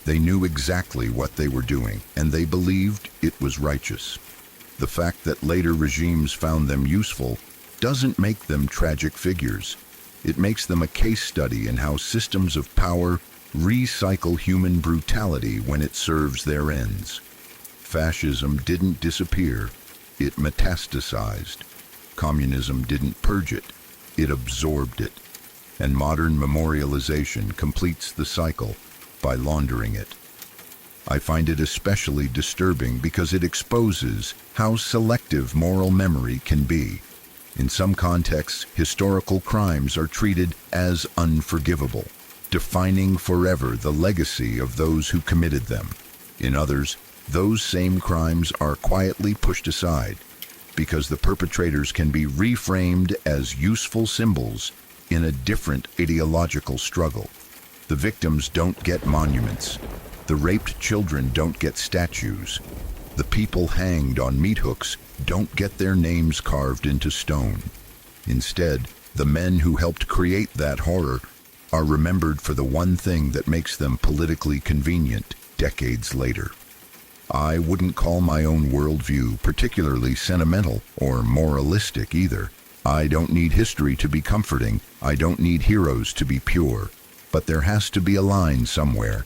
They knew exactly what they were doing, and they believed it was righteous. The fact that later regimes found them useful doesn't make them tragic figures. It makes them a case study in how systems of power recycle human brutality when it serves their ends. Fascism didn't disappear, it metastasized. Communism didn't purge it, it absorbed it. And modern memorialization completes the cycle by laundering it. I find it especially disturbing because it exposes how selective moral memory can be. In some contexts, historical crimes are treated as unforgivable. defining forever the legacy of those who committed them. In others, those same crimes are quietly pushed aside because the perpetrators can be reframed as useful symbols in a different ideological struggle. The victims don't get monuments. The raped children don't get statues. The people hanged on meat hooks don't get their names carved into stone. Instead, the men who helped create that horror are remembered for the one thing that makes them politically convenient decades later. I wouldn't call my own worldview particularly sentimental or moralistic either. I don't need history to be comforting. I don't need heroes to be pure. But there has to be a line somewhere,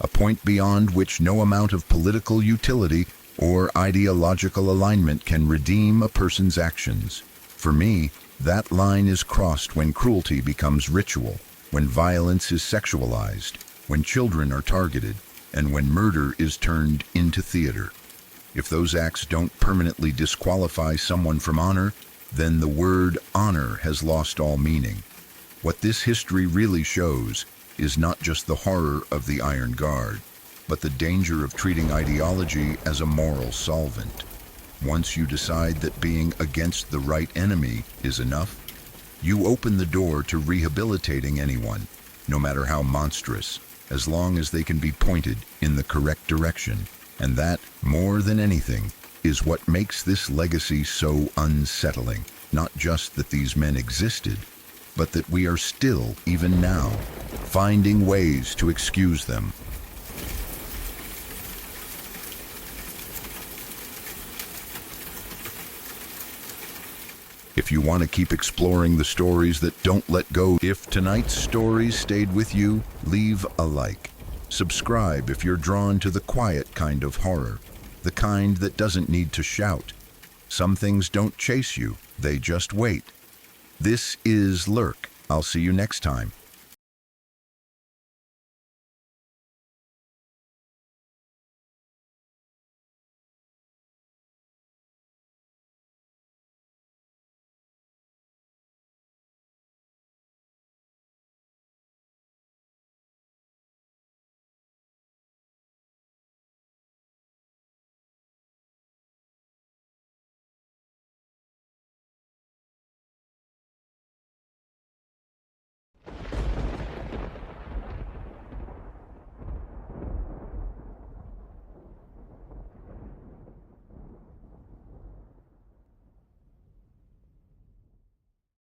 a point beyond which no amount of political utility or ideological alignment can redeem a person's actions. For me, that line is crossed when cruelty becomes ritual, when violence is sexualized, when children are targeted, and when murder is turned into theater. If those acts don't permanently disqualify someone from honor, then the word honor has lost all meaning. What this history really shows is not just the horror of the Iron Guard, but the danger of treating ideology as a moral solvent. Once you decide that being against the right enemy is enough, you open the door to rehabilitating anyone, no matter how monstrous, as long as they can be pointed in the correct direction. And that, more than anything, is what makes this legacy so unsettling. Not just that these men existed, but that we are still, even now, finding ways to excuse them. If you want to keep exploring the stories that don't let go, if tonight's stories stayed with you, leave a like. Subscribe if you're drawn to the quiet kind of horror, the kind that doesn't need to shout. Some things don't chase you, they just wait. This is LURK. I'll see you next time.